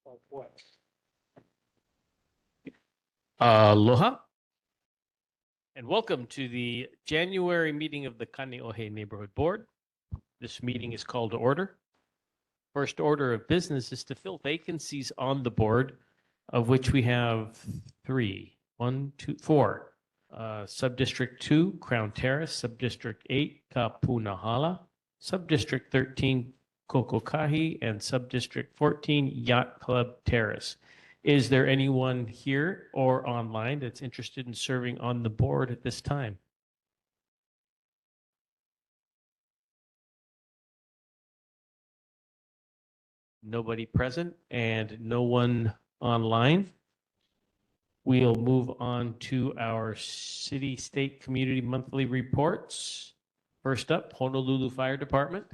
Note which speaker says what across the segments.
Speaker 1: Of what?
Speaker 2: Aloha, and welcome to the January meeting of the Kaneohe Neighborhood Board. This meeting is called to order. First order of business is to fill vacancies on the board, of which we have four. Subdistrict 2, Crown Terrace, Subdistrict 8, Kapunahala, Subdistrict 13, Kokokahi, and Subdistrict 14, Yacht Club Terrace. Is there anyone here or online that's interested in serving on the board at this time? Nobody present and no one online. We'll move on to our city, state, community monthly reports. First up, Honolulu Fire Department.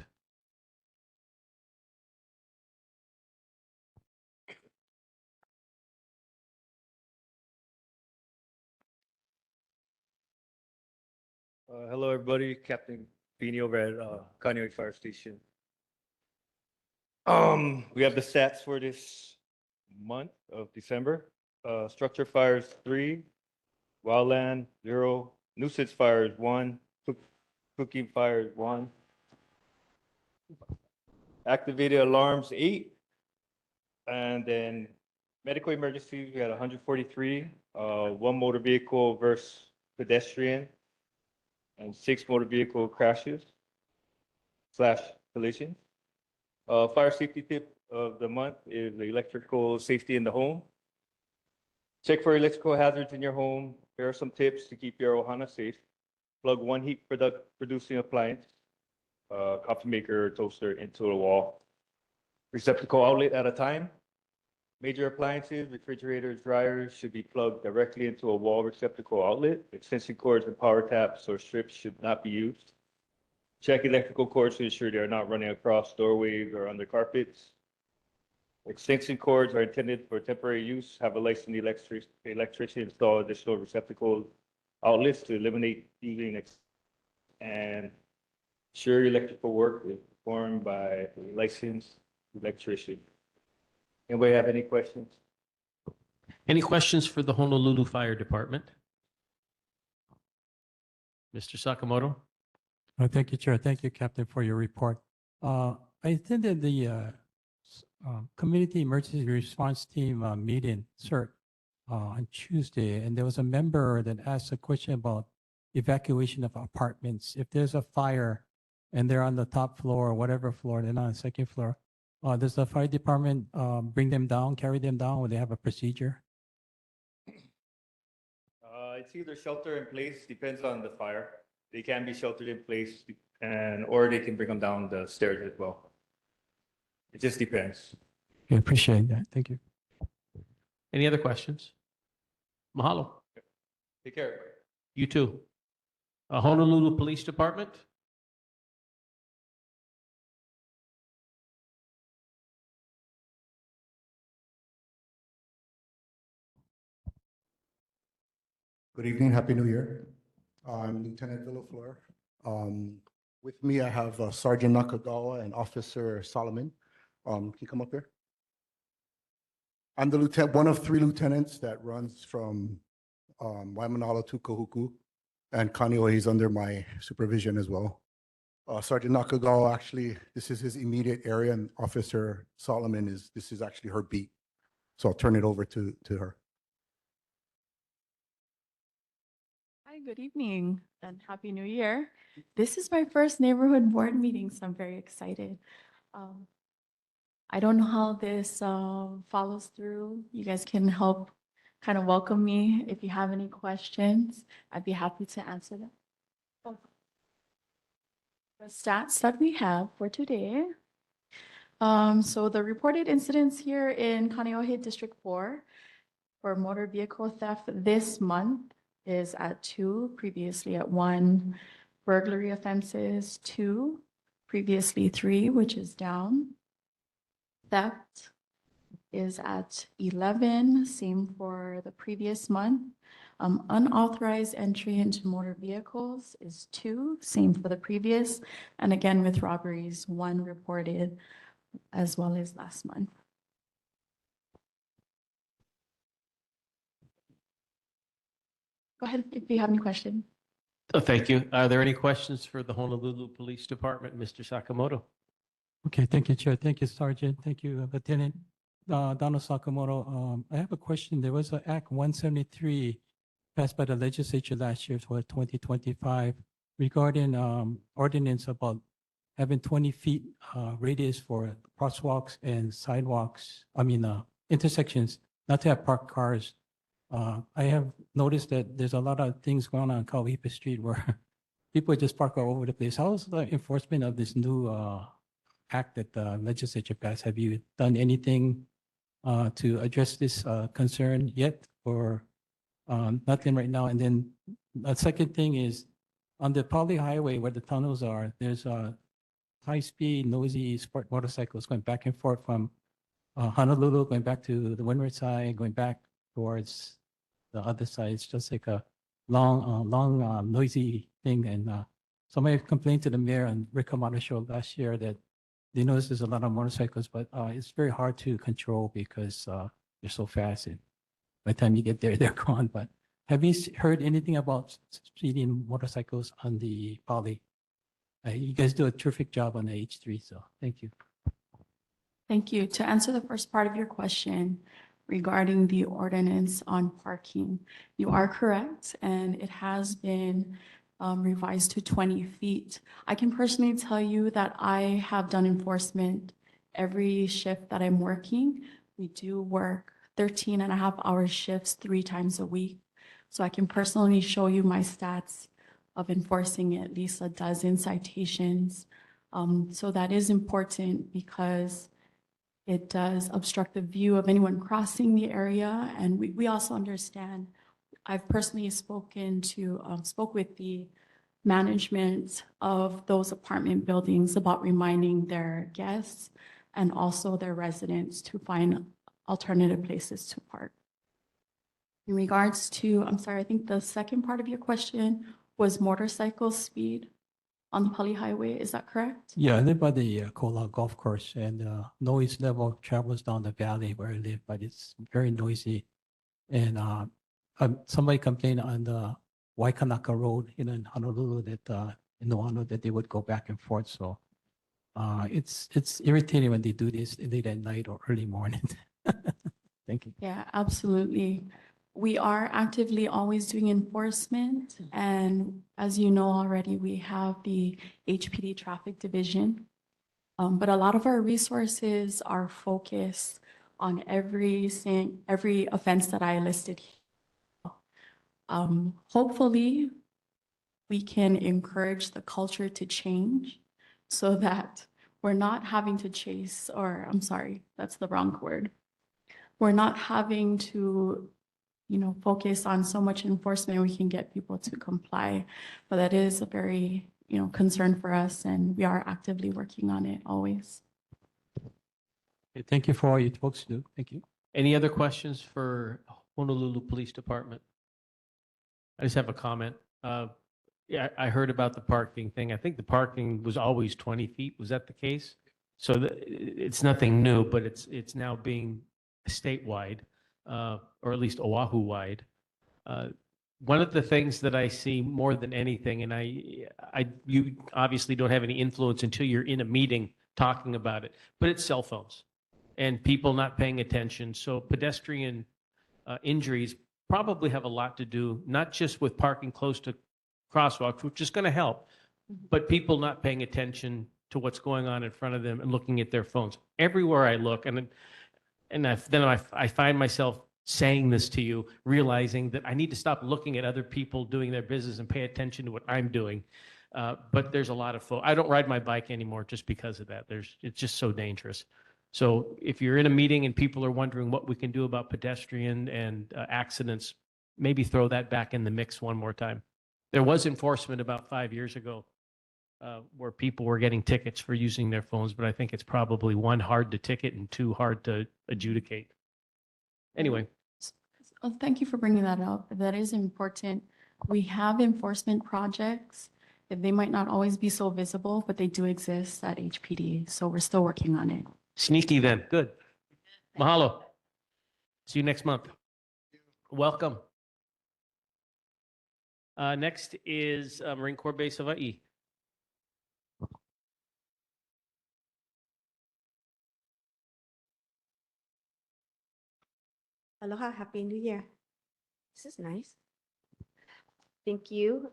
Speaker 3: Hello, everybody. Captain Beanie over at Kāne Fire Station. We have the stats for this month of December. Structure fires 3, wildland 0, nuisance fires 1, cooking fires 1, activated alarms 8, and then medical emergencies we had 143, 1 motor vehicle versus pedestrian, and 6 motor vehicle crashes / collisions. Fire safety tip of the month is the electrical safety in the home. Check for electrical hazards in your home. Here are some tips to keep your ohana safe. Plug 1 heat producing appliance, coffee maker or toaster, into the wall. Receptacle outlet at a time. Major appliances, refrigerators, dryers should be plugged directly into a wall receptacle outlet. Extension cords and power taps or strips should not be used. Check electrical cords to ensure they are not running across doorways or under carpets. Extension cords are intended for temporary use. Have a licensed electrician install additional receptacle outlets to eliminate thieves, and ensure electrical work is performed by a licensed electrician. Anybody have any questions?
Speaker 2: Any questions for the Honolulu Fire Department? Mr. Sakamoto?
Speaker 1: Thank you, Chair. Thank you, Captain, for your report. I attended the Community Emergency Response Team meeting, CERT, on Tuesday, and there was a member that asked a question about evacuation of apartments. If there's a fire and they're on the top floor or whatever floor, they're not on the second floor, does the fire department bring them down, carry them down, or they have a procedure?
Speaker 3: It's either shelter in place, depends on the fire. They can be sheltered in place, or they can bring them down the stairs as well. It just depends.
Speaker 1: I appreciate that. Thank you.
Speaker 2: Any other questions? Mahalo.
Speaker 3: Take care.
Speaker 2: You too. Honolulu Police Department.
Speaker 4: Good evening, Happy New Year. I'm Lieutenant Villafleur. With me, I have Sergeant Nakagawa and Officer Solomon. Can you come up here? I'm the one of 3 lieutenants that runs from Waimanalo to Kahuku, and Kaneohe is under my supervision as well. Sergeant Nakagawa, actually, this is his immediate area, and Officer Solomon this is actually her beat. So I'll turn it over to her.
Speaker 5: Hi, good evening and Happy New Year. This is my first neighborhood board meeting, so I'm very excited. I don't know how this follows through. You guys can help kind of welcome me. If you have any questions, I'd be happy to answer them. The stats that we have for today. So the reported incidents here in Kaneohe District 4 for motor vehicle theft this month is at 2, previously at 1. Burglary offenses, 2, previously 3, which is down. Theft is at 11, same for the previous month. Unauthorized entry into motor vehicles is 2, same for the previous. And again, with robberies, 1 reported as well as last month. Go ahead if you have any questions.
Speaker 2: Oh, thank you. Are there any questions for the Honolulu Police Department, Mr. Sakamoto?
Speaker 1: Okay, thank you, Chair. Thank you, Sergeant. Thank you, Lieutenant. Donald Sakamoto, I have a question. There was an Act 173 passed by the legislature last year for 2025 regarding ordinance about having 20 feet radius for crosswalks and sidewalks, intersections, not to have parked cars. I have noticed that there's a lot of things going on Kauhipa Street where people just park all over the place. How is the enforcement of this new act that the legislature passed? Have you done anything to address this concern yet, or nothing right now? And then the second thing is on the Poly Highway where the tunnels are, there's high-speed, noisy sport motorcycles going back and forth from Honolulu, going back to the windward side, going back towards the other side. It's just like a long, noisy thing. And somebody complained to the mayor on Rick Amato show last year that they noticed there's a lot of motorcycles, but it's very hard to control because they're so fast. And by the time you get there, they're gone. But have you heard anything about speeding motorcycles on the Poly? You guys do a terrific job on the H3, so thank you.
Speaker 5: Thank you. To answer the first part of your question regarding the ordinance on parking, you are correct, and it has been revised to 20 feet. I can personally tell you that I have done enforcement every shift that I'm working. We do work 13.5-hour shifts 3 times a week. So I can personally show you my stats of enforcing at least a dozen citations. So that is important because it does obstruct the view of anyone crossing the area. And we also understand, I've personally spoke with the management of those apartment buildings about reminding their guests and also their residents to find alternative places to park. In regards to, I'm sorry, I think the second part of your question was motorcycle speed on the Poly Highway. Is that correct?
Speaker 1: Yeah, I live by the Kola Golf Course, and noise level travels down the valley where I live, but it's very noisy. And somebody complained on the Waikanaka Road, in Honolulu, that in Oahu, that they would go back and forth. So it's irritating when they do this late at night or early morning. Thank you.
Speaker 5: Yeah, absolutely. We are actively always doing enforcement. And as you know already, we have the HPD traffic division. But a lot of our resources are focused on every offense that I listed here. Hopefully, we can encourage the culture to change so that we're not having to chase, or I'm sorry, that's the wrong word. We're not having to focus on so much enforcement, we can get people to comply. But that is a very, concern for us, and we are actively working on it always.
Speaker 1: Okay, thank you for all you folks do. Thank you.
Speaker 2: Any other questions for Honolulu Police Department? I just have a comment. Yeah, I heard about the parking thing. I think the parking was always 20 feet. Was that the case? So it's nothing new, but it's now being statewide. Or at least Oahu-wide. One of the things that I see more than anything, and you obviously don't have any influence until you're in a meeting talking about it, but it's cell phones and people not paying attention. So pedestrian injuries probably have a lot to do, not just with parking close to crosswalks, which is going to help, but people not paying attention to what's going on in front of them and looking at their phones. Everywhere I look, and I find myself saying this to you, realizing that I need to stop looking at other people doing their business and pay attention to what I'm doing. But there's a lot of I don't ride my bike anymore just because of that. It's just so dangerous. So if you're in a meeting and people are wondering what we can do about pedestrian and accidents, maybe throw that back in the mix one more time. There was enforcement about 5 years ago where people were getting tickets for using their phones, but I think it's probably 1, hard to ticket, and 2, hard to adjudicate. Anyway.
Speaker 5: Oh, thank you for bringing that up. That is important. We have enforcement projects. They might not always be so visible, but they do exist at HPD. So we're still working on it.
Speaker 2: Sneaky then. Good. Mahalo. See you next month. Welcome. Next is Marine Corps Base Hawaii.
Speaker 6: Aloha, Happy New Year. This is nice. Thank you,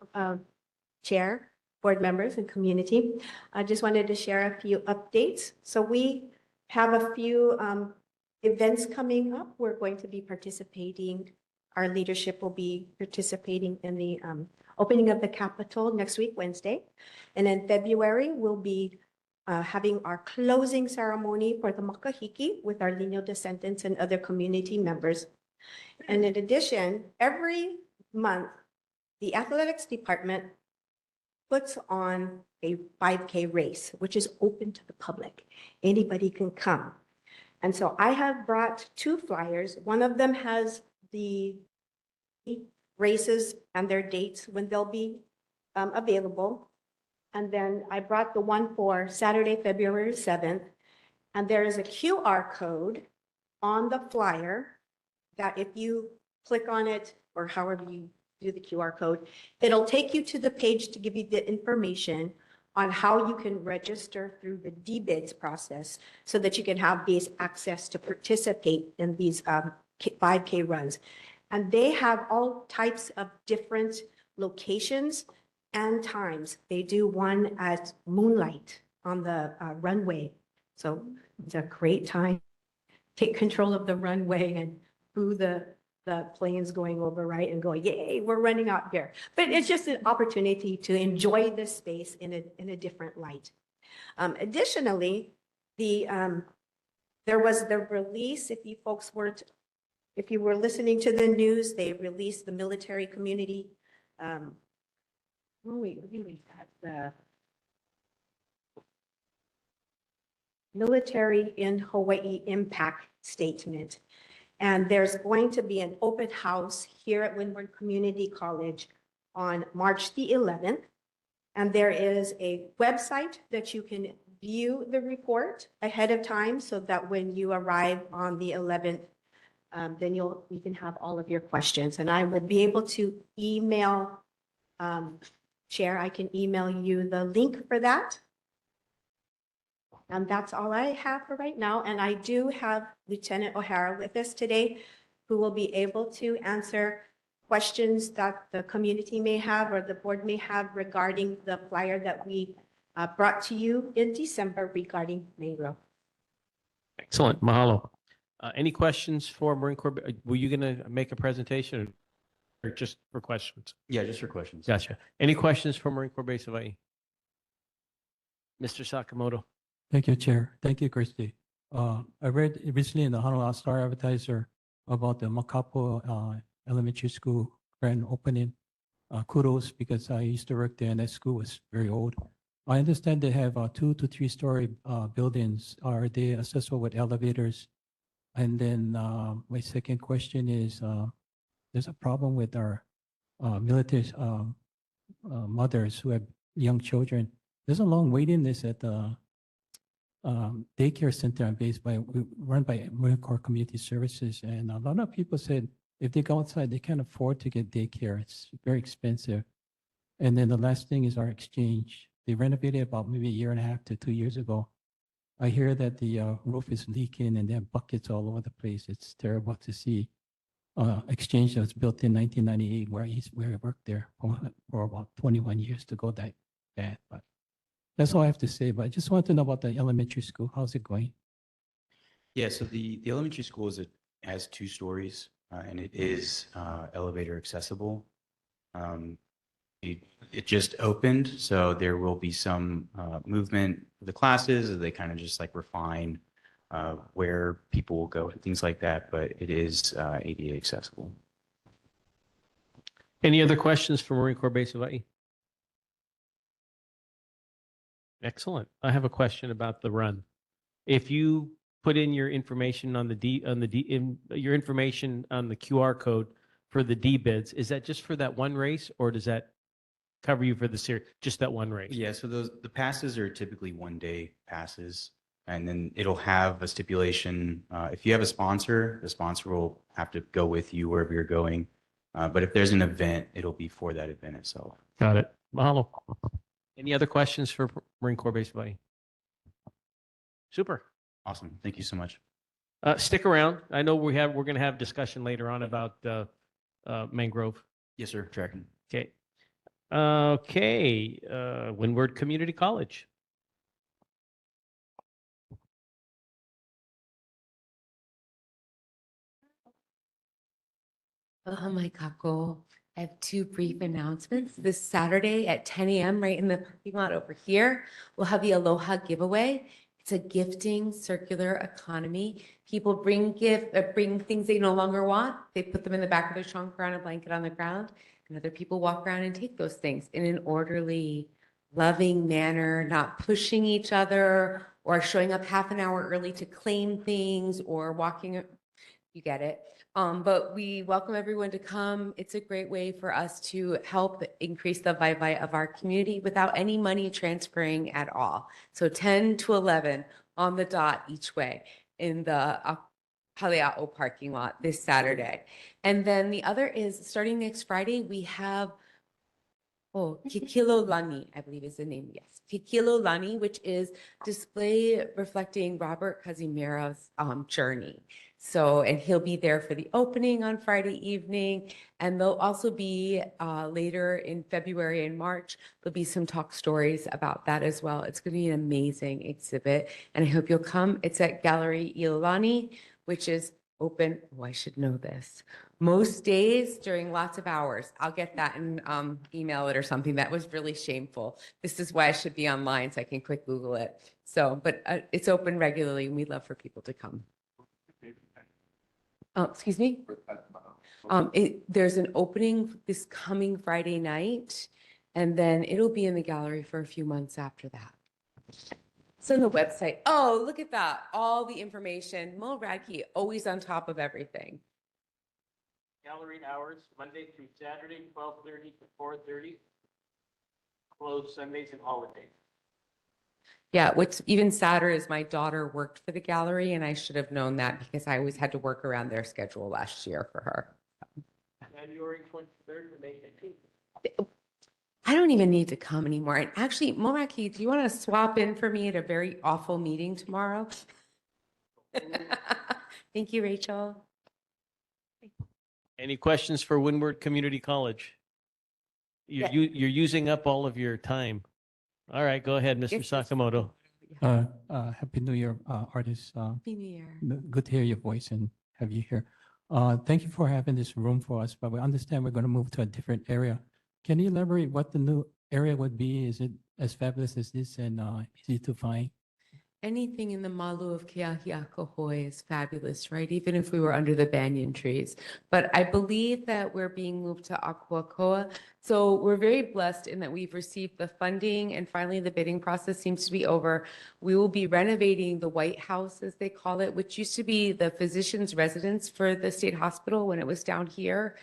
Speaker 6: Chair, board members, and community. I just wanted to share a few updates. So we have a few events coming up. We're going to be participating. Our leadership will be participating in the opening of the Capitol next week, Wednesday. And in February, we'll be having our closing ceremony for the Makahiki with our lineal descendants and other community members. And in addition, every month, the athletics department puts on a 5K race, which is open to the public. Anybody can come. And so I have brought 2 flyers. One of them has the races and their dates when they'll be available. And then I brought the one for Saturday, February 7th. And there is a QR code on the flyer that if you click on it, or however you do the QR code, it'll take you to the page to give you the information on how you can register through the DBIDS process so that you can have base access to participate in these 5K runs. And they have all types of different locations and times. They do one at moonlight on the runway. So it's a great time. Take control of the runway and boo the planes going over, right? And go, yay, we're running out here. But it's just an opportunity to enjoy this space in a different light. Additionally, there was the release, if you were listening to the news, they released the military community. The Military in Hawaii Impact Statement. And there's going to be an open house here at Windward Community College on March the 11th. And there is a website that you can view the report ahead of time so that when you arrive on the 11th, then you can have all of your questions. And I will be able to email, Chair, I can email you the link for that. And that's all I have for right now. And I do have Lieutenant O'Hara with us today, who will be able to answer questions that the community may have or the board may have regarding the flyer that we brought to you in December regarding Mayro.
Speaker 2: Excellent. Mahalo. Any questions for Marine Corps? Were you going to make a presentation or just for questions?
Speaker 7: Yeah, just for questions.
Speaker 2: Gotcha. Any questions for Marine Corps Base Hawaii? Mr. Sakamoto.
Speaker 1: Thank you, Chair. Thank you, Christy. I read recently in the Honolulu Star Advertiser about the Makapo Elementary School grand opening. Kudos, because I used to work there and that school was very old. I understand they have 2 to 3 story buildings. Are they accessible with elevators? And then my second question is, there's a problem with our military mothers who have young children. There's a long waiting list at the daycare center run by Marine Corps Community Services. And a lot of people said if they go outside, they can't afford to get daycare. It's very expensive. And then the last thing is our exchange. They renovated about maybe 1.5 to 2 years ago. I hear that the roof is leaking and they have buckets all over the place. It's terrible to see. Exchange that was built in 1998 where I worked there for about 21 years to go that bad. But that's all I have to say. But I just want to know about the elementary school. How's it going?
Speaker 7: Yeah, so the elementary school has 2 stories and it is elevator accessible. It just opened, so there will be some movement of the classes as they kind of just like refine where people will go and things like that, but it is ADA accessible.
Speaker 2: Any other questions for Marine Corps Base Hawaii? Excellent. I have a question about the run. If you put in your information on your information on the QR code for the DBIDS, is that just for that one race, or does that cover you for the series, just that one race?
Speaker 7: Yeah, so the passes are typically 1-day passes, and then it'll have a stipulation. If you have a sponsor, the sponsor will have to go with you wherever you're going. But if there's an event, it'll be for that event itself.
Speaker 2: Got it. Mahalo. Any other questions for Marine Corps Base Buddy? Super.
Speaker 7: Awesome. Thank you so much.
Speaker 2: Stick around. I know we're going to have discussion later on about mangrove.
Speaker 7: Yes, sir. Tracking.
Speaker 2: Okay. Okay. Windward Community College.
Speaker 8: Oh my kako. I have two brief announcements. This Saturday at 10 a.m. right in the parking lot over here, we'll have the Aloha giveaway. It's a gifting circular economy. People bring bring things they no longer want. They put them in the back of their trunk or on a blanket on the ground, and other people walk around and take those things in an orderly, loving manner, not pushing each other or showing up half an hour early to claim things or walking. You get it. But we welcome everyone to come. It's a great way for us to help increase the vibe of our community without any money transferring at all. So 10 to 11 on the dot each way in the Palea'o parking lot this Saturday. And then the other is starting next Friday, we have Kikilo Lani, I believe is the name, yes. Kikilo Lani, which is display reflecting Robert Kazimira's journey. So, and he'll be there for the opening on Friday evening. And there'll also be later in February and March, there'll be some talk stories about that as well. It's going to be an amazing exhibit. And I hope you'll come. It's at Gallery Iolani, which is open. Oh, I should know this. Most days during lots of hours. I'll get that and email it or something. That was really shameful. This is why I should be online so I can quick Google it. So, but it's open regularly and we'd love for people to come. Oh, excuse me? There's an opening this coming Friday night, and then it'll be in the gallery for a few months after that. It's on the website. Oh, look at that. All the information. Mo Radke, always on top of everything.
Speaker 2: Gallery hours, Monday through Saturday, 12:30 to 4:30. Closed Sundays and holidays.
Speaker 8: Yeah, what's even sadder is my daughter worked for the gallery, and I should have known that because I always had to work around their schedule last year for her.
Speaker 2: January 23rd to May 15th.
Speaker 8: I don't even need to come anymore. And actually, Moraki, do you want to swap in for me at a very awful meeting tomorrow? Thank you, Rachel.
Speaker 2: Any questions for Windward Community College? You're using up all of your time. All right, go ahead, Mr.
Speaker 8: Yes,
Speaker 2: Sakamoto.
Speaker 1: Happy New Year, artists.
Speaker 8: Happy New Year.
Speaker 1: Good to hear your voice and have you here. Thank you for having this room for us, but we understand we're going to move to a different area. Can you elaborate what the new area would be? Is it as fabulous as this and easy to find?
Speaker 8: Anything in the Malu of Keahiakahoe is fabulous, right? Even if we were under the banyan trees. But I believe that we're being moved to Akuakoa. So we're very blessed in that we've received the funding and finally the bidding process seems to be over. We will be renovating the White House, as they call it, which used to be the physician's residence for the state hospital when it was down here.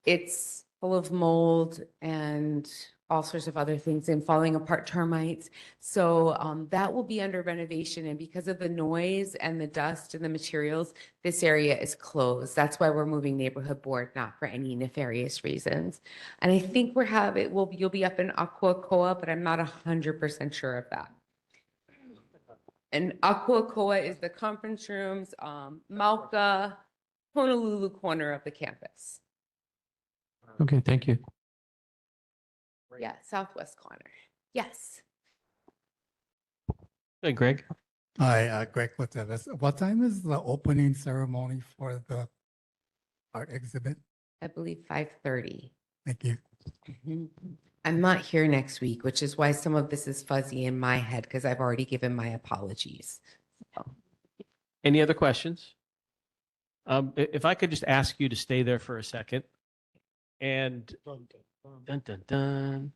Speaker 8: It's full of mold and all sorts of other things and falling apart termites. So that will be under renovation. And because of the noise and the dust and the materials, this area is closed. That's why we're moving neighborhood board, not for any nefarious reasons. And I think you'll be up in Akuakoa, but I'm not 100% sure of that. And Akuakoa is the conference rooms, Mauka, Honolulu corner of the campus.
Speaker 1: Okay, thank you.
Speaker 8: Yeah, southwest corner. Yes.
Speaker 2: Hey, Greg.
Speaker 9: Hi, Greg Latavis. What time is the opening ceremony for the art exhibit?
Speaker 8: I believe 5:30.
Speaker 9: Thank you.
Speaker 8: Mhm. I'm not here next week, which is why some of this is fuzzy in my head because I've already given my apologies.
Speaker 2: Any other questions? If I could just ask you to stay there for a second. And dun, dun, dun.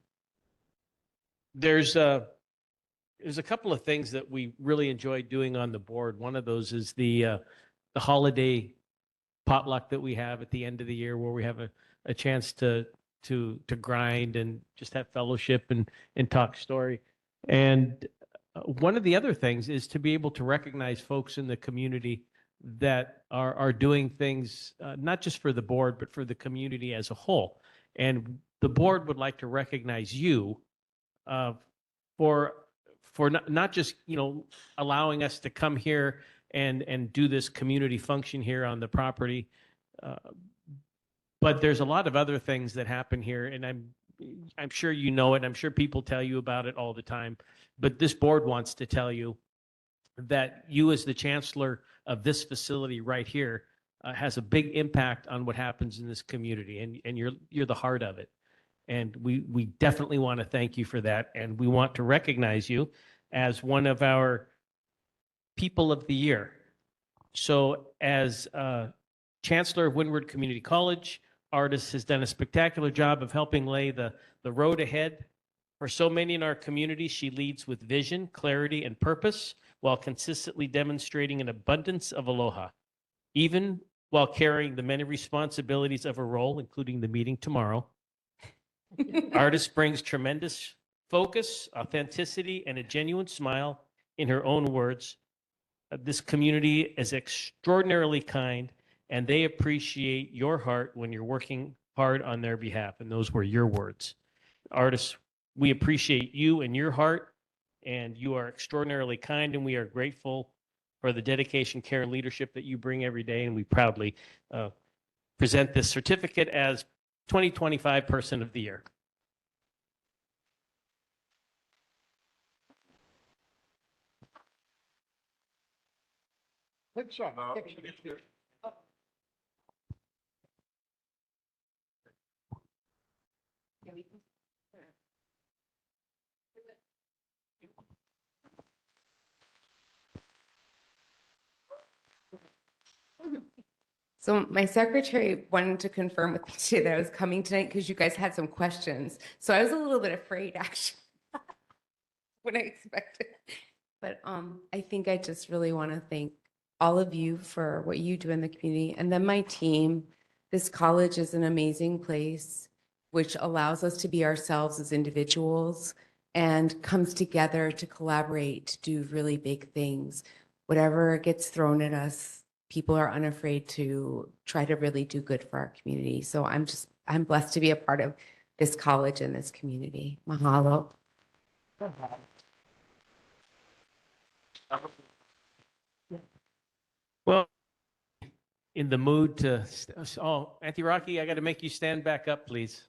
Speaker 2: There's a couple of things that we really enjoy doing on the board. One of those is the holiday potluck that we have at the end of the year, where we have a chance to grind and just have fellowship and talk story. And one of the other things is to be able to recognize folks in the community that are doing things not just for the board, but for the community as a whole. And the board would like to recognize you uh, for not just, you know, allowing us to come here and do this community function here on the property, uh, but there's a lot of other things that happen here, and I'm sure you know it. I'm sure people tell you about it all the time, but this board wants to tell you that you, as the chancellor of this facility right here, has a big impact on what happens in this community, and you're the heart of it. And we definitely want to thank you for that, and we want to recognize you as one of our People of the Year. So, as Chancellor of Windward Community College, Artis has done a spectacular job of helping lay the road ahead. For so many in our community, she leads with vision, clarity, and purpose while consistently demonstrating an abundance of aloha, even while carrying the many responsibilities of her role, including the meeting tomorrow. Artis brings tremendous focus, authenticity, and a genuine smile. In her own words, this community is extraordinarily kind, and they appreciate your heart when you're working hard on their behalf. And those were your words. Artis, we appreciate you and your heart, and you are extraordinarily kind, and we are grateful for the dedication, care, and leadership that you bring every day. And we proudly present this certificate as 2025 Person of the Year.
Speaker 8: So my secretary wanted to confirm with me today that I was coming tonight because you guys had some questions. So I was a little bit afraid, actually, when I expected. But I think I just really want to thank all of you for what you do in the community, and then my team. This college is an amazing place, which allows us to be ourselves as individuals and comes together to collaborate to do really big things. Whatever gets thrown at us, people are unafraid to try to really do good for our community. So I'm blessed to be a part of this college and this community. Mahalo.
Speaker 2: Well, in the mood to, oh, Auntie Rocky, I got to make you stand back up, please.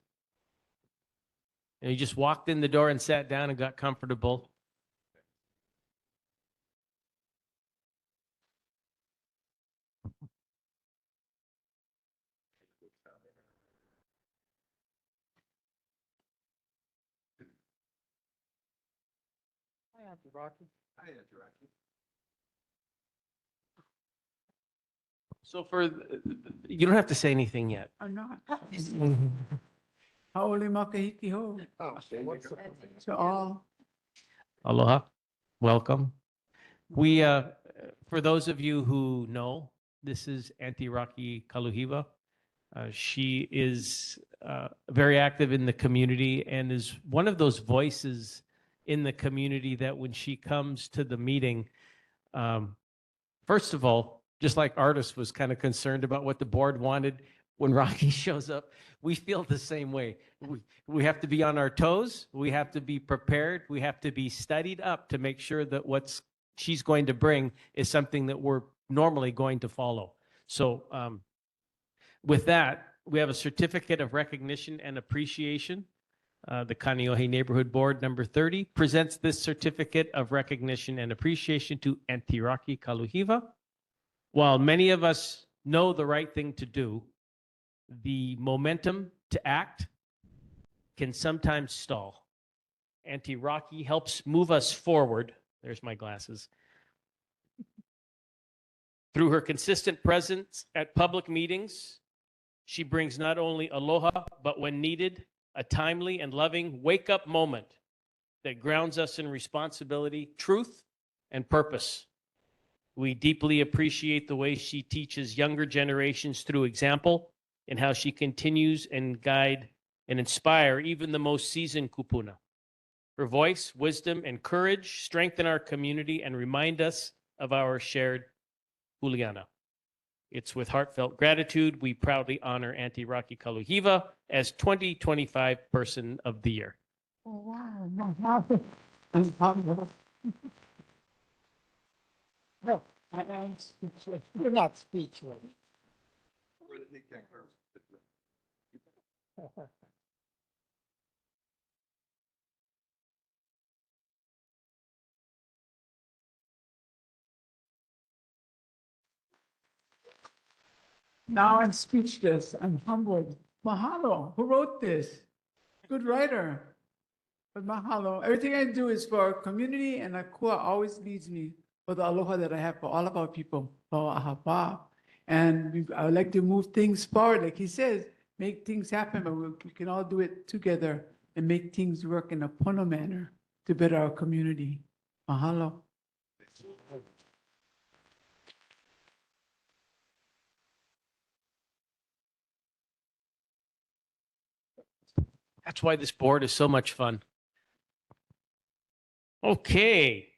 Speaker 2: And you just walked in the door and sat down and got comfortable.
Speaker 3: Hi, Auntie Rocky. Hi, Auntie Rocky.
Speaker 2: So you don't have to say anything yet.
Speaker 10: I'm not. Haole makahiki ho. To all.
Speaker 2: Aloha, welcome. We, for those of you who know, this is Auntie Rocky Kaluhiwa. She is very active in the community and is one of those voices in the community that when she comes to the meeting, first of all, just like Artis was kind of concerned about what the board wanted when Rocky shows up, we feel the same way. We have to be on our toes. We have to be prepared. We have to be studied up to make sure that what's she's going to bring is something that we're normally going to follow. So with that, we have a certificate of recognition and appreciation. The Kaneohe Neighborhood Board number 30 presents this certificate of recognition and appreciation to Auntie Rocky Kaluhiwa. While many of us know the right thing to do, the momentum to act can sometimes stall. Auntie Rocky helps move us forward. There's my glasses. Through her consistent presence at public meetings, she brings not only aloha, but when needed, a timely and loving wake-up moment that grounds us in responsibility, truth, and purpose. We deeply appreciate the way she teaches younger generations through example and how she continues and guide and inspire even the most seasoned kupuna. Her voice, wisdom, and courage strengthen our community and remind us of our shared Juliana. It's with heartfelt gratitude we proudly honor Auntie Rocky Kaluhiva as 2025 Person of the Year.
Speaker 10: Oh, wow. Mahalo. I'm humble. No, I am speechless. You're not speechless. Now I'm speechless. I'm humbled. Mahalo. Who wrote this? Good writer. But mahalo. Everything I do is for our community, and Akua always leads me for the aloha that I have for all of our people. For ahapa. And I would like to move things forward, like he says, make things happen, but we can all do it together and make things work in a pono manner to better our community. Mahalo.
Speaker 2: That's why this board is so much fun. Okay.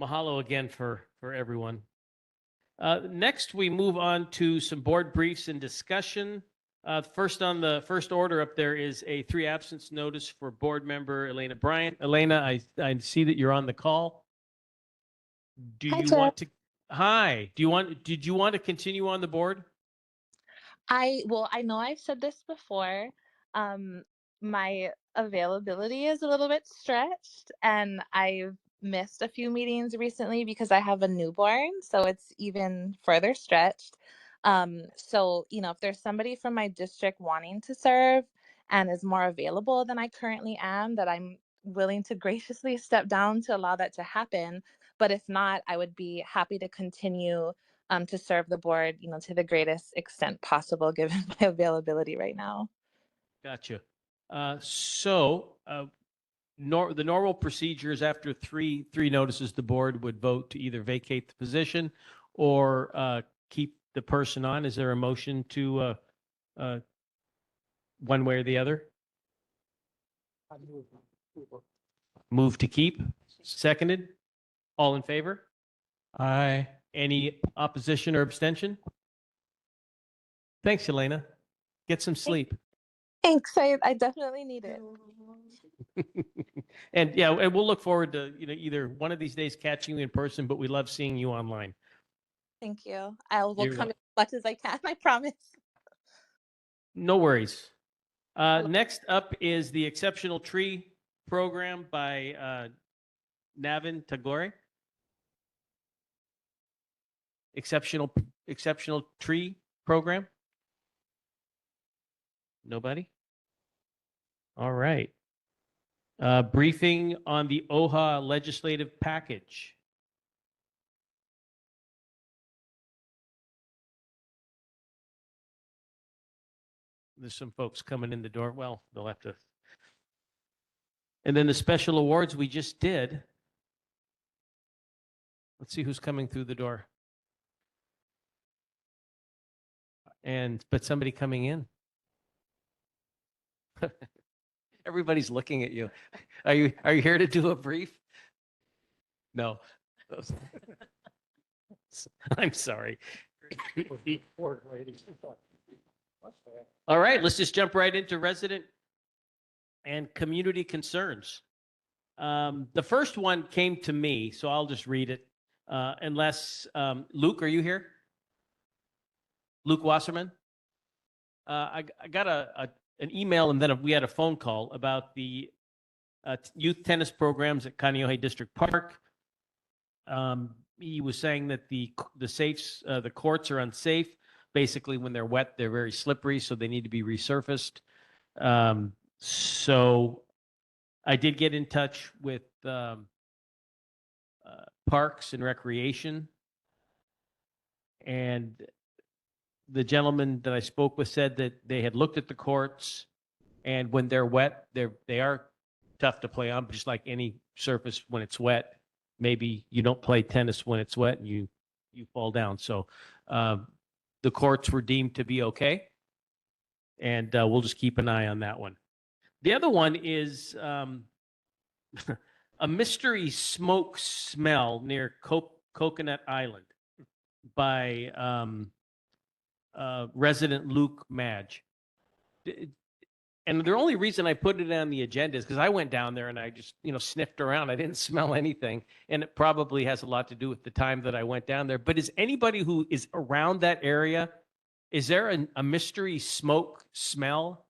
Speaker 2: Mahalo again for everyone. Next, we move on to some board briefs and discussion. First on the first order up there is a 3 absence notice for board member Elena Bryant. Elena, I see that you're on the call. Do
Speaker 11: Hi,
Speaker 2: you
Speaker 11: Jeff.
Speaker 2: want to? Hi. Did you want to continue on the board?
Speaker 11: Well, I know I've said this before. My availability is a little bit stretched, and I've missed a few meetings recently because I have a newborn, so it's even further stretched. So, if there's somebody from my district wanting to serve and is more available than I currently am, that I'm willing to graciously step down to allow that to happen. But if not, I would be happy to continue to serve the board, to the greatest extent possible, given my availability right now.
Speaker 2: Gotcha. The normal procedure is after three notices, the board would vote to either vacate the position or keep the person on. Is there a motion to one way or the other? Move to keep. Seconded. All in favor?
Speaker 1: Aye.
Speaker 2: Any opposition or abstention? Thanks, Elena. Get some sleep.
Speaker 11: Thanks. I definitely need it.
Speaker 2: And yeah, and we'll look forward to either one of these days catching you in person, but we love seeing you online.
Speaker 11: Thank you. I will
Speaker 2: You're
Speaker 11: come as much as I can, I promise.
Speaker 2: No worries. Next up is the Exceptional Tree Program by Navin Tagore. Exceptional Tree Program? Nobody? All right. Briefing on the OHA legislative package. There's some folks coming in the door. Well, they'll have to. And then the special awards we just did. Let's see who's coming through the door. But somebody coming in. Everybody's looking at you. Are you here to do a brief? No. I'm sorry. All right, let's just jump right into resident and community concerns. The first one came to me, so I'll just read it. Unless Luke, are you here? Luke Wasserman? I got an email and then we had a phone call about the youth tennis programs at Kaneohe District Park. He was saying that the courts are unsafe. Basically, when they're wet, they're very slippery, so they need to be resurfaced. So I did get in touch with Parks and Recreation, and the gentleman that I spoke with said that they had looked at the courts, and when they're wet, they are tough to play on, just like any surface when it's wet. Maybe you don't play tennis when it's wet and you fall down. So the courts were deemed to be okay, and we'll just keep an eye on that one. The other one is a mystery smoke smell near Coconut Island by resident Luke Madge. And the only reason I put it on the agenda is because I went down there and I just, sniffed around. I didn't smell anything. And it probably has a lot to do with the time that I went down there. But is anybody who is around that area, is there a mystery smoke smell?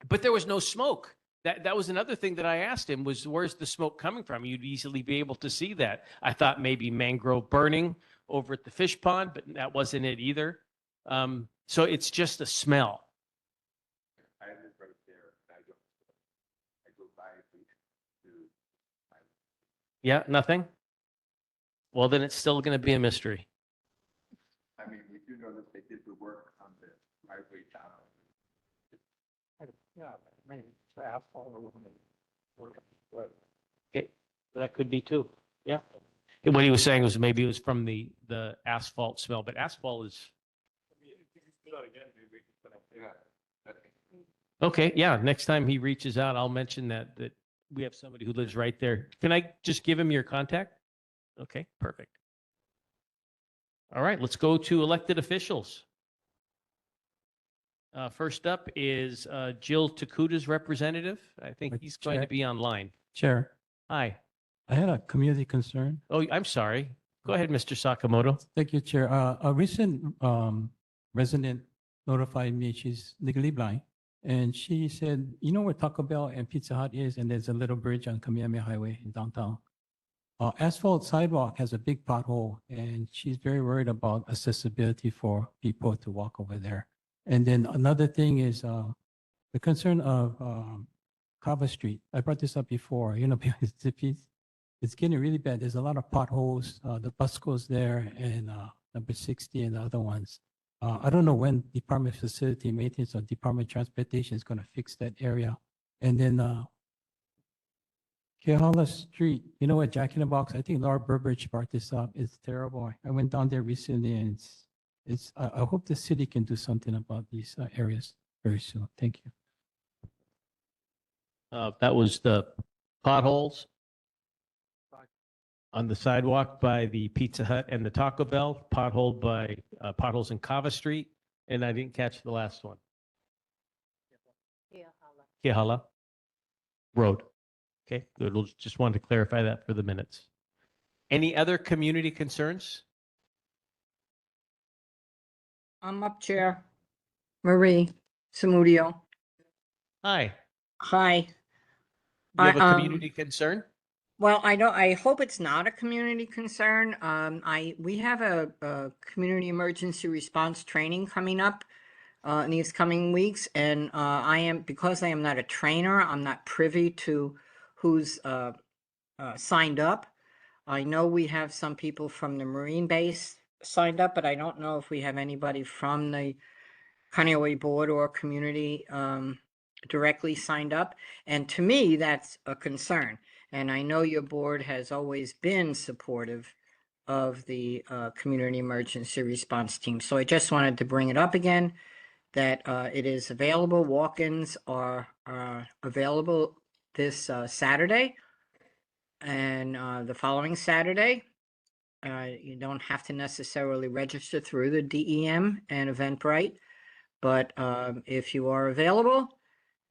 Speaker 2: But there was no smoke. That was another thing that I asked him was, where's the smoke coming from? You'd easily be able to see that. I thought maybe mangrove burning over at the fish pond, but that wasn't it either. So it's just a smell.
Speaker 12: I live right there. I go by to.
Speaker 2: Yeah, nothing? Well, then it's still going to be a mystery.
Speaker 12: I mean, we do know that they did the work on the driveway down.
Speaker 1: Yeah, maybe it's asphalt or
Speaker 2: Okay, that could be too. Yeah. And what he was saying was maybe it was from the asphalt smell, but asphalt is. Okay, yeah. Next time he reaches out, I'll mention that we have somebody who lives right there. Can I just give him your contact? Okay, perfect. All right, let's go to elected officials. First up is Jill Takuta's representative. I think he's going to be online.
Speaker 1: Chair,
Speaker 2: Hi.
Speaker 1: I had a community concern.
Speaker 2: Oh, I'm sorry. Go ahead, Mr. Sakamoto.
Speaker 1: Thank you, Chair. A recent resident notified me she's legally blind. And she said, you know where Taco Bell and Pizza Hut is? And there's a little bridge on Kamehameha Highway in downtown. Asphalt sidewalk has a big pothole, and she's very worried about accessibility for people to walk over there. And then another thing is the concern of Kava Street. I brought this up before, behind Zippy's. It's getting really bad. There's a lot of potholes. The bus goes there and number 60 and the other ones. I don't know when Department of Facility Maintenance or Department of Transportation is going to fix that area. And then Kehala Street, you know what, Jack in the Box, I think Laura Burbridge brought this up. It's terrible. I went down there recently and I hope the city can do something about these areas very soon. Thank you.
Speaker 2: That was the potholes on the sidewalk by the Pizza Hut and the Taco Bell, potholes in Kava Street, and I didn't catch the last one. Kehala Road. Okay, good. We'll just wanted to clarify that for the minutes. Any other community concerns?
Speaker 13: I'm up, Chair. Marie Samudio.
Speaker 2: Hi.
Speaker 13: Hi.
Speaker 2: You have a
Speaker 13: I,
Speaker 2: community concern?
Speaker 13: Well, I hope it's not a community concern. We have a community emergency response training coming up in these coming weeks, and because I am not a trainer, I'm not privy to who's signed up. I know we have some people from the Marine base signed up, but I don't know if we have anybody from the Kaneohe board or community directly signed up. And to me, that's a concern. And I know your board has always been supportive of the community emergency response team. So I just wanted to bring it up again, that it is available. Walk-ins are available this Saturday and the following Saturday. You don't have to necessarily register through the DEM and Eventbrite, but if you are available,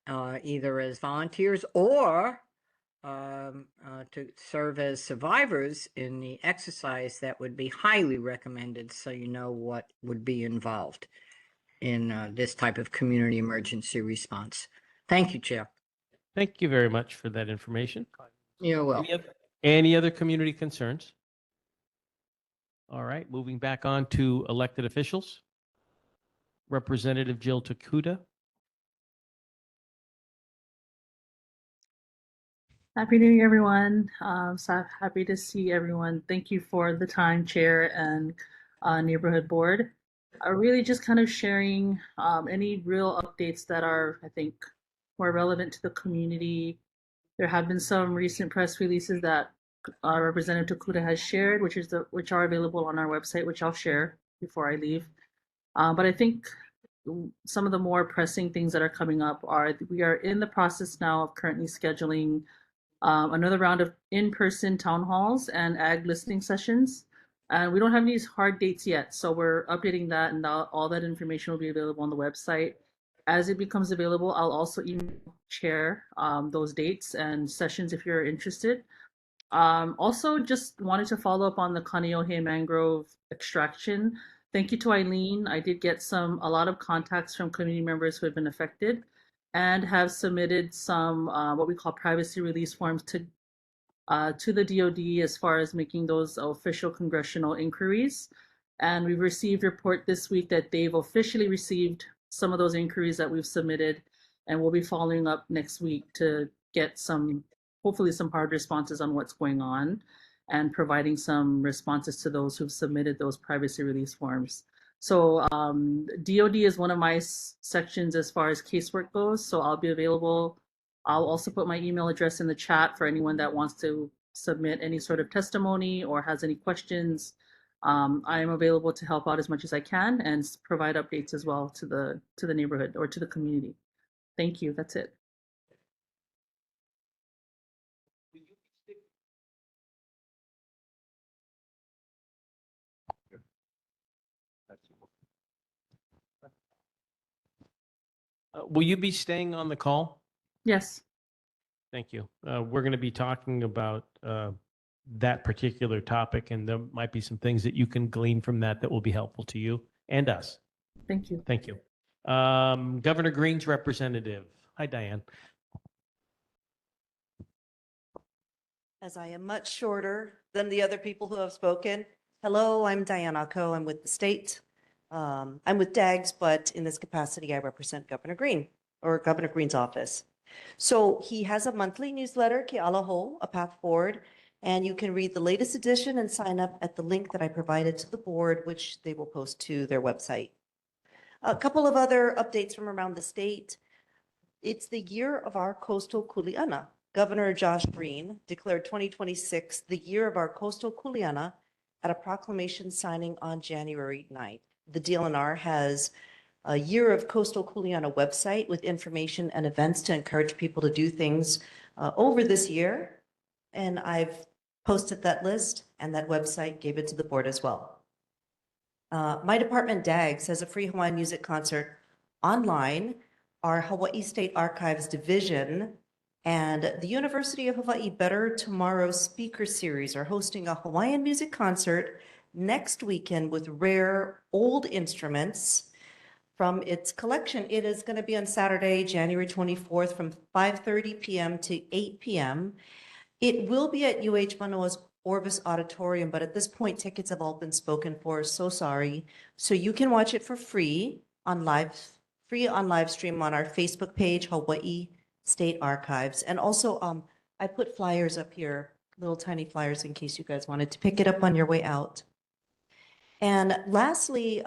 Speaker 13: either as volunteers or to serve as survivors in the exercise, that would be highly recommended, so you know what would be involved in this type of community emergency response. Thank you, Chair.
Speaker 2: Thank you very much for that information.
Speaker 13: You're welcome.
Speaker 2: Any other community concerns? All right, moving back on to elected officials. Representative Jill Takuta.
Speaker 14: Happy New Year, everyone. So happy to see everyone. Thank you for the time, Chair and Neighborhood Board. Really just kind of sharing any real updates that are, I think, more relevant to the community. There have been some recent press releases that Representative Takuta has shared, which are available on our website, which I'll share before I leave. But I think some of the more pressing things that are coming up are we are in the process now of currently scheduling another round of in-person town halls and ag listening sessions And we don't have any hard dates yet, so we're updating that, and all that information will be available on the website. As it becomes available, I'll also email chair those dates and sessions if you're interested. Also, just wanted to follow up on the Kaneohe mangrove extraction. Thank you to Eileen. I did get a lot of contacts from community members who have been affected and have submitted some what we call privacy release forms to the DoD as far as making those official congressional inquiries. And we've received report this week that they've officially received some of those inquiries that we've submitted, and we'll be following up next week to get hopefully some hard responses on what's going on and providing some responses to those who've submitted those privacy release forms. So DoD is one of my sections as far as casework goes, so I'll be available. I'll also put my email address in the chat for anyone that wants to submit any sort of testimony or has any questions. I am available to help out as much as I can and provide updates as well to the neighborhood or to the community. Thank you. That's it.
Speaker 2: Will you be staying on the call?
Speaker 14: Yes.
Speaker 2: Thank you. We're going to be talking about that particular topic, and there might be some things that you can glean from that will be helpful to you and us.
Speaker 14: Thank you.
Speaker 2: Thank you. Governor Green's representative. Hi, Diane.
Speaker 15: As I am much shorter than the other people who have spoken. Hello, I'm Diane Acco. I'm with the state. I'm with DAGS, but in this capacity, I represent Governor Green or Governor Green's office. So he has a monthly newsletter, Ke Alaho, A Path Forward, and you can read the latest edition and sign up at the link that I provided to the board, which they will post to their website. A couple of other updates from around the state. It's the year of our coastal kuleana. Governor Josh Green declared 2026 the year of our coastal kuleana at a proclamation signing on January 9th. The DLNR has a Year of Coastal Kuleana website with information and events to encourage people to do things over this year. And I've posted that list, and that website gave it to the board as well. My department, DAGS, has a free Hawaiian music concert online. Our Hawaii State Archives Division and the University of Hawaii Better Tomorrow Speaker Series are hosting a Hawaiian music concert next weekend with rare old instruments from its collection. It is going to be on Saturday, January 24th from 5:30 p.m. to 8 p.m. It will be at UH Manoa's Orvis Auditorium, but at this point, tickets have all been spoken for. So sorry. So you can watch it for free on live stream on our Facebook page, Hawaii State Archives. And also, I put flyers up here, little tiny flyers in case you guys wanted to pick it up on your way out. And lastly,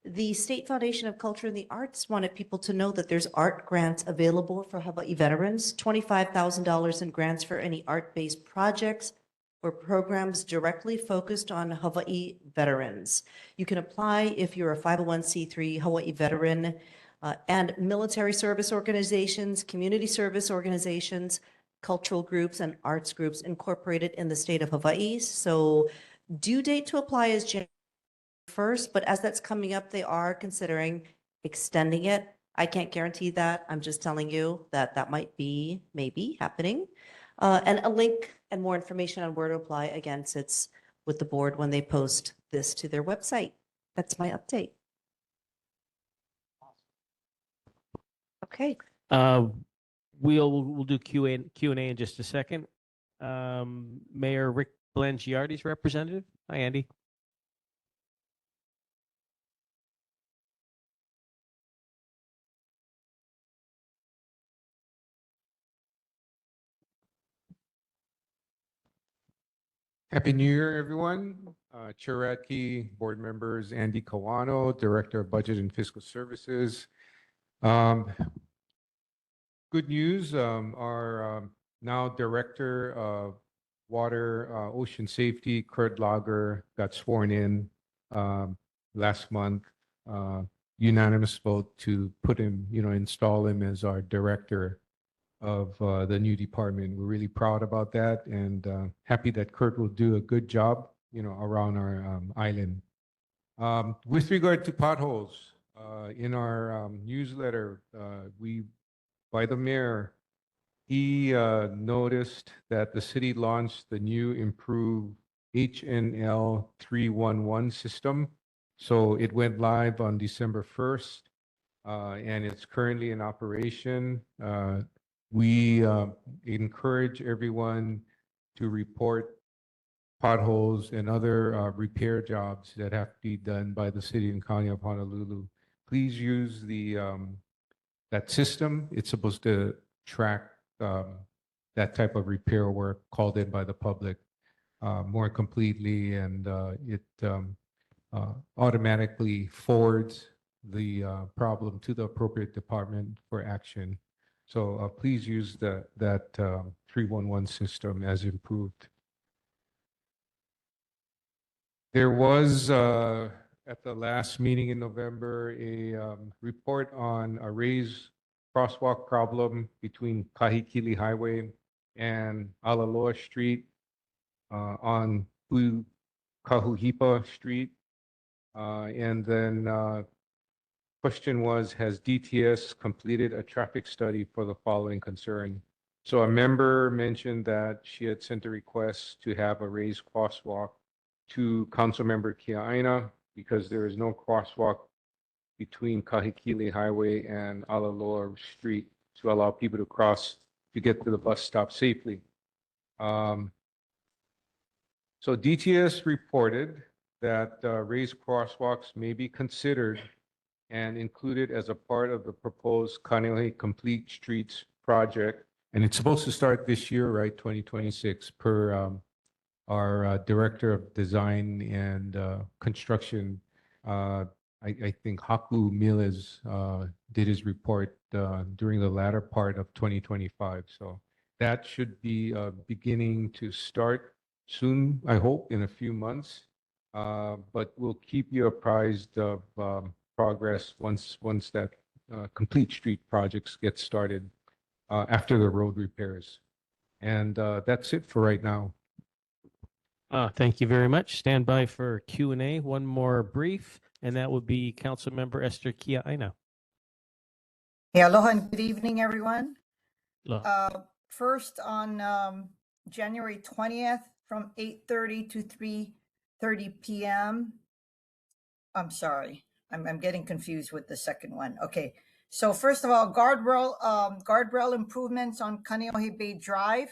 Speaker 15: the State Foundation of Culture and the Arts wanted people to know that there's art grants available for Hawaii veterans, $25,000 in grants for any art-based projects or programs directly focused on Hawaii veterans. You can apply if you're a 501c3 Hawaii veteran and military service organizations, community service organizations, cultural groups, and arts groups incorporated in the state of Hawaii. So due date to apply is January 1st, but as that's coming up, they are considering extending it. I can't guarantee that. I'm just telling you that that might be maybe happening. And a link and more information on where to apply, again, sits with the board when they post this to their website. That's my update. Okay.
Speaker 2: We'll do Q&A in just a second. Mayor Rick Blangiardi's representative. Hi, Andy.
Speaker 12: Happy New Year, everyone. Chair Radke, board members, Andy Kawano, Director of Budget and Fiscal Services. Good news, our now Director of Water Ocean Safety, Kurt Lager, got sworn in last month. Unanimous vote to put him, install him as our Director of the new department. We're really proud about that and happy that Kurt will do a good job around our island. With regard to potholes, in our newsletter, by the mayor, he noticed that the city launched the new improved HNL 311 system. So it went live on December 1st, and it's currently in operation. We encourage everyone to report potholes and other repair jobs that have to be done by the city and county of Honolulu. Please use that system. It's supposed to track that type of repair work called in by the public more completely, and it automatically forwards the problem to the appropriate department for action. So please use that 311 system as improved. There was, at the last meeting in November, a report on a raised crosswalk problem between Kahikili Highway and Alaloa Street on Kahuhipa Street. And then question was, has DTS completed a traffic study for the following concern? So a member mentioned that she had sent a request to have a raised crosswalk to Councilmember Kiaina because there is no crosswalk between Kahikili Highway and Alaloa Street to allow people to cross to get to the bus stop safely. So DTS reported that raised crosswalks may be considered and included as a part of the proposed Kaneohe Complete Streets project. And it's supposed to start this year, right, 2026, per our Director of Design and Construction. I think Haku Miles did his report during the latter part of 2025. So that should be beginning to start soon, I hope, in a few months. But we'll keep you apprised of progress once that complete street projects get started after the road repairs. And that's it for right now.
Speaker 2: Thank you very much. Stand by for Q&A. One more brief, and that would be Councilmember Esther Kiaina.
Speaker 16: Hey, aloha and good evening, everyone.
Speaker 2: Aloha.
Speaker 16: First, on January 20th, from 8:30 to 3:30 p.m. I'm sorry, I'm getting confused with the second one. Okay, so first of all, guardrail improvements on Kaneohe Bay Drive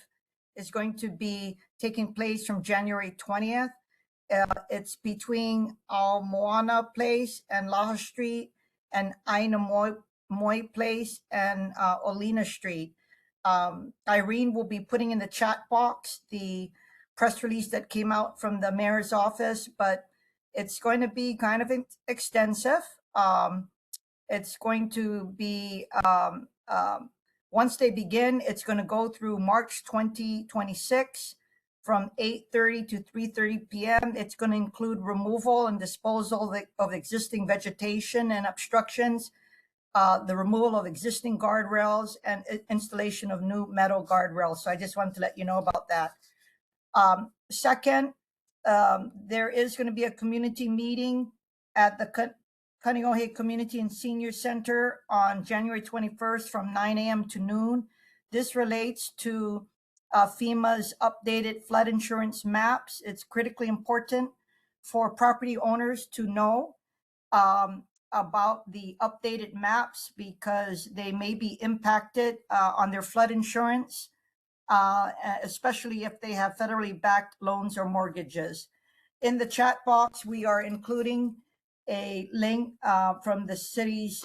Speaker 16: is going to be taking place from January 20th. It's between Moana Place and Laha Street and Aina Moi Place and Olina Street. Irene will be putting in the chat box the press release that came out from the mayor's office, but it's going to be kind of extensive. It's going to be, once they begin, it's going to go through March 2026 from 8:30 to 3:30 p.m. It's going to include removal and disposal of existing vegetation and obstructions, the removal of existing guardrails, and installation of new metal guardrails. So I just wanted to let you know about that. Second, there is going to be a community meeting at the Kaneohe Community and Senior Center on January 21st from 9 a.m. to noon. This relates to FEMA's updated flood insurance maps. It's critically important for property owners to know about the updated maps because they may be impacted on their flood insurance, especially if they have federally backed loans or mortgages. In the chat box, we are including a link from the city's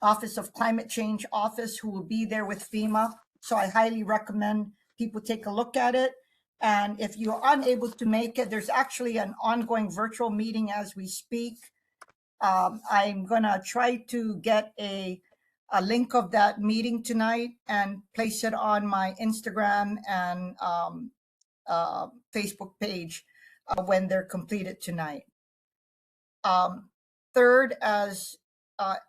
Speaker 16: Office of Climate Change office, who will be there with FEMA. So I highly recommend people take a look at it. And if you're unable to make it, there's actually an ongoing virtual meeting as we speak. I'm gonna try to get a link of that meeting tonight and place it on my Instagram and Facebook page when they're completed tonight. Third, as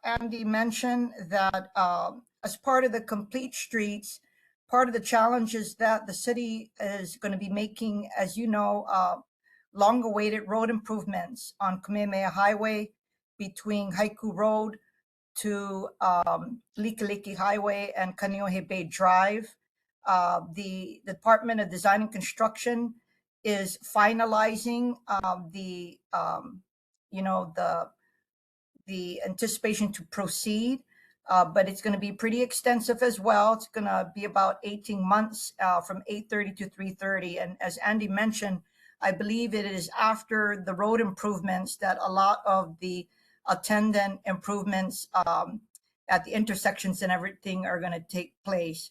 Speaker 16: Andy mentioned, that as part of the Complete Streets, part of the challenges that the city is going to be making, as you know, long-awaited road improvements on Kamehameha Highway between Haiku Road to Likelike Highway and Kaneohe Bay Drive. The Department of Design and Construction is finalizing the anticipation to proceed, but it's going to be pretty extensive as well. It's going to be about 18 months from 8:30 to 3:30. And as Andy mentioned, I believe it is after the road improvements that a lot of the attendant improvements at the intersections and everything are going to take place.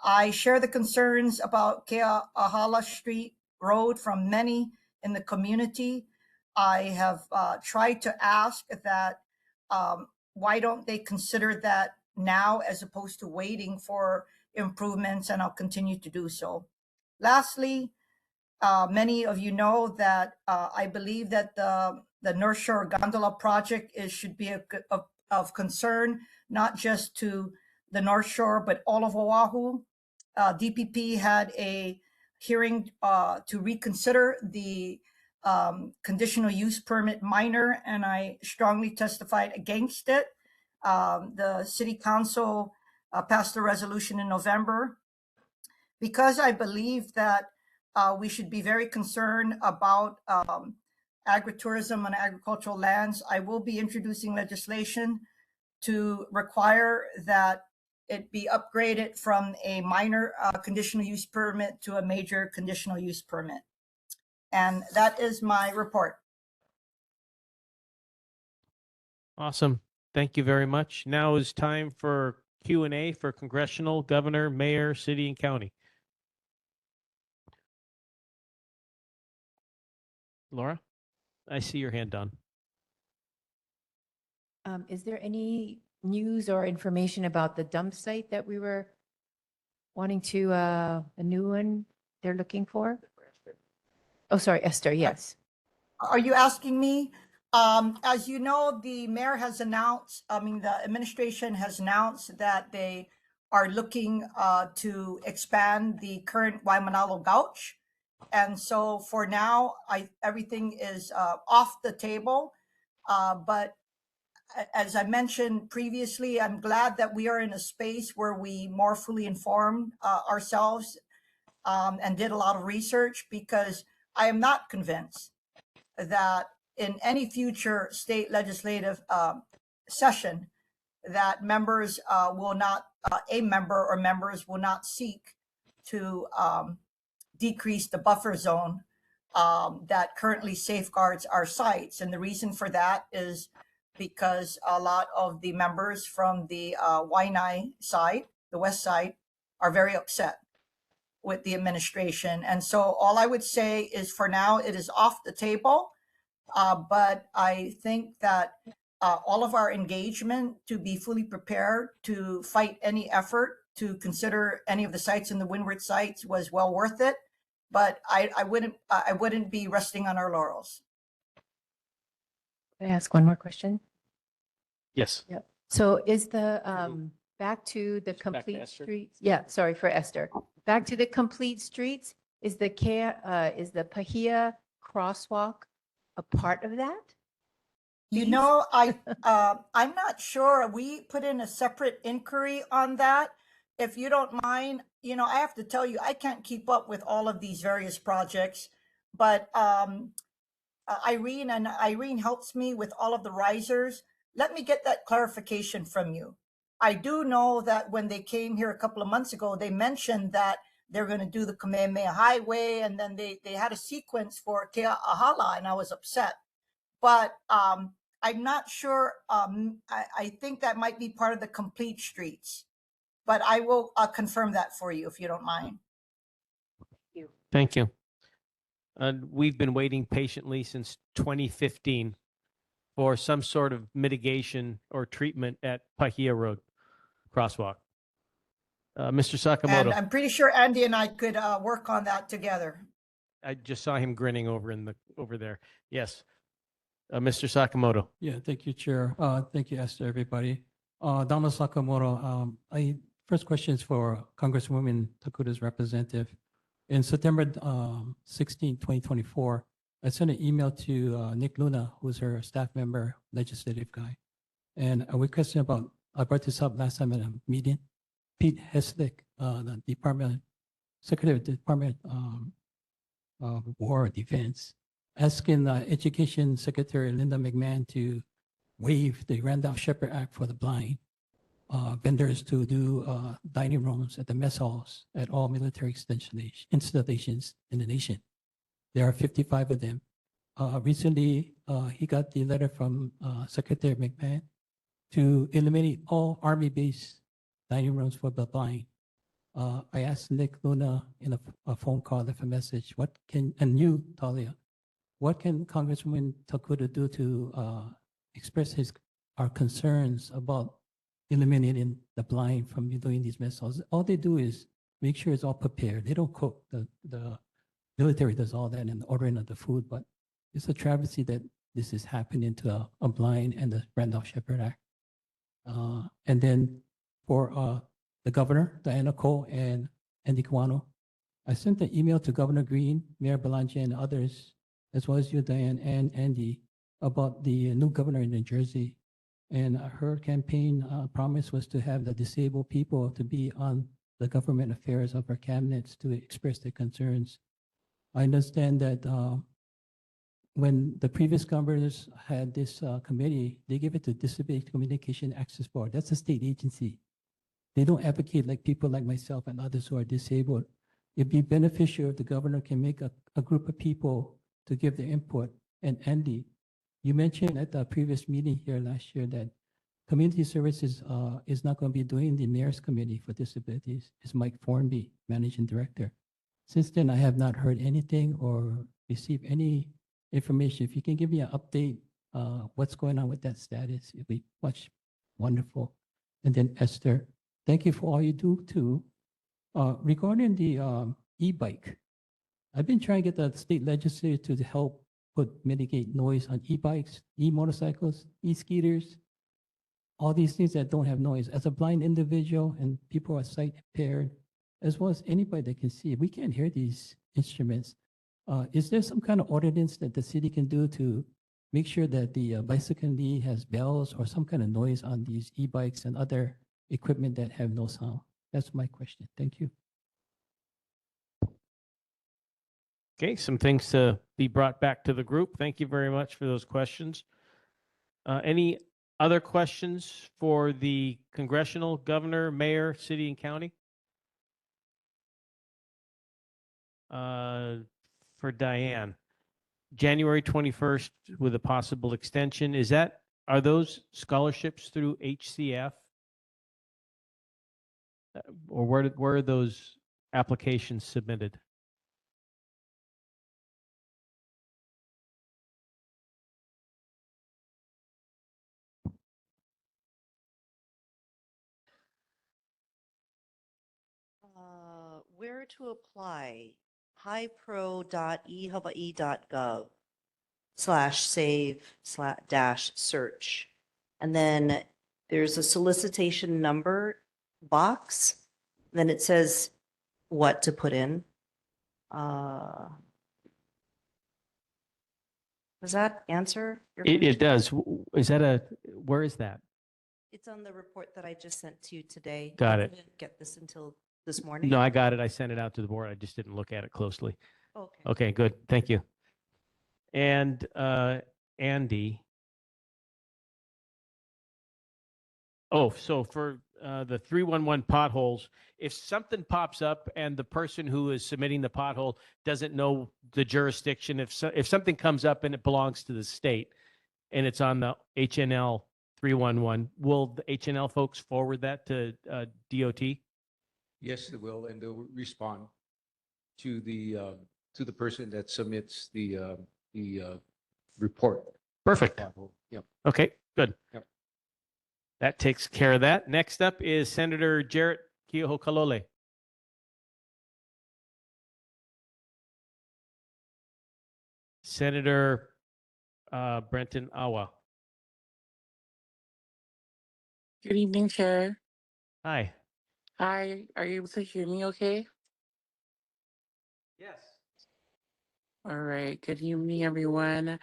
Speaker 16: I share the concerns about Kea'ahala Street Road from many in the community. I have tried to ask that why don't they consider that now as opposed to waiting for improvements, and I'll continue to do so. Lastly, many of you know that I believe that the North Shore Gondola project should be of concern, not just to the North Shore, but all of Oahu. DPP had a hearing to reconsider the conditional use permit minor, and I strongly testified against it. The city council passed a resolution in November because I believe that we should be very concerned about agritourism on agricultural lands. I will be introducing legislation to require that it be upgraded from a minor conditional use permit to a major conditional use permit. And that is my report.
Speaker 2: Awesome. Thank you very much. Now is time for Q&A for congressional, governor, mayor, city, and county. Laura, I see your hand on.
Speaker 17: Is there any news or information about the dump site that we were wanting to, a new one they're looking for? Oh, sorry, Esther, yes.
Speaker 16: Are you asking me? As you know, the mayor has announced, the administration has announced that they are looking to expand the current Waimanalo Gouch. And so for now, everything is off the table. But as I mentioned previously, I'm glad that we are in a space where we more fully informed ourselves and did a lot of research, because I am not convinced that in any future state legislative session that members will not, a member or members will not seek to decrease the buffer zone that currently safeguards our sites. And the reason for that is because a lot of the members from the Waianae side, the west side, are very upset with the administration. And so all I would say is for now, it is off the table. But I think that all of our engagement to be fully prepared to fight any effort to consider any of the sites in the Windward sites was well worth it. But I wouldn't be resting on our laurels.
Speaker 17: Can I ask one more question?
Speaker 2: Yes.
Speaker 17: Yep. So is the, back to the complete
Speaker 2: Esther.
Speaker 17: streets? Yeah, sorry for Esther. Back to the complete streets, is the Pahia crosswalk a part of that?
Speaker 16: You know, I'm not sure. We put in a separate inquiry on that. If you don't mind, I have to tell you, I can't keep up with all of these various projects, but Irene helps me with all of the risers. Let me get that clarification from you. I do know that when they came here a couple of months ago, they mentioned that they're going to do the Kamehameha Highway, and then they had a sequence for Kea'ahala, and I was upset. But I'm not sure. I think that might be part of the complete streets, but I will confirm that for you if you don't mind.
Speaker 2: Thank you. We've been waiting patiently since 2015 for some sort of mitigation or treatment at Pahia Road crosswalk. Mr. Sakamoto.
Speaker 16: And I'm pretty sure Andy and I could work on that together.
Speaker 2: I just saw him grinning over there. Yes. Mr. Sakamoto.
Speaker 1: Yeah, thank you, Chair. Thank you, Esther, everybody. Donald Sakamoto. First question is for Congresswoman Takuta's representative. In September 16, 2024, I sent an email to Nick Luna, who's her staff member, legislative guy. And a request about, I brought this up last time at a meeting. Pete Heslick, the Department, Secretary of the Department of War and Defense, asking Education Secretary Linda McMahon to waive the Randolph-Shepard Act for the blind vendors to do dining rooms at the mess halls at all military installations in the nation. There are 55 of them. Recently, he got the letter from Secretary McMahon to eliminate all Army-based dining rooms for the blind. I asked Nick Luna in a phone call, left a message, and you, Talia, what can Congresswoman Takuda do to express our concerns about eliminating the blind from doing these mess halls? All they do is make sure it's all prepared. They don't cook. The military does all that and the ordering of the food, but it's a travesty that this is happening to a blind and the Randolph-Shepard Act. And then for the governor, Diana Cole and Andy Kawano, I sent an email to Governor Green, Mayor Belanger, and others, as well as you, Diane, and Andy, about the new governor in New Jersey. And her campaign promise was to have the disabled people to be on the government affairs of her cabinets to express their concerns. I understand that when the previous governors had this committee, they gave it to Disability Communication Access Board. That's a state agency. They don't advocate like people like myself and others who are disabled. It'd be beneficial if the governor can make a group of people to give their input. And Andy, you mentioned at the previous meeting here last year that community services is not going to be doing the mayor's committee for disabilities. It's Mike Formby, managing director. Since then, I have not heard anything or received any information. If you can give me an update, what's going on with that status, it'd be much wonderful. And then Esther, thank you for all you do too. Regarding the e-bike, I've been trying to get the state legislature to help mitigate noise on e-bikes, e-motorcycles, e-scooters, all these things that don't have noise. As a blind individual and people who are sight impaired, as well as anybody that can see, we can't hear these instruments. Is there some kind of ordinance that the city can do to make sure that the bicycle lead has bells or some kind of noise on these e-bikes and other equipment that have no sound? That's my question. Thank you.
Speaker 2: Okay, some things to be brought back to the group. Thank you very much for those questions. Any other questions for the congressional, governor, mayor, city, and county? For Diane, January 21st with a possible extension. Are those scholarships through HCF? Or where are those applications submitted?
Speaker 15: Where to apply? highpro.ehawaii.gov/save/search. And then there's a solicitation number box. Then it says what to put in. Does that answer your
Speaker 2: It
Speaker 15: question?
Speaker 2: does. Where is that?
Speaker 15: It's on the report that I just sent to you today.
Speaker 2: Got
Speaker 15: I
Speaker 2: it.
Speaker 15: didn't get this until this morning.
Speaker 2: No, I got it. I sent it out to the board. I just didn't look at it closely.
Speaker 15: Okay.
Speaker 2: Okay, good. Thank you. And Andy. Oh, so for the 311 potholes, if something pops up and the person who is submitting the pothole doesn't know the jurisdiction, if something comes up and it belongs to the state and it's on the HNL 311, will the HNL folks forward that to DOT?
Speaker 12: Yes, they will, and they'll respond to the person that submits the report.
Speaker 2: Perfect.
Speaker 12: Yep.
Speaker 2: Okay, good.
Speaker 12: Yep.
Speaker 2: That takes care of that. Next up is Senator Jarrett Keohokalole. Senator Brenton Awa.
Speaker 18: Good evening, Chair.
Speaker 2: Hi.
Speaker 18: Hi, are you able to hear me okay?
Speaker 2: Yes.
Speaker 18: All right. Good evening, everyone.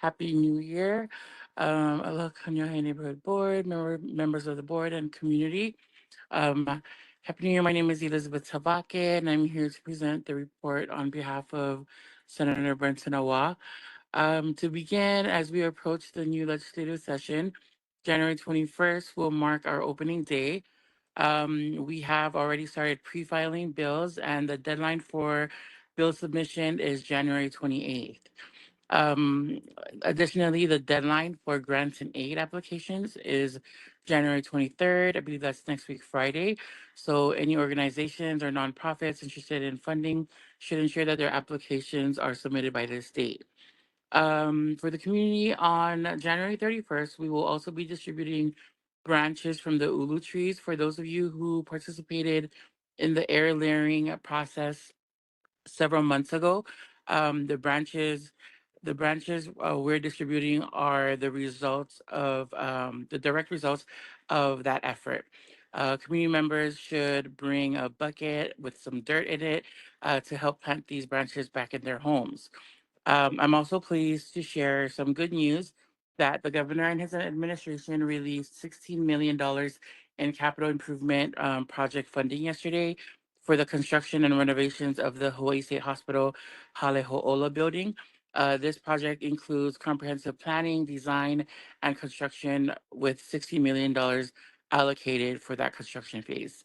Speaker 18: Happy New Year. Aloha Kaneohe Neighborhood Board, members of the board and community. Happy New Year. My name is Elizabeth Tabake, and I'm here to present the report on behalf of Senator Brenton Awa. To begin, as we approach the new legislative session, January 21st will mark our opening day. We have already started pre-filing bills, and the deadline for bill submission is January 28th. Additionally, the deadline for grants and aid applications is January 23rd. I believe that's next week, Friday. So any organizations or nonprofits interested in funding should ensure that their applications are submitted by this date. For the community on January 31st, we will also be distributing branches from the ulu trees for those of you who participated in the air layering process several months ago. The branches we're distributing are the results of the direct results of that effort. Community members should bring a bucket with some dirt in it to help plant these branches back in their homes. I'm also pleased to share some good news that the governor and his administration released $16 million in capital improvement project funding yesterday for the construction and renovations of the Hawaii State Hospital Haleho'ola building. This project includes comprehensive planning, design, and construction with $60 million allocated for that construction phase.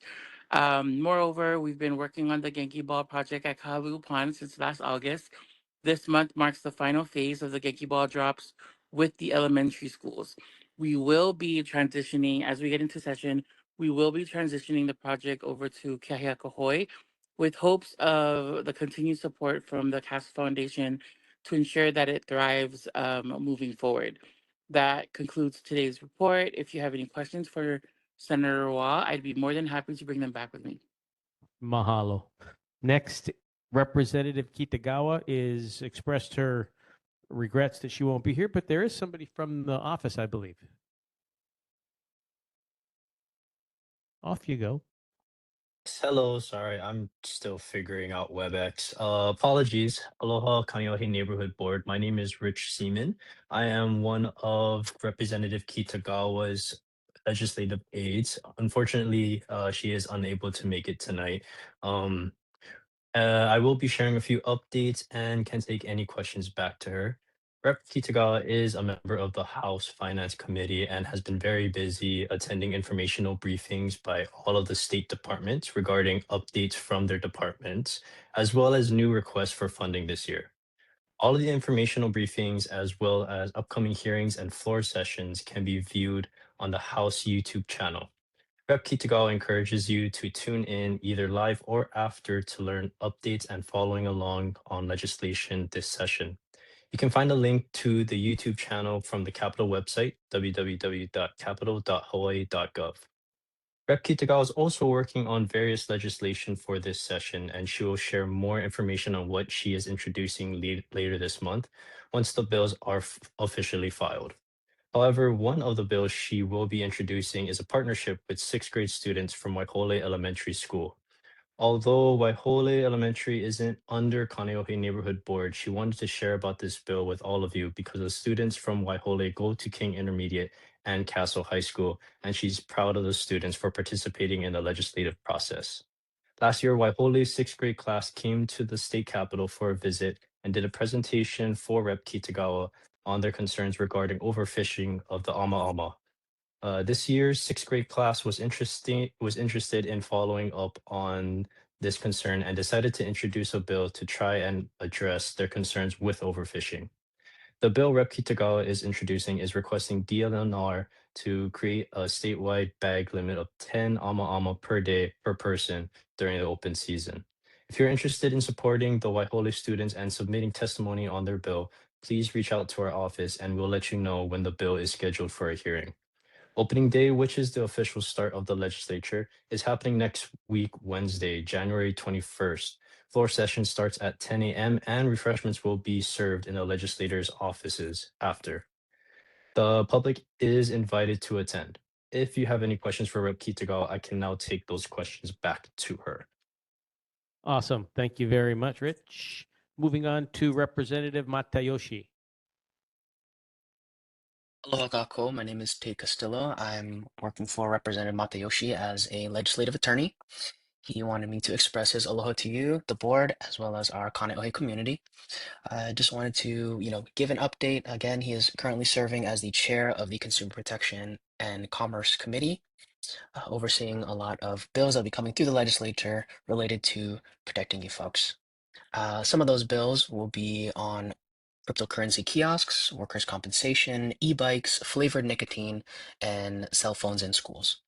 Speaker 18: Moreover, we've been working on the Genki Ball project at Kahaluu Pond since last August. This month marks the final phase of the Genki Ball drops with the elementary schools. We will be transitioning, as we get into session, we will be transitioning the project over to Keahiakahoi with hopes of the continued support from the CAST Foundation to ensure that it thrives moving forward. That concludes today's report. If you have any questions for Senator Wah, I'd be more than happy to bring them back with me.
Speaker 2: Mahalo. Next, Representative Kitagawa is expressed her regrets that she won't be here, but there is somebody from the office, I believe. Off you go.
Speaker 19: Hello, sorry, I'm still figuring out WebEx. Apologies. Aloha Kaneohe Neighborhood Board. My name is Rich Seaman. I am one of Representative Kitagawa's legislative aides. Unfortunately, she is unable to make it tonight. I will be sharing a few updates and can take any questions back to her. Rep. Kitagawa is a member of the House Finance Committee and has been very busy attending informational briefings by all of the state departments regarding updates from their departments, as well as new requests for funding this year. All of the informational briefings, as well as upcoming hearings and floor sessions, can be viewed on the House YouTube channel. Rep. Kitagawa encourages you to tune in either live or after to learn updates and following along on legislation this session. You can find a link to the YouTube channel from the Capitol website, www.capitol.hawaii.gov. Rep. Kitagawa is also working on various legislation for this session, and she will share more information on what she is introducing later this month once the bills are officially filed. However, one of the bills she will be introducing is a partnership with sixth grade students from Waihole Elementary School. Although Waihole Elementary isn't under Kaneohe Neighborhood Board, she wanted to share about this bill with all of you because the students from Waihole go to King Intermediate and Castle High School, and she's proud of the students for participating in the legislative process. Last year, Waihole's sixth grade class came to the state capitol for a visit and did a presentation for Rep. Kitagawa on their concerns regarding overfishing of the Ama. This year's sixth grade class was interested in following up on this concern and decided to introduce a bill to try and address their concerns with overfishing. The bill Rep. Kitagawa is introducing is requesting DLNR to create a statewide bag limit of 10 ama per day per person during the open season. If you're interested in supporting the Waihole students and submitting testimony on their bill, please reach out to our office and we'll let you know when the bill is scheduled for a hearing. Opening day, which is the official start of the legislature, is happening next week, Wednesday, January 21st. Floor session starts at 10 a.m. and refreshments will be served in the legislators' offices after. The public is invited to attend. If you have any questions for Rep. Kitagawa, I can now take those questions back to her.
Speaker 2: Awesome. Thank you very much, Rich. Moving on to Representative Matayoshi.
Speaker 20: Aloha kako. My name is Tate Castillo. I'm working for Representative Matayoshi as a legislative attorney. He wanted me to express his aloha to you, the board, as well as our Kāne community. I just wanted to, give an update. Again, he is currently serving as the chair of the Consumer Protection and Commerce Committee, overseeing a lot of bills that will be coming through the legislature related to protecting you folks. Some of those bills will be on cryptocurrency kiosks, workers' compensation, e-bikes, flavored nicotine, and cell phones in schools.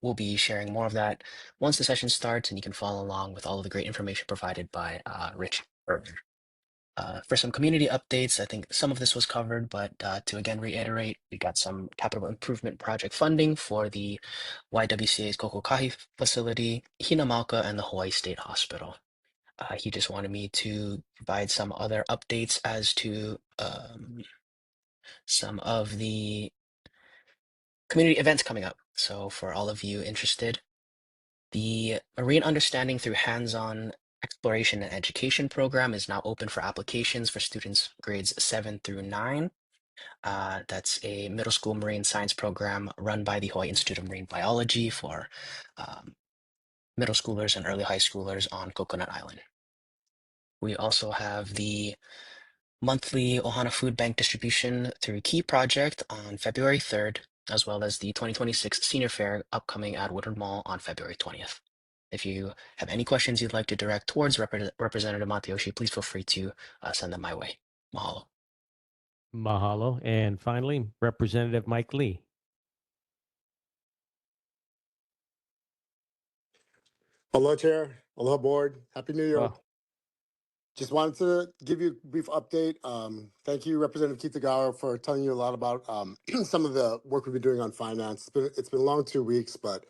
Speaker 20: We'll be sharing more of that once the session starts, and you can follow along with all of the great information provided by Rich earlier. For some community updates, I think some of this was covered, but to again reiterate, we got some capital improvement project funding for the YWCA's Kokokahi facility, Hinamauka, and the Hawaii State Hospital. He just wanted me to provide some other updates as to some of the community events coming up. So for all of you interested, the Marine Understanding through Hands-on Exploration and Education program is now open for applications for students grades 7 through 9. That's a middle school marine science program run by the Hawaii Institute of Marine Biology for middle schoolers and early high schoolers on Coconut Island. We also have the monthly Ohana Food Bank distribution through Key Project on February 3rd, as well as the 2026 Senior Fair upcoming at Woodward Mall on February 20th. If you have any questions you'd like to direct towards Representative Matayoshi, please feel free to send them my way. Mahalo.
Speaker 2: Mahalo. And finally, Representative Mike Lee.
Speaker 21: Aloha, Chair. Aloha, Board. Happy New Year.
Speaker 2: Well,
Speaker 21: Just wanted to give you a brief update. Thank you, Representative Kitagawa, for telling you a lot about some of the work we've been doing on finance. It's been a long 2 weeks, but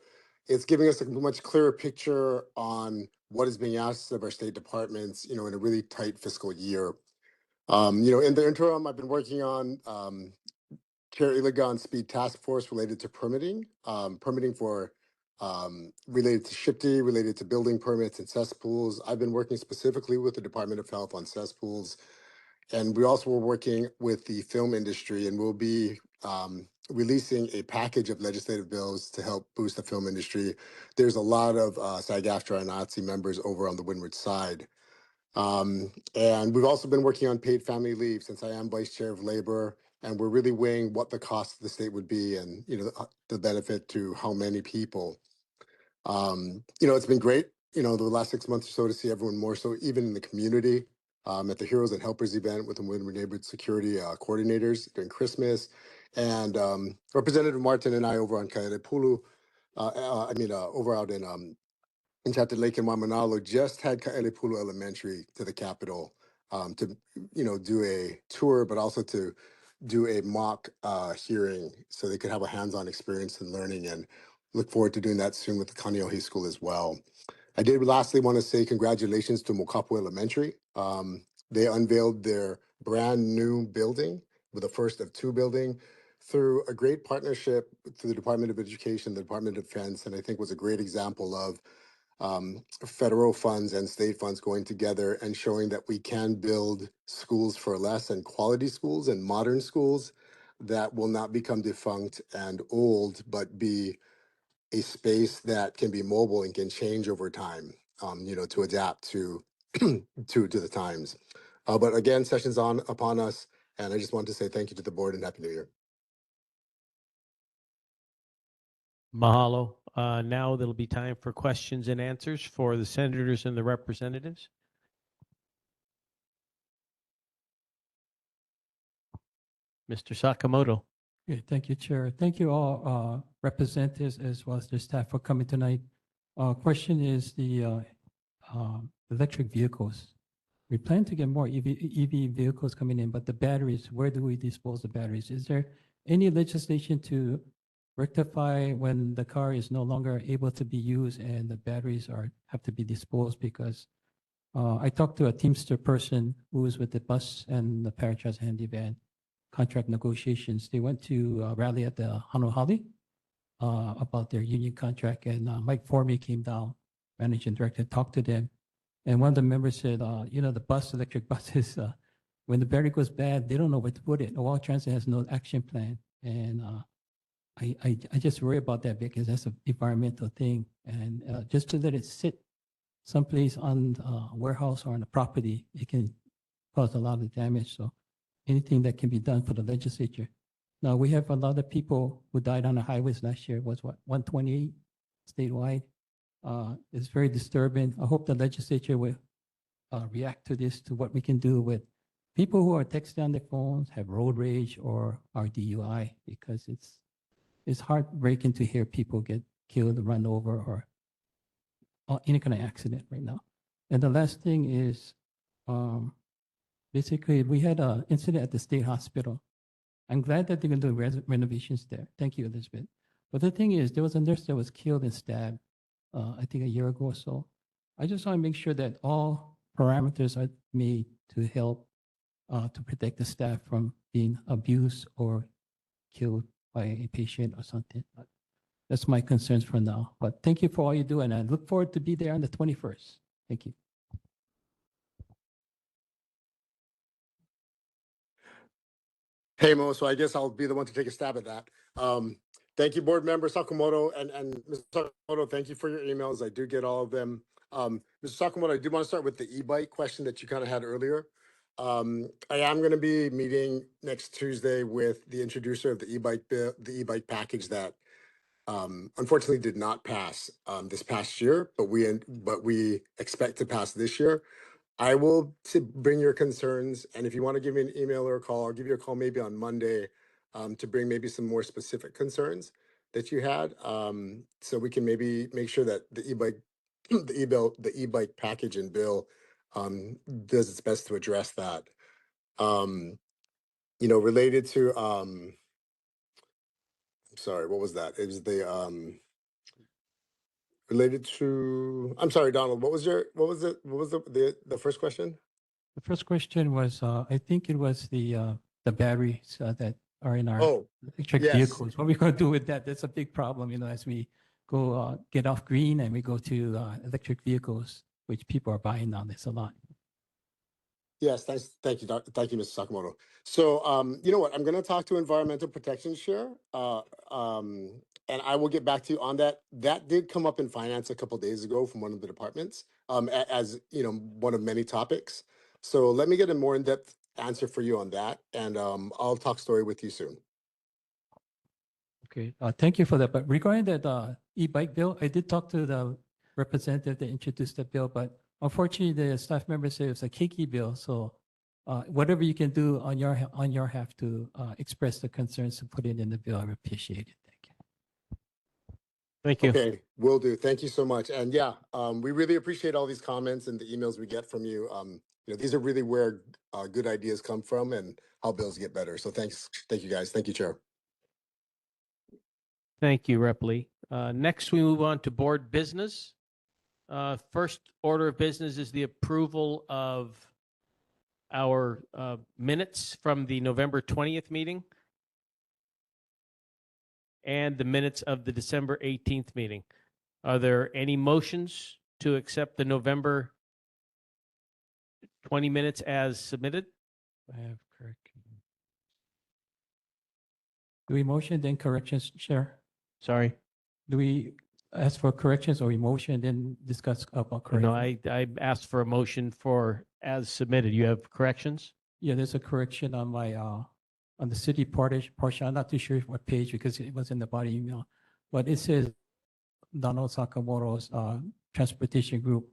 Speaker 21: it's giving us a much clearer picture on what is being asked of our state departments, in a really tight fiscal year. In the interim, I've been working on Chair Iligan's speed task force related to permitting, permitting for related to SHPT, related to building permits and cesspools. I've been working specifically with the Department of Health on cesspools. And we also were working with the film industry, and we'll be releasing a package of legislative bills to help boost the film industry. There's a lot of SAG-AFTRA and NATSI members over on the windward side. And we've also been working on paid family leave since I am vice chair of labor, and we're really weighing what the cost of the state would be and, the benefit to how many people. It's been great, the last 6 months or so to see everyone more so even in the community at the Heroes and Helpers event with the Windward Neighborhood Security coordinators during Christmas. And Representative Martin and I over on Ka'elepulu, over out in Chapter Lake in Waimanalo, just had Ka'elepulu Elementary to the Capitol to, do a tour, but also to do a mock hearing so they could have a hands-on experience in learning, and look forward to doing that soon with the Kaneohe School as well. I did lastly want to say congratulations to Mokapu Elementary. They unveiled their brand new building, with the first of 2 building, through a great partnership through the Department of Education, the Department of Defense, and I think was a great example of federal funds and state funds going together and showing that we can build schools for less, and quality schools and modern schools that will not become defunct and old, but be a space that can be mobile and can change over time, to adapt to to the times. But again, session's on upon us, and I just want to say thank you to the board and Happy New Year.
Speaker 2: Mahalo. Now there'll be time for questions and answers for the senators and the representatives. Mr. Sakamoto.
Speaker 1: Okay, thank you, Chair. Thank you all representatives as well as the staff for coming tonight. Question is the electric vehicles. We plan to get more EV vehicles coming in, but the batteries, where do we dispose the batteries? Is there any legislation to rectify when the car is no longer able to be used and the batteries have to be disposed? Because I talked to a Teamster person who was with the bus and the Parachas Handy Van contract negotiations. They went to a rally at the Hanuhali about their union contract, and Mike Formey came down, managing director, talked to them. And one of the members said, the electric buses, when the battery goes bad, they don't know where to put it. Oahu Transit has no action plan. And I just worry about that because that's an environmental thing. And just to let it sit someplace on a warehouse or on a property, it can cause a lot of damage. So anything that can be done for the legislature. Now, we have a lot of people who died on the highways last year, was what, 128 statewide? It's very disturbing. I hope the legislature will react to this, to what we can do with people who are texting on their phones, have road rage or are DUI, because it's heartbreaking to hear people get killed, run over, or any kind of accident right now. And the last thing is, basically, we had an incident at the state hospital. I'm glad that they're going to do renovations there. Thank you, Elizabeth. But the thing is, there was a nurse that was killed and stabbed, I think a year ago or so. I just want to make sure that all parameters are made to help to protect the staff from being abused or killed by a patient or something. But that's my concerns for now. But thank you for all you do, and I look forward to be there on the 21st. Thank you.
Speaker 21: Hey, Mo, so I guess I'll be the one to take a stab at that. Thank you, Board Member Sakamoto, and Mr. Sakamoto, thank you for your emails. I do get all of them. Mr. Sakamoto, I do want to start with the e-bike question that you kind of had earlier. I am going to be meeting next Tuesday with the introducer of the e-bike bill, the e-bike package that unfortunately did not pass this past year, but we expect to pass this year. I will bring your concerns, and if you want to give me an email or a call, I'll give you a call maybe on Monday to bring maybe some more specific concerns that you had, so we can maybe make sure that the e-bike, the e-bike package and bill does its best to address that. Related to sorry, what was that? It was the related to. I'm sorry, Donald. What was the first question?
Speaker 1: The first question was, I think it was the batteries that are in our electric
Speaker 21: yes.
Speaker 1: vehicles. What are we going to do with that? That's a big problem, as we go get off green and we go to electric vehicles, which people are buying now. There's a lot.
Speaker 21: Yes, thank you, Mr. Sakamoto. So, you know what? I'm going to talk to Environmental Protection Chair, and I will get back to you on that. That did come up in finance a couple of days ago from one of the departments, as one of many topics. So let me get a more in-depth answer for you on that, and I'll talk story with you soon.
Speaker 1: Okay, thank you for that. But regarding that e-bike bill, I did talk to the representative that introduced the bill, but unfortunately, the staff member said it's a cakey bill. So whatever you can do on your half to express the concerns to put it in the bill, I would appreciate it. Thank you.
Speaker 2: Thank you.
Speaker 21: Okay, will do. Thank you so much. And yeah, we really appreciate all these comments and the emails we get from you. These are really where good ideas come from and how bills get better. So thanks. Thank you, guys. Thank you, Chair.
Speaker 2: Thank you, Rep. Lee. Next, we move on to board business. First order of business is the approval of our minutes from the November 20th meeting and the minutes of the December 18th meeting. Are there any motions to accept the November 20 minutes as submitted?
Speaker 1: I have correction. Do we motion then corrections, Chair?
Speaker 2: Sorry.
Speaker 1: Do we ask for corrections or we motion then discuss about corrections?
Speaker 2: No, I asked for a motion for as submitted. You have corrections?
Speaker 1: Yeah, there's a correction on my on the city portion. I'm not too sure what page because it was in the body email, but it says Donald Sakamoto's transportation group.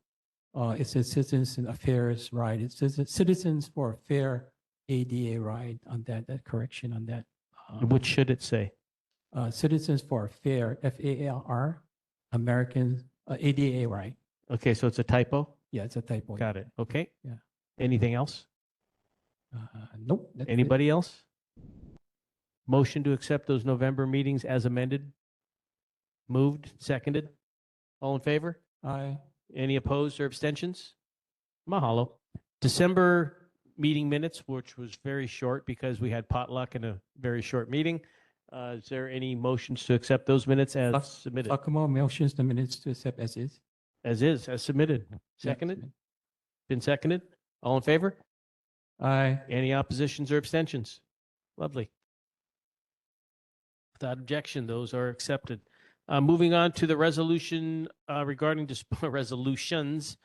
Speaker 1: It says Citizens Affairs Ride. It says Citizens for a Fair ADA Ride on that correction on that.
Speaker 2: What should it say?
Speaker 1: Citizens for a Fair, FALR, American ADA Ride.
Speaker 2: Okay, so it's a typo?
Speaker 1: Yeah, it's a typo.
Speaker 2: Got it. Okay.
Speaker 1: Yeah.
Speaker 2: Anything else?
Speaker 1: Nope. that's it.
Speaker 2: Anybody else? Motion to accept those November meetings as amended? Moved, seconded? All in favor?
Speaker 1: Aye.
Speaker 2: Any opposed or abstentions? Mahalo. December meeting minutes, which was very short because we had potluck and a very short meeting. Is there any motions to accept those minutes as submitted?
Speaker 1: Sakamoto motions the minutes to accept as is.
Speaker 2: As submitted. Seconded? been seconded. All in favor?
Speaker 1: Aye.
Speaker 2: Any oppositions or abstentions? Lovely. Without objection, those are accepted. Moving on to the resolution regarding resolutions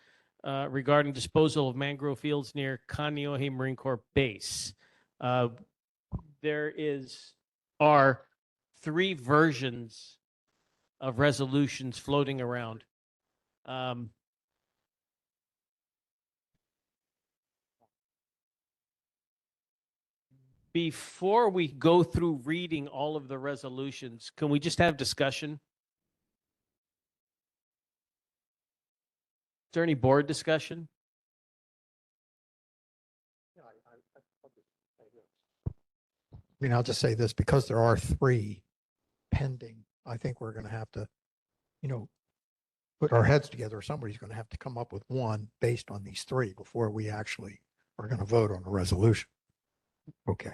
Speaker 2: regarding disposal of mangrove fields near Kaneohe Marine Corps Base. There are three versions of resolutions floating around. Before we go through reading all of the resolutions, can we just have discussion? Is there any board discussion?
Speaker 4: I mean, I'll just say this, because there are three pending, I think we're going to have to, put our heads together. Somebody's going to have to come up with one based on these three before we actually are going to vote on a resolution. Okay.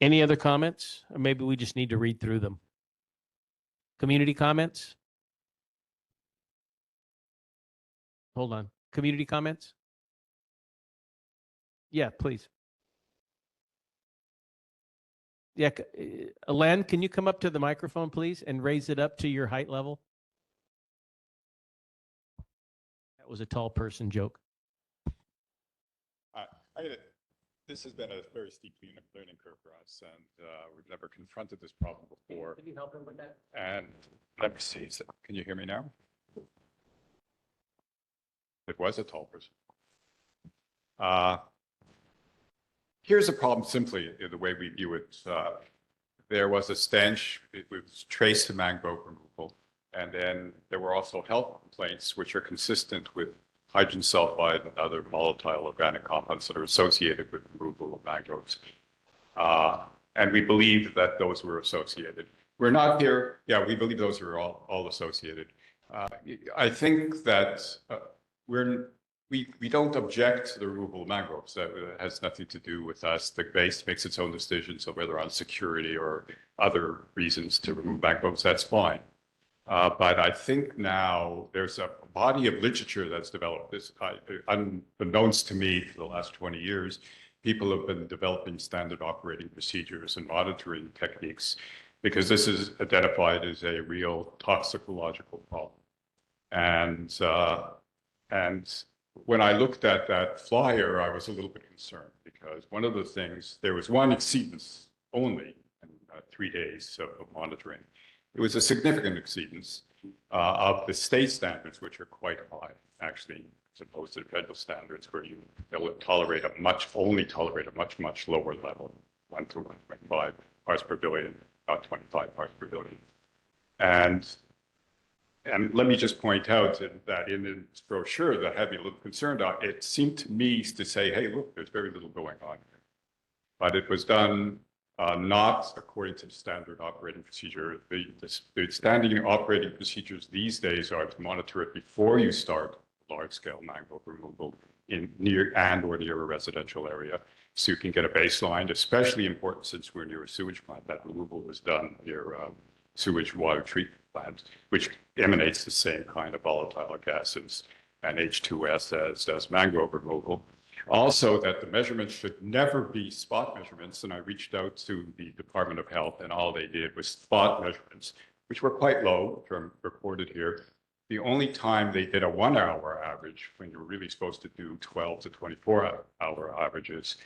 Speaker 2: Any other comments? Or maybe we just need to read through them. Community comments? Hold on. Community comments? Yeah, please. Yeah, Alan, can you come up to the microphone, please, and raise it up to your height level? That was a tall person joke.
Speaker 22: This has been a very steep learning curve for us, and we've never confronted this problem before.
Speaker 2: Can you help him with that?
Speaker 22: And let me see, can you hear me now? It was a tall person. Here's the problem simply in the way we view it. There was a stench, it was traced to mangrove removal, and then there were also health complaints which are consistent with hydrogen sulfide and other volatile organic compounds that are associated with removal of mangroves. And we believe that those were associated. We're not here, yeah, we believe those are all associated. I think that we don't object to the removal of mangroves. That has nothing to do with us. The base makes its own decisions of whether on security or other reasons to remove mangroves, that's fine. But I think now there's a body of literature that's developed. This, unbeknownst to me for the last 20 years, people have been developing standard operating procedures and monitoring techniques because this is identified as a real toxicological problem. And when I looked at that flyer, I was a little bit concerned because one of the things, there was one exceedance only in 3 days of monitoring. It was a significant exceedance of the state standards, which are quite high, actually, as opposed to the federal standards, where you tolerate only tolerate a much lower level, 1 to 1.5 parts per billion, not 25 parts per billion. And let me just point out that in the brochure that had me a little concerned, it seemed to me to say, hey, look, there's very little going on here. But it was done not according to the standard operating procedure. The standard operating procedures these days are to monitor it before you start large-scale mangrove removal in near or near a residential area, so you can get a baseline, especially important since we're near a sewage plant. That removal was done near sewage water treatment plant, which emanates the same kind of volatile gases and H2S as does mangrove removal. Also, that the measurements should never be spot measurements, and I reached out to the Department of Health, and all they did was spot measurements, which were quite low, which are reported here. The only time they did a 1 hour average, when you're really supposed to do 12 to 24-hour averages,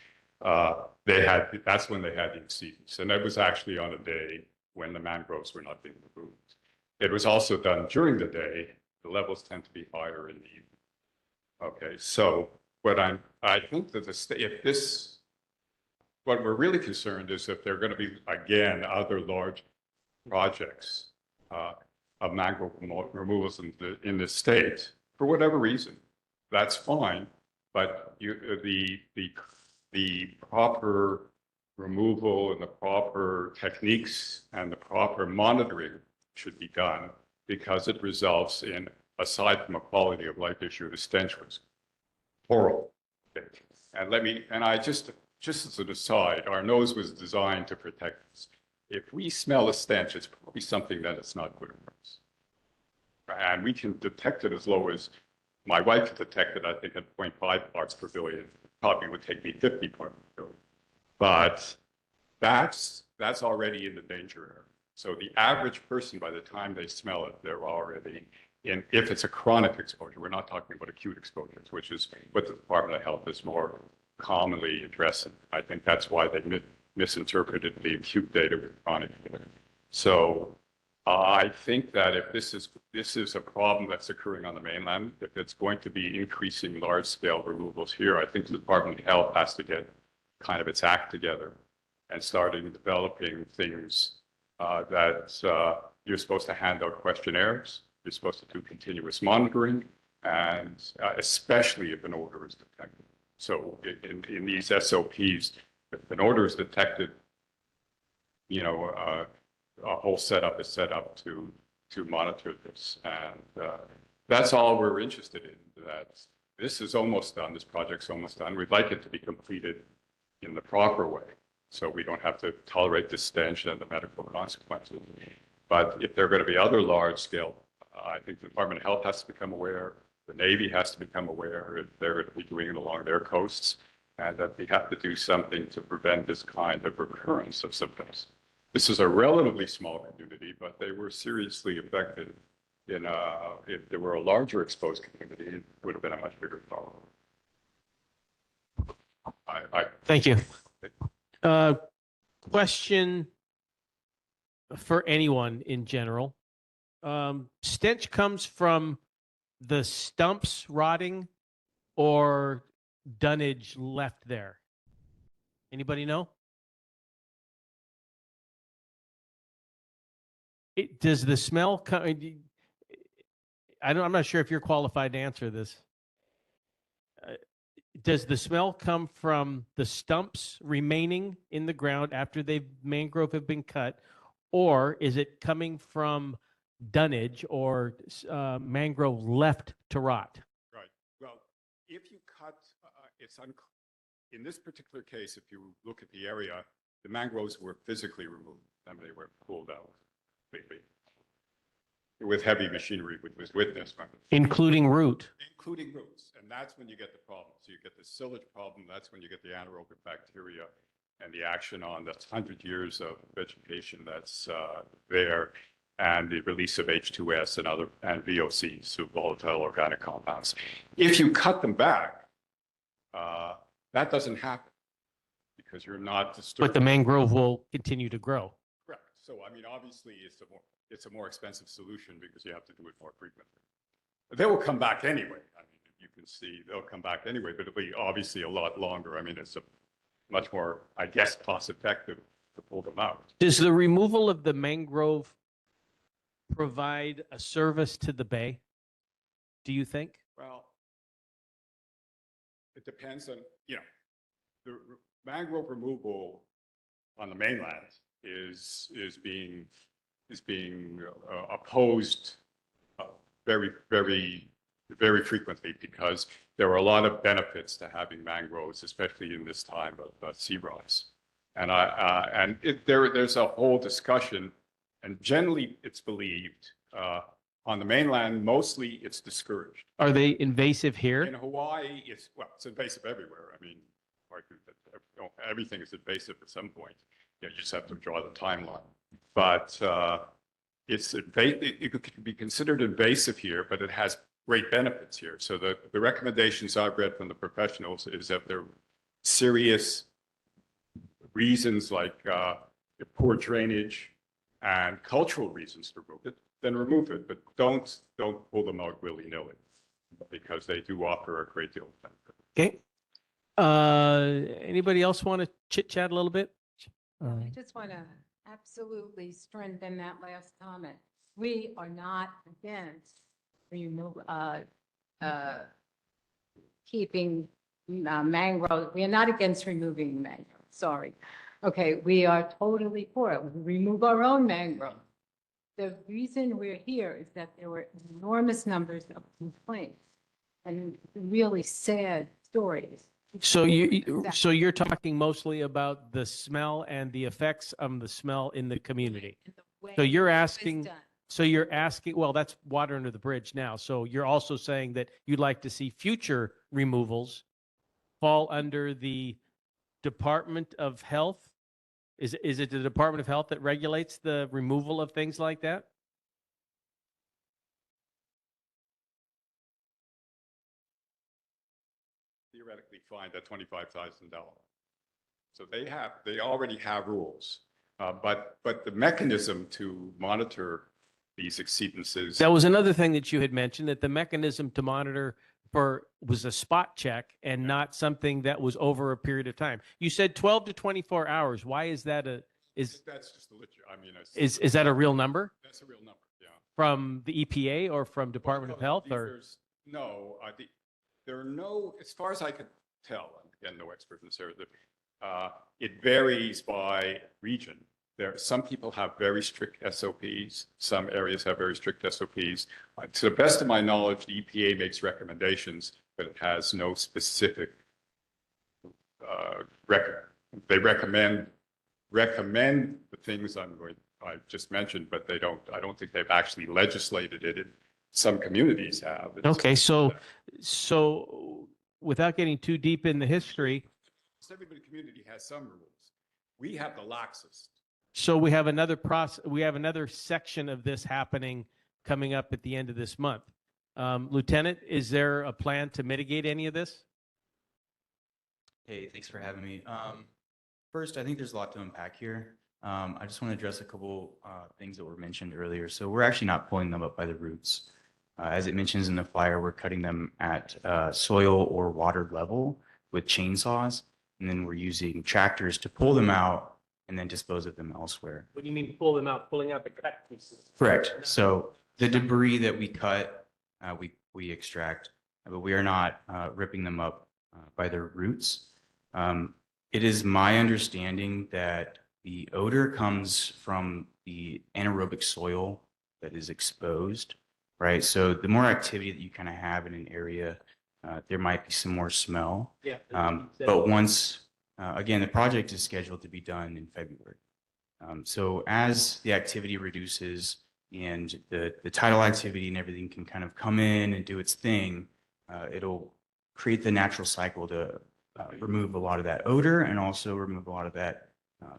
Speaker 22: that's when they had the exceedance, and that was actually on a day when the mangroves were not being removed. It was also done during the day. The levels tend to be higher in the evening. Okay, so I think that what we're really concerned is if there are going to be, again, other large projects of mangrove removals in the state, for whatever reason, that's fine, but the proper removal and the proper techniques and the proper monitoring should be done, because it results in, aside from a quality of life issue, the stench was horrible. And I just as an aside, our nose was designed to protect us. If we smell a stench, it's probably something that it's not good for us. And we can detect it as low as My wife detected, I think, at 0.5 parts per billion. Probably would take me 50 parts per billion. But that's already in the danger area. So the average person, by the time they smell it, they're already in, if it's a chronic exposure, we're not talking about acute exposures, which is what the Department of Health is more commonly addressing. I think that's why they misinterpreted the acute data with chronic. So I think that if this is a problem that's occurring on the mainland, if it's going to be increasing large-scale removals here, I think the Department of Health has to get kind of its act together and starting developing things that you're supposed to hand out questionnaires, you're supposed to do continuous monitoring, and especially if an odor is detected. So in these SOPs, if an odor is detected, you know, a whole setup is set up to monitor this. And that's all we're interested in, that this is almost done, this project's almost done. We'd like it to be completed in the proper way, so we don't have to tolerate the stench and the medical consequences. But if there are going to be other large scale, I think the Department of Health has to become aware, the Navy has to become aware if they're going to be doing it along their coasts, and that we have to do something to prevent this kind of recurrence of symptoms. This is a relatively small community, but they were seriously affected. If there were a larger exposed community, it would have been a much bigger problem.
Speaker 2: Thank you. Question for anyone in general. Stench comes from the stumps rotting or dunnage left there? Anybody know? Does the smell come? I'm not sure if you're qualified to answer this. Does the smell come from the stumps remaining in the ground after mangrove have been cut, or is it coming from dunnage or mangrove left to rot?
Speaker 22: Right. Well, if you cut, in this particular case, if you look at the area, the mangroves were physically removed. I mean, they were pulled out completely with heavy machinery, which was witnessed.
Speaker 2: Including root.
Speaker 22: Including roots. And that's when you get the problem. So you get the silage problem. That's when you get the anaerobic bacteria and the action on that's 100 years of vegetation that's there, and the release of H2S and VOCs, so volatile organic compounds. If you cut them back, that doesn't happen because you're not disturbing.
Speaker 2: But the mangrove will continue to grow.
Speaker 22: Correct. So, I mean, obviously, it's a more expensive solution because you have to do it more frequently. But they will come back anyway. I mean, you can see they'll come back anyway, but it'll be obviously a lot longer. I mean, it's a much more, I guess, cost-effective to pull them out.
Speaker 2: Does the removal of the mangrove provide a service to the bay, do you think?
Speaker 22: Well, it depends on, the mangrove removal on the mainland is being opposed very, very, very frequently because there are a lot of benefits to having mangroves, especially in this time of sea rise. And there's a whole discussion, and generally it's believed on the mainland, mostly it's discouraged.
Speaker 2: Are they invasive here?
Speaker 22: In Hawaii, it's invasive everywhere. I mean, everything is invasive at some point. You just have to draw the timeline. But it could be considered invasive here, but it has great benefits here. So the recommendations I've read from the professionals is that there are serious reasons like poor drainage and cultural reasons to remove it, then remove it, but don't pull them out willy-nilly because they do offer a great deal of benefit.
Speaker 2: Okay. Anybody else want to chit-chat a little bit?
Speaker 5: I just want to absolutely strengthen that last comment. We are not against keeping mangrove. We are not against removing mangrove. Sorry. Okay, we are totally for it. We remove our own mangrove. The reason we're here is that there were enormous numbers of complaints and really sad stories.
Speaker 2: So you're talking mostly about the smell and the effects of the smell in the community. So you're asking So you're asking, well, that's water under the bridge now. So you're also saying that you'd like to see future removals fall under the Department of Health? Is it the Department of Health that regulates the removal of things like that?
Speaker 22: Theoretically fined at $25,000. So they already have rules, but the mechanism to monitor these exceedances.
Speaker 2: That was another thing that you had mentioned, that the mechanism to monitor was a spot check and not something that was over a period of time. You said 12 to 24 hours. Why is that
Speaker 22: That's just a I mean,
Speaker 2: is that a real number?
Speaker 22: That's a real number, yeah.
Speaker 2: From the EPA or from Department of Health or?
Speaker 22: No, there are no, as far as I could tell, again, no expert in this area, it varies by region. Some people have very strict SOPs. Some areas have very strict SOPs. To the best of my knowledge, the EPA makes recommendations, but it has no specific record. They recommend the things I just mentioned, but I don't think they've actually legislated it. Some communities have.
Speaker 2: Okay, so without getting too deep in the history.
Speaker 22: Every community has some rules. We have the laxest.
Speaker 2: So we have another process. We have another section of this happening coming up at the end of this month. Lieutenant, is there a plan to mitigate any of this?
Speaker 6: Hey, thanks for having me. First, I think there's a lot to unpack here. I just want to address a couple things that were mentioned earlier. So we're actually not pulling them up by the roots. As it mentions in the flyer, we're cutting them at soil or water level with chainsaws, and then we're using tractors to pull them out and then dispose of them elsewhere.
Speaker 2: What do you mean pull them out? Pulling out the cut pieces?
Speaker 6: Correct. So the debris that we cut, we extract, but we are not ripping them up by their roots. It is my understanding that the odor comes from the anaerobic soil that is exposed, right? So the more activity that you kind of have in an area, there might be some more smell.
Speaker 2: Yeah.
Speaker 6: But once, again, the project is scheduled to be done in February. So as the activity reduces and the tidal activity and everything can kind of come in and do its thing, it'll create the natural cycle to remove a lot of that odor and also remove a lot of that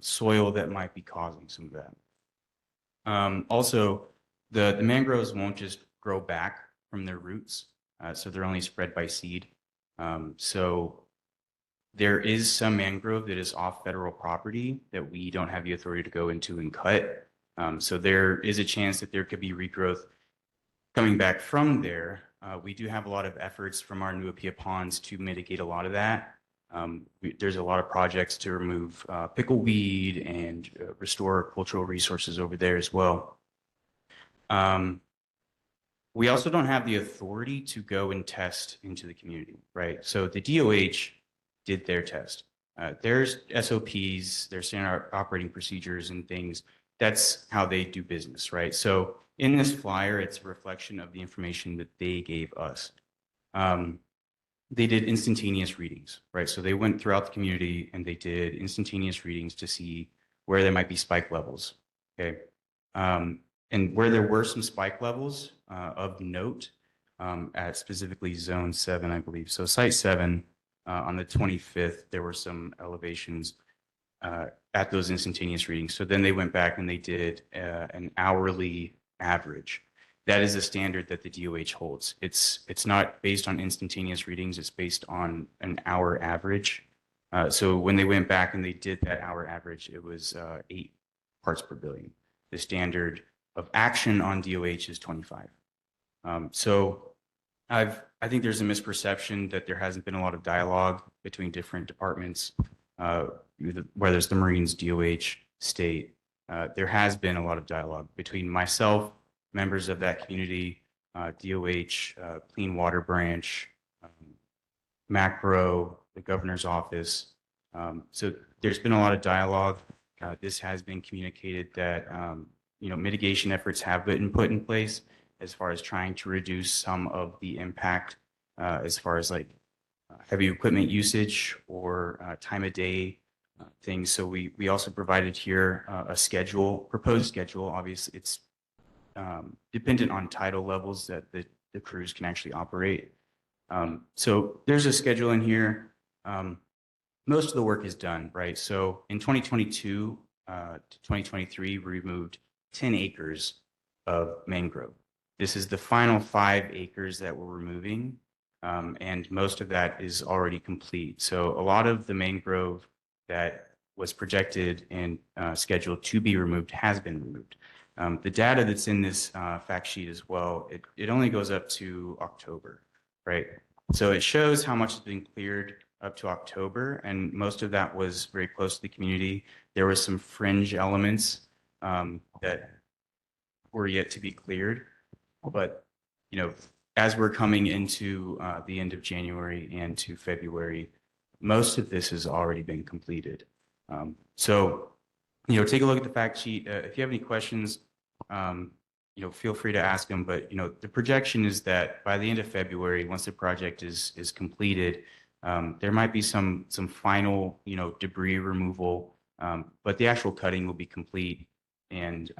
Speaker 6: soil that might be causing some of that. Also, the mangroves won't just grow back from their roots, so they're only spread by seed. So there is some mangrove that is off federal property that we don't have the authority to go into and cut. So there is a chance that there could be regrowth coming back from there. We do have a lot of efforts from our Nuapia ponds to mitigate a lot of that. There's a lot of projects to remove pickleweed and restore cultural resources over there as well. We also don't have the authority to go and test into the community, right? So the DOH did their test. There's SOPs, there's standard operating procedures and things. That's how they do business, right? So in this flyer, it's a reflection of the information that they gave us. They did instantaneous readings, right? So they went throughout the community and they did instantaneous readings to see where there might be spike levels, okay? And where there were some spike levels of note at specifically zone 7, I believe. So site 7, on the 25th, there were some elevations at those instantaneous readings. So then they went back and they did an hourly average. That is a standard that the DOH holds. It's not based on instantaneous readings. It's based on an hour average. So when they went back and they did that hour average, it was 8 parts per billion. The standard of action on DOH is 25. So I think there's a misperception that there hasn't been a lot of dialogue between different departments, whether it's the Marines, DOH, state. There has been a lot of dialogue between myself, members of that community, DOH, Clean Water Branch, Macro, the governor's office. So there's been a lot of dialogue. This has been communicated that mitigation efforts have been put in place as far as trying to reduce some of the impact as far as like heavy equipment usage or time of day things. So we also provided here a schedule, proposed schedule. Obviously, it's dependent on tidal levels that the crews can actually operate. So there's a schedule in here. Most of the work is done, right? So in 2022 to 2023, we removed 10 acres of mangrove. This is the final 5 acres that we're removing, and most of that is already complete. So a lot of the mangrove that was projected and scheduled to be removed has been removed. The data that's in this fact sheet as well, it only goes up to October, right? So it shows how much has been cleared up to October, and most of that was very close to the community. There were some fringe elements that were yet to be cleared, but as we're coming into the end of January and to February, most of this has already been completed. So take a look at the fact sheet. If you have any questions, feel free to ask them. But the projection is that by the end of February, once the project is completed, there might be some final debris removal, but the actual cutting will be complete. And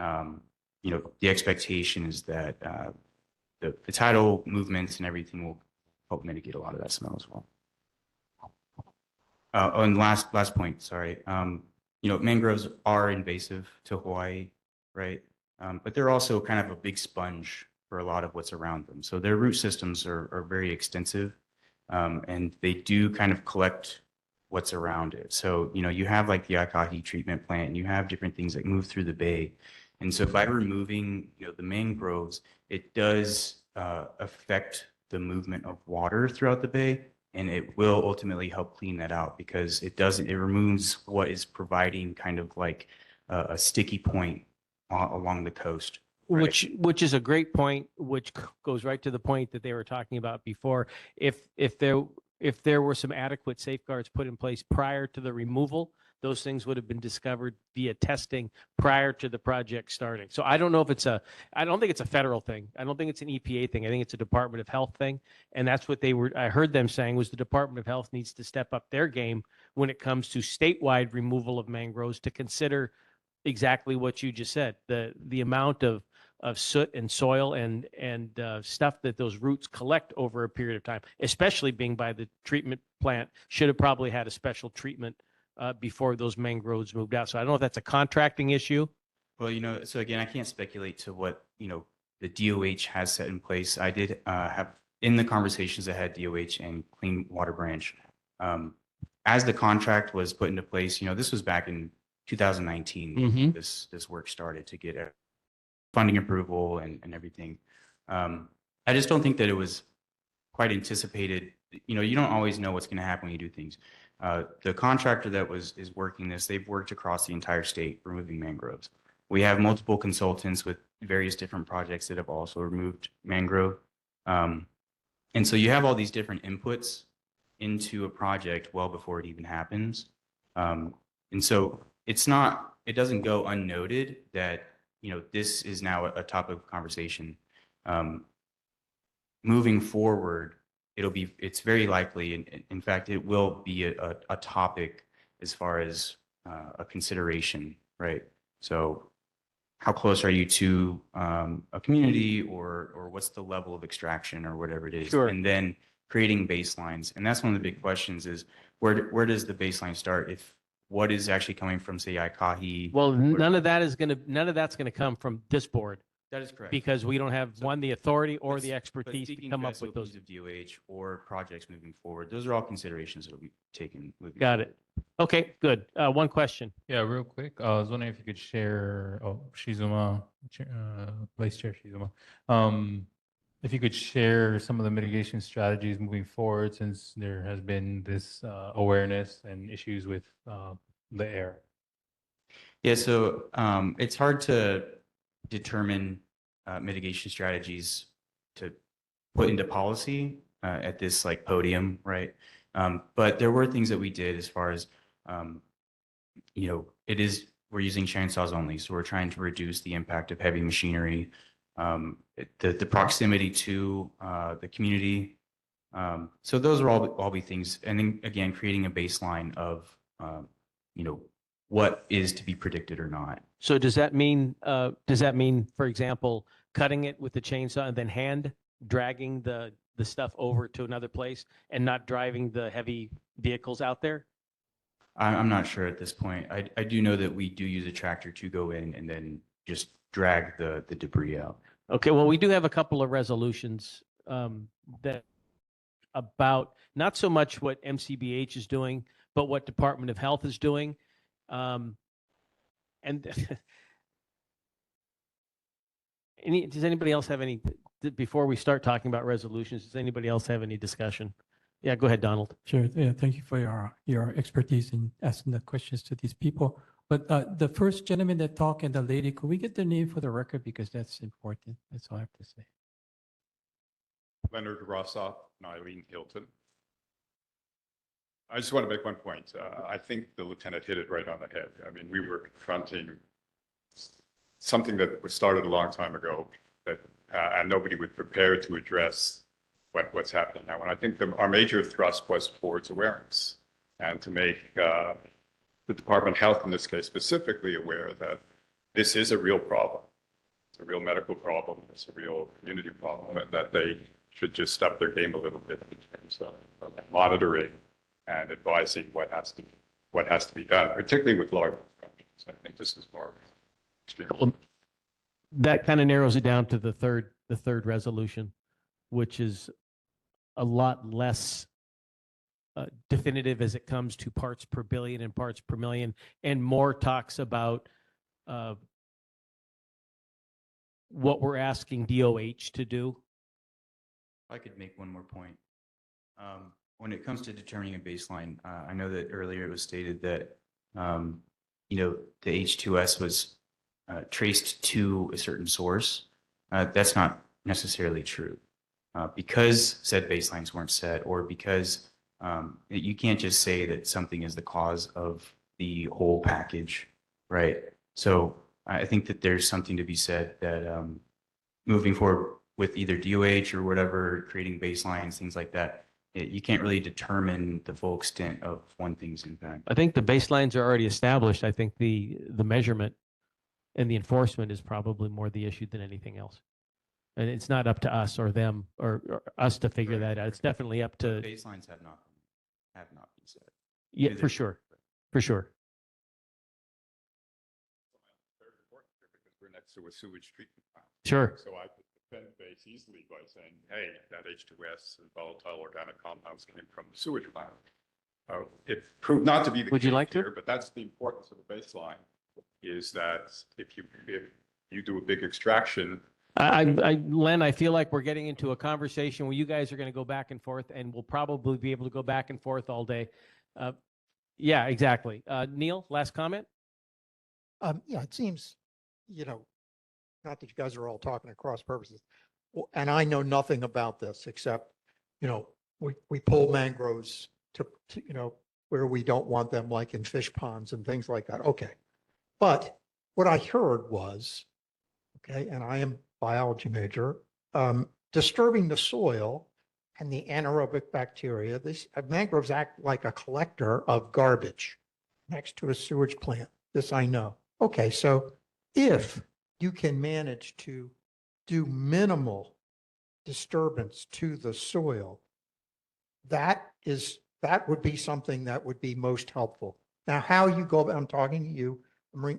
Speaker 6: the expectation is that the tidal movements and everything will help mitigate a lot of that smell as well. And last point, sorry. Mangroves are invasive to Hawaii, right? But they're also kind of a big sponge for a lot of what's around them. So their root systems are very extensive, and they do kind of collect what's around it. So, you have like the Akahi treatment plant, and you have different things that move through the bay. And so by removing, the mangroves, it does affect the movement of water throughout the bay. And it will ultimately help clean that out because it removes what is providing kind of like a sticky point along the coast. Right?
Speaker 2: Which is a great point, which goes right to the point that they were talking about before. If there were some adequate safeguards put in place prior to the removal, those things would have been discovered via testing prior to the project starting. So I don't know if I don't think it's a federal thing. I don't think it's an EPA thing. I think it's a Department of Health thing. And that's what I heard them saying was the Department of Health needs to step up their game when it comes to statewide removal of mangroves to consider exactly what you just said, the amount of soot and soil and stuff that those roots collect over a period of time, especially being by the treatment plant, should have probably had a special treatment before those mangroves moved out. So I don't know if that's a contracting issue.
Speaker 6: Well, so again, I can't speculate to what, the DOH has set in place. I did have in the conversations I had DOH and Clean Water Branch, as the contract was put into place, this was back in 2019, this work started to get funding approval and everything. I just don't think that it was quite anticipated. You don't always know what's going to happen when you do things. The contractor that is working this, they've worked across the entire state removing mangroves. We have multiple consultants with various different projects that have also removed mangrove. And so you have all these different inputs into a project well before it even happens. And so it doesn't go unnoted that, this is now a topic of conversation. Moving forward, it's very likely, and in fact, it will be a topic as far as a consideration, right? So how close are you to a community or what's the level of extraction or whatever it is?
Speaker 2: Sure.
Speaker 6: And then creating baselines. And that's one of the big questions is where does the baseline start? If what is actually coming from, say, Aikahi?
Speaker 2: Well, none of that's going to come from this board.
Speaker 6: That is correct.
Speaker 2: Because we don't have the authority or the
Speaker 6: But
Speaker 2: expertise to
Speaker 6: speaking
Speaker 2: come
Speaker 6: to
Speaker 2: up with those.
Speaker 6: SOPs of DOH or projects moving forward, those are all considerations that will be taken moving
Speaker 2: Got it. Okay, good. One question.
Speaker 7: Yeah, real quick. I was wondering if you could share, Shizuma, Vice Chair Shizuma, if you could share some of the mitigation strategies moving forward since there has been this awareness and issues with the air.
Speaker 6: Yeah, so it's hard to determine mitigation strategies to put into policy at this podium, right? But there were things that we did as far as, we're using chainsaws only, so we're trying to reduce the impact of heavy machinery, the proximity to the community. So those are all be things, and then again, creating a baseline of, what is to be predicted or not.
Speaker 2: So does that mean, for example, cutting it with the chainsaw and then hand dragging the stuff over to another place and not driving the heavy vehicles out there?
Speaker 6: I'm not sure at this point. I do know that we do use a tractor to go in and then just drag the debris out.
Speaker 2: Okay, well, we do have a couple of resolutions that about not so much what MCBH is doing, but what Department of Health is doing. And does anybody else have any, before we start talking about resolutions, does anybody else have any discussion? Yeah, go ahead, Donald.
Speaker 1: Sure. Yeah, thank you for your expertise in asking the questions to these people. But the first gentleman that talked and the lady, could we get their name for the record? Because that's important. That's all I have to say.
Speaker 22: Leonard Rossoff and Eileen Hilton. I just want to make one point. I think the lieutenant hit it right on the head. I mean, we were confronting something that was started a long time ago, that and nobody was prepared to address what's happening now. And I think our major thrust was towards awareness and to make the Department of Health, in this case specifically, aware that this is a real problem. It's a real medical problem. It's a real community problem, and that they should just step their game a little bit in terms of monitoring and advising what has to be done, particularly with large companies. I think this is more extreme.
Speaker 2: Well, that kind of narrows it down to the third resolution, which is a lot less definitive as it comes to parts per billion and parts per million, and more talks about what we're asking DOH to do.
Speaker 6: If I could make one more point. When it comes to determining a baseline, I know that earlier it was stated that, the H2S was traced to a certain source. That's not necessarily true. Because said baselines weren't set, or because you can't just say that something is the cause of the whole package, right? So I think that there's something to be said that moving forward with either DOH or whatever, creating baselines, things like that, you can't really determine the full extent of one thing's impact.
Speaker 2: I think the baselines are already established. I think the measurement and the enforcement is probably more the issue than anything else. And it's not up to us or them or us to figure that out. It's definitely up to.
Speaker 6: Baselines have not been set.
Speaker 2: Yeah, for sure. For sure.
Speaker 22: Because we're next to a sewage treatment plant.
Speaker 2: Sure.
Speaker 22: So I could defend base easily by saying, hey, that H2S and volatile organic compounds came from the sewage plant. It proved not to be the
Speaker 2: Would you
Speaker 22: case
Speaker 2: like to?
Speaker 22: here, but that's the importance of the baseline, is that if you do a big extraction,
Speaker 2: Len, I feel like we're getting into a conversation where you guys are going to go back and forth, and we'll probably be able to go back and forth all day. Yeah, exactly. Neil, last comment?
Speaker 4: Yeah, it seems, not that you guys are all talking at cross purposes. And I know nothing about this except, we pull mangroves to, where we don't want them, like in fish ponds and things like that. Okay. But what I heard was, okay, and I am biology major, disturbing the soil and the anaerobic bacteria. These mangroves act like a collector of garbage next to a sewage plant. This I know. Okay, so if you can manage to do minimal disturbance to the soil, that would be something that would be most helpful. Now, how you go about, I'm talking to you,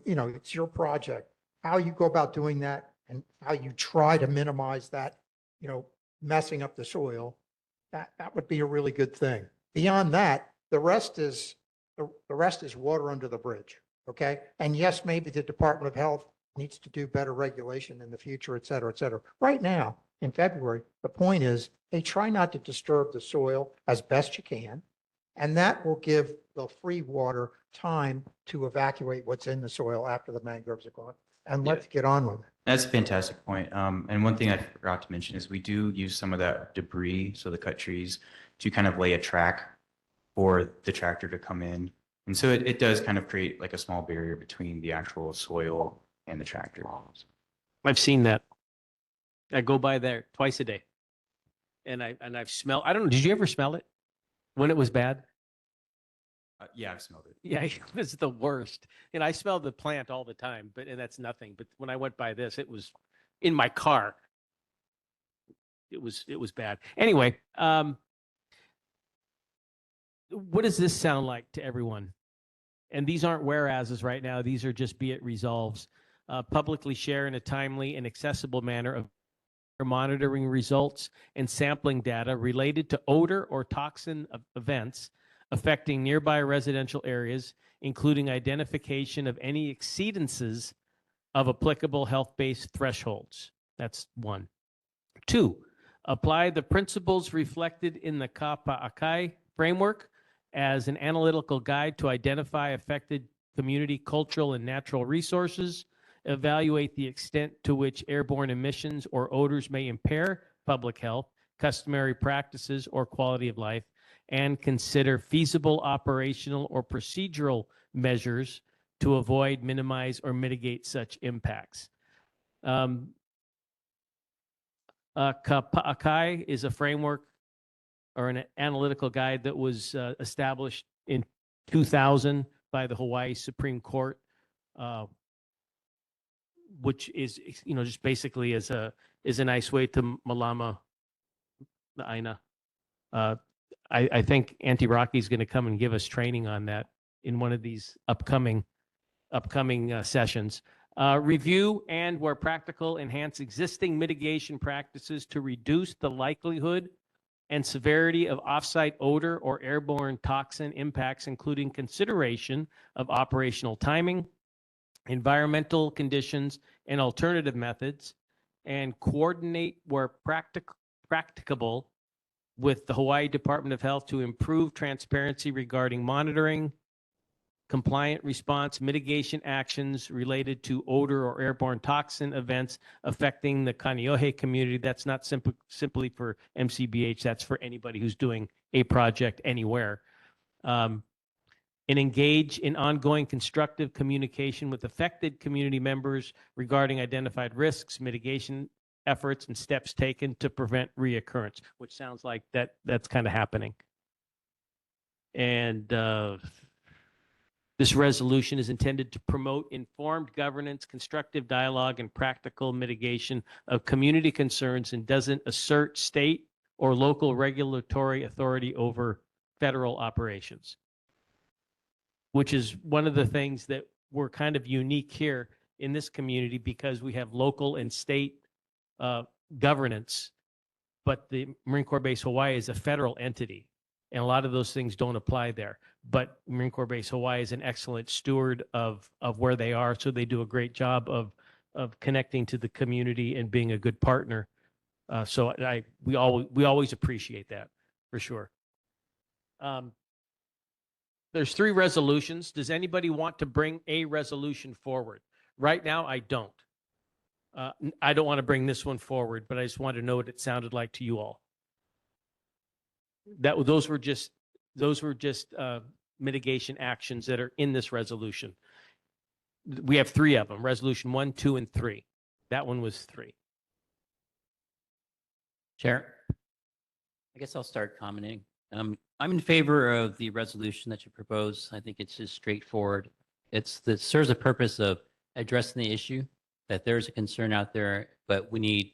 Speaker 4: it's your project, how you go about doing that and how you try to minimize that, messing up the soil, that would be a really good thing. Beyond that, the rest is water under the bridge. Okay. And yes, maybe the Department of Health needs to do better regulation in the future, et cetera, et cetera. Right now, in February, the point is they try not to disturb the soil as best you can. And that will give the free water time to evacuate what's in the soil after the mangroves are gone. And let's get on with it.
Speaker 6: That's a fantastic point. And one thing I forgot to mention is we do use some of that debris, so the cut trees, to kind of lay a track for the tractor to come in. And so it does kind of create like a small barrier between the actual soil and the tractor.
Speaker 2: I've seen that. I go by there twice a day. And I've smelled, I don't know, did you ever smell it when it was bad?
Speaker 6: Yeah, I've smelled it.
Speaker 2: Yeah, it's the worst. And I smell the plant all the time, and that's nothing. But when I went by this, it was in my car. It was bad. Anyway, what does this sound like to everyone? And these aren't whereases right now. These are just be it resolves. Publicly share in a timely and accessible manner of monitoring results and sampling data related to odor or toxin events affecting nearby residential areas, including identification of any exceedances of applicable health-based thresholds. That's one. Two, apply the principles reflected in the Kāne framework as an analytical guide to identify affected community, cultural, and natural resources, evaluate the extent to which airborne emissions or odors may impair public health, customary practices, or quality of life, and consider feasible operational or procedural measures to avoid, minimize, or mitigate such impacts. Kāne is a framework or an analytical guide that was established in 2000 by the Hawaii Supreme Court, which is, just basically is a nice way to malama the aina. I think Auntie Rocky's going to come and give us training on that in one of these upcoming sessions. Review and, where practical, enhance existing mitigation practices to reduce the likelihood and severity of offsite odor or airborne toxin impacts, including consideration of operational timing, environmental conditions, and alternative methods, and coordinate where practicable with the Hawaii Department of Health to improve transparency regarding monitoring, compliant response, mitigation actions related to odor or airborne toxin events affecting the Kaneohe community. That's not simply for MCBH, that's for anybody who's doing a project anywhere. And engage in ongoing constructive communication with affected community members regarding identified risks, mitigation efforts, and steps taken to prevent reoccurrence, which sounds like that's kind of happening. And this resolution is intended to promote informed governance, constructive dialogue, and practical mitigation of community concerns, and doesn't assert state or local regulatory authority over federal operations, which is one of the things that we're kind of unique here in this community, because we have local and state governance, but the Marine Corps Base Hawaii is a federal entity, and a lot of those things don't apply there. But Marine Corps Base Hawaii is an excellent steward of where they are, so they do a great job of connecting to the community and being a good partner. So we always appreciate that, for sure. There's 3 resolutions. Does anybody want to bring a resolution forward? Right now, I don't. I don't want to bring this one forward, but I just wanted to know what it sounded like to you all. Those were just mitigation actions that are in this resolution. We have 3 of them: resolution 1, 2, and 3. That one was 3.
Speaker 8: Chair, I guess I'll start commenting. I'm in favor of the resolution that you propose. I think it's just straightforward. It serves a purpose of addressing the issue, that there's a concern out there, but we need,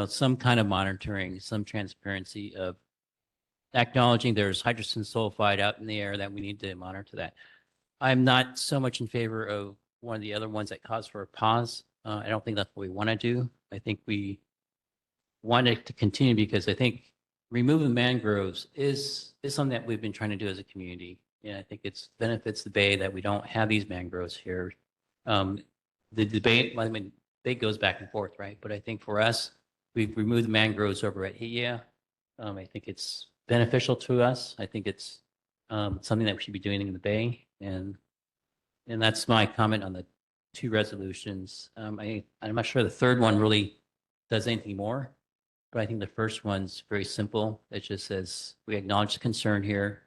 Speaker 8: some kind of monitoring, some transparency of acknowledging there's hydrogen sulfide out in the air, that we need to monitor that. I'm not so much in favor of one of the other ones that calls for a pause. I don't think that's what we want to do. I think we want it to continue, because I think removing mangroves is something that we've been trying to do as a community. And I think it benefits the Bay that we don't have these mangroves here. The debate, debate goes back and forth, right? But I think for us, we've removed the mangroves over at Hi'ia. I think it's beneficial to us. I think it's something that we should be doing in the Bay. And that's my comment on the 2 resolutions. I'm not sure the third one really does anything more, but I think the first one's very simple. It just says, we acknowledge the concern here,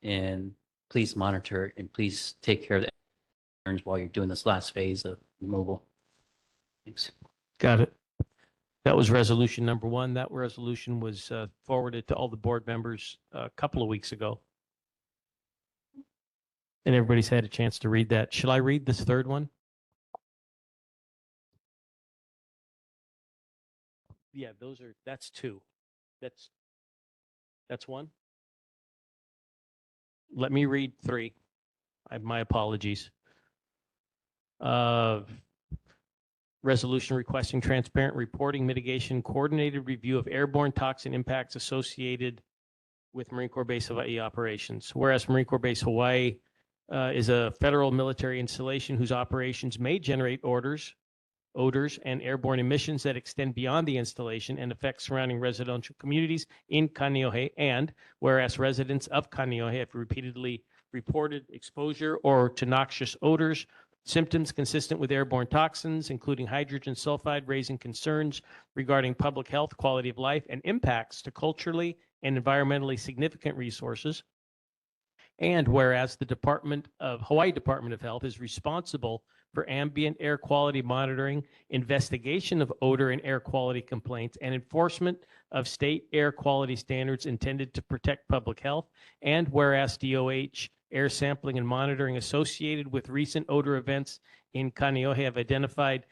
Speaker 8: and please monitor it, and please take care of the concerns while you're doing this last phase of removal. Thanks.
Speaker 2: Got it. That was resolution number 1. That resolution was forwarded to all the board members a couple of weeks ago. And everybody's had a chance to read that. Shall I read this third one? Yeah, that's two. That's one. Let me read three. My apologies. Resolution requesting transparent reporting, mitigation, coordinated review of airborne toxin impacts associated with Marine Corps Base Hawaii operations. Whereas Marine Corps Base Hawaii is a federal military installation whose operations may generate odors, and airborne emissions that extend beyond the installation and affect surrounding residential communities in Kaneohe. And whereas residents of Kaneohe have repeatedly reported exposure to noxious odors, symptoms consistent with airborne toxins, including hydrogen sulfide, raising concerns regarding public health, quality of life, and impacts to culturally and environmentally significant resources. And whereas the Hawaii Department of Health is responsible for ambient air quality monitoring, investigation of odor and air quality complaints, and enforcement of state air quality standards intended to protect public health. And whereas DOH air sampling and monitoring associated with recent odor events in Kaneohe have identified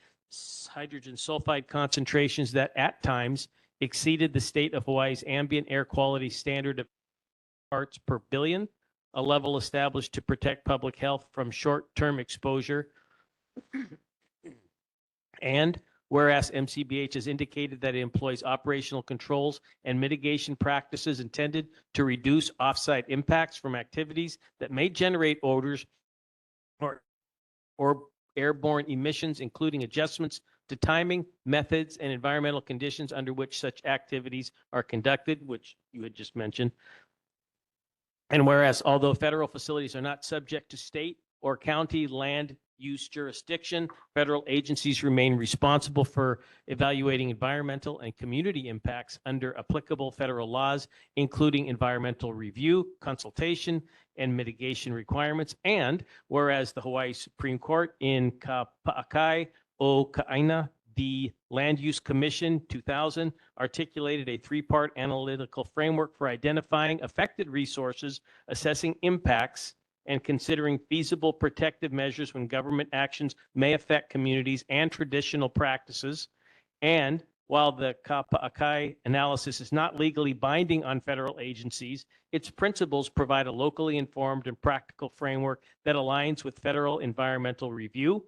Speaker 2: hydrogen sulfide concentrations that at times exceeded the state of Hawaii's ambient air quality standard of parts per billion, a level established to protect public health from short-term exposure. And whereas MCBH has indicated that it employs operational controls and mitigation practices intended to reduce offsite impacts from activities that may generate odors or airborne emissions, including adjustments to timing, methods, and environmental conditions under which such activities are conducted, which you had just mentioned. And whereas although federal facilities are not subject to state or county land use jurisdiction, federal agencies remain responsible for evaluating environmental and community impacts under applicable federal laws, including environmental review, consultation, and mitigation requirements. And whereas the Hawaii Supreme Court in Kāne o Kāina, the Land Use Commission 2000 articulated a three-part analytical framework for identifying affected resources, assessing impacts, and considering feasible protective measures when government actions may affect communities and traditional practices. And while the Kāne analysis is not legally binding on federal agencies, its principles provide a locally informed and practical framework that aligns with federal environmental review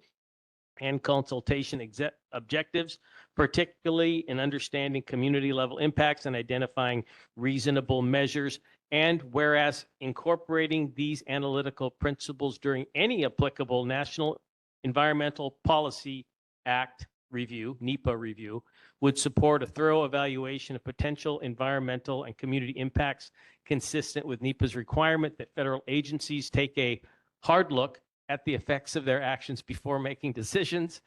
Speaker 2: and consultation objectives, particularly in understanding community level impacts and identifying reasonable measures. And whereas incorporating these analytical principles during any applicable National Environmental Policy Act review, NEPA review, would support a thorough evaluation of potential environmental and community impacts consistent with NEPA's requirement that federal agencies take a hard look at the effects of their actions before making decisions.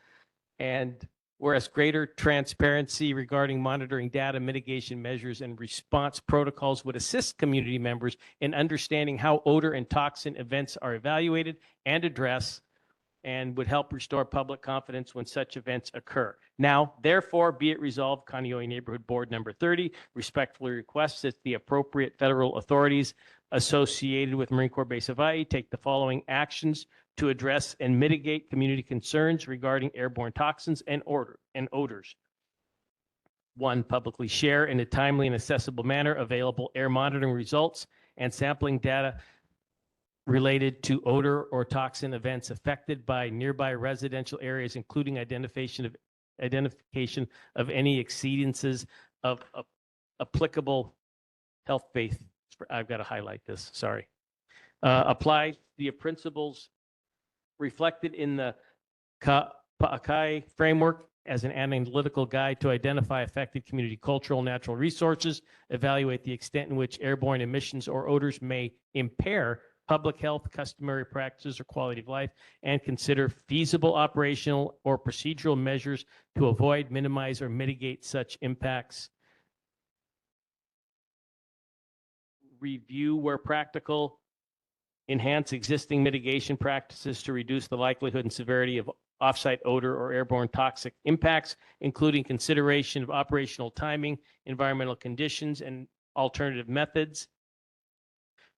Speaker 2: And whereas greater transparency regarding monitoring data, mitigation measures, and response protocols would assist community members in understanding how odor and toxin events are evaluated and addressed, and would help restore public confidence when such events occur. Now, therefore, be it resolved, Kaneohe Neighborhood Board number 30 respectfully requests that the appropriate federal authorities associated with Marine Corps Base Hawaii take the following actions to address and mitigate community concerns regarding airborne toxins and odors. 1, publicly share in a timely and accessible manner available air monitoring results and sampling data related to odor or toxin events affected by nearby residential areas, including identification of any exceedances of applicable health-based. I've got to highlight this, sorry. Apply the principles reflected in the Kāne framework as an analytical guide to identify affected community cultural natural resources, evaluate the extent in which airborne emissions or odors may impair public health, customary practices, or quality of life, and consider feasible operational or procedural measures to avoid, minimize, or mitigate such impacts. Review where practical, enhance existing mitigation practices to reduce the likelihood and severity of offsite odor or airborne toxic impacts, including consideration of operational timing, environmental conditions, and alternative methods.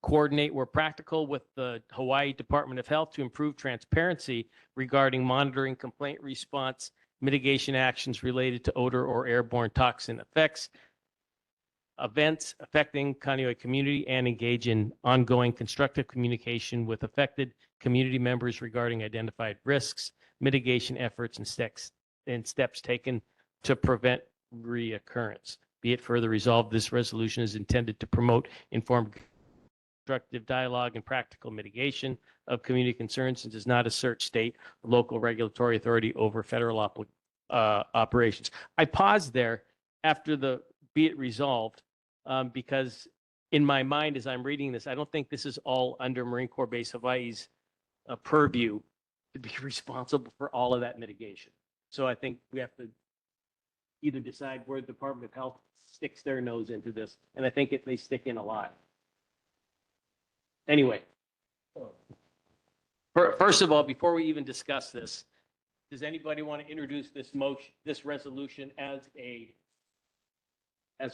Speaker 2: coordinate where practical with the Hawaii Department of Health to improve transparency regarding monitoring complaint response, mitigation actions related to odor or airborne toxin effects, events affecting Kaneohe community, and engage in ongoing constructive communication with affected community members regarding identified risks, mitigation efforts, and steps taken to prevent reoccurrence. Be it further resolved, this resolution is intended to promote informed constructive dialogue and practical mitigation of community concerns and does not assert state or local regulatory authority over federal operations. I paused there after the be it resolved because in my mind, as I'm reading this, I don't think this is all under Marine Corps Base Hawaii's purview to be responsible for all of that mitigation. So I think we have to either decide where the Department of Health sticks their nose into this, and I think they stick in a lot. Anyway, first of all, before we even discuss this, does anybody want to introduce this resolution as a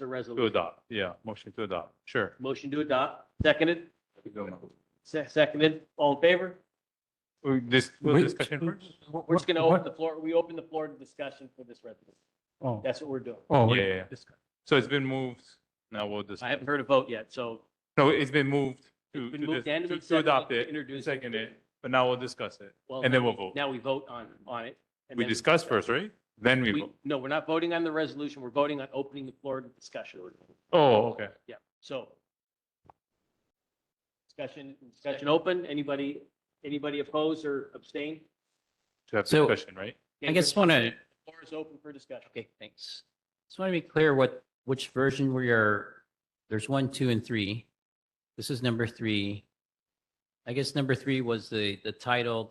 Speaker 2: resolution?
Speaker 7: To adopt, yeah, motion to adopt, sure.
Speaker 2: Motion to adopt, seconded? Seconded, all in favor?
Speaker 7: We'll discussion first?
Speaker 2: We're just going to open the floor. We open the floor to discussion for this resolution.
Speaker 1: Oh,
Speaker 2: That's what we're doing.
Speaker 1: oh,
Speaker 7: Yeah. So it's been moved, now we'll discuss.
Speaker 2: I haven't heard a vote yet, so
Speaker 7: No, it's been moved
Speaker 2: It's been moved and
Speaker 7: to
Speaker 2: seconded
Speaker 7: adopt
Speaker 2: to
Speaker 7: it,
Speaker 2: introduce it.
Speaker 7: second it, but now we'll discuss it,
Speaker 2: well,
Speaker 7: and
Speaker 2: now
Speaker 7: then we'll
Speaker 2: we-
Speaker 7: vote.
Speaker 2: Now we vote on it. and
Speaker 7: We
Speaker 2: then
Speaker 7: discuss first, right? Then we
Speaker 2: We,
Speaker 7: vote.
Speaker 2: no, we're not voting on the resolution. We're voting on opening the floor to discussion.
Speaker 7: Oh, okay.
Speaker 2: Yeah, so. Discussion open. Anybody oppose or abstain?
Speaker 7: To have
Speaker 8: So-
Speaker 7: discussion, right?
Speaker 8: I guess want to,
Speaker 2: Floor is open for discussion.
Speaker 8: okay, thanks. Just want to be clear which version there's 1, 2, and 3. This is number 3. I guess number 3 was the titled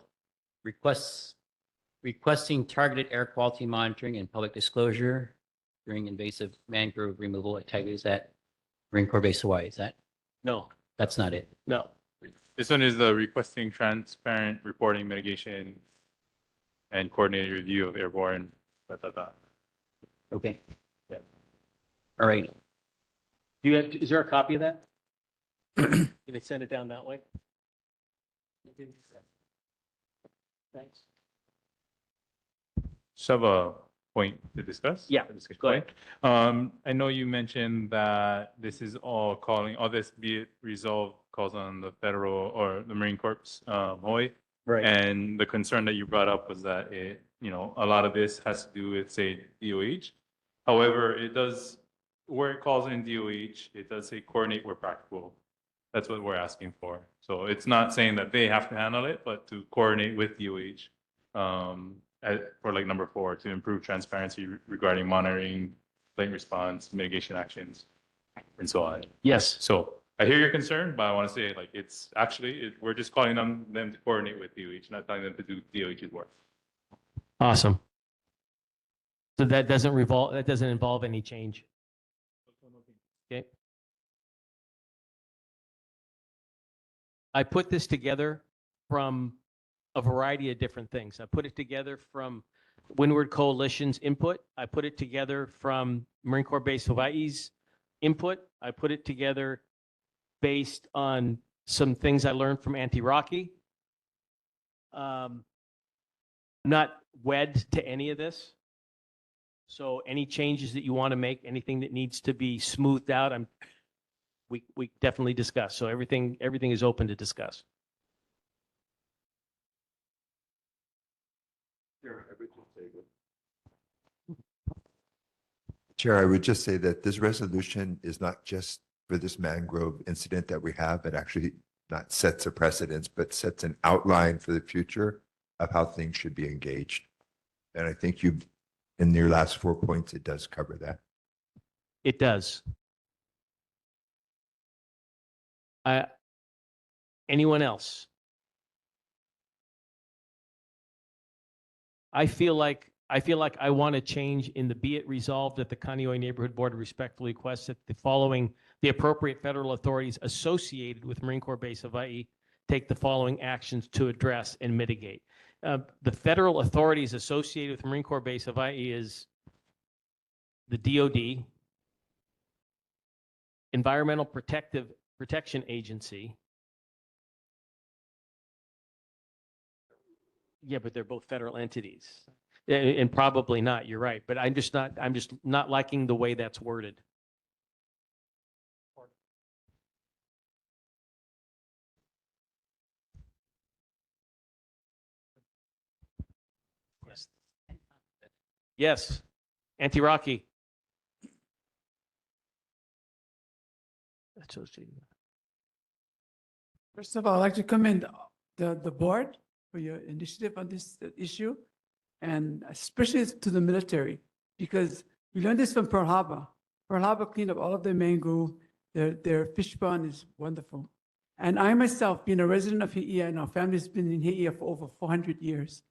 Speaker 8: requesting targeted air quality monitoring and public disclosure during invasive mangrove removal at Taiga. Is that Marine Corps Base Hawaii? Is that?
Speaker 2: No,
Speaker 8: That's not it.
Speaker 2: no.
Speaker 7: This one is the requesting transparent reporting, mitigation, and coordinated review of airborne,
Speaker 8: Okay.
Speaker 2: Yeah.
Speaker 8: All right.
Speaker 2: Is there a copy of that? Can they send it down that way? Thanks.
Speaker 7: So have a point to discuss?
Speaker 2: Yeah,
Speaker 7: A discussion
Speaker 2: go ahead.
Speaker 7: point. I know you mentioned that this is all this be it resolved calls on the federal or the Marine Corps, Hawaii.
Speaker 2: Right.
Speaker 7: And the concern that you brought up was that a lot of this has to do with, say, DOH. However, where it calls in DOH, it does say coordinate where practical. That's what we're asking for. So it's not saying that they have to handle it, but to coordinate with DOH for like number 4, to improve transparency regarding monitoring, complaint response, mitigation actions, and so on.
Speaker 2: Yes.
Speaker 7: So I hear your concern, but I want to say it's actually, we're just calling on them to coordinate with DOH, not telling them to do DOH's work.
Speaker 2: Awesome. So that doesn't involve any change. Okay. I put this together from a variety of different things. I put it together from Windward Coalition's input. I put it together from Marine Corps Base Hawaii's input. I put it together based on some things I learned from Auntie Rocky. Not wed to any of this. So any changes that you want to make, anything that needs to be smoothed out, we definitely discuss. So everything is open to discuss.
Speaker 3: Chair, I would just say that this resolution is not just for this mangrove incident that we have. It actually not sets a precedence, but sets an outline for the future of how things should be engaged. And I think in your last 4 points, it does cover that.
Speaker 2: It does. Anyone else? I feel like I want to change in the be it resolved that the Kaneohe Neighborhood Board respectfully requests that the appropriate federal authorities associated with Marine Corps Base Hawaii take the following actions to address and mitigate. The federal authorities associated with Marine Corps Base Hawaii is the DOD, Environmental Protective Protection Agency. Yeah, but they're both federal entities. And probably not, you're right, but I'm just not liking the way that's worded. Yes. Yes, Anti-Rocky.
Speaker 9: First of all, I'd like to commend the board for your initiative on this issue, and especially to the military, because we learned this from Pearl Harbor. Pearl Harbor cleaned up all of their mangrove. Their fish pond is wonderful. And I myself, being a resident of Haiti, and our family's been in Haiti for over 400 years.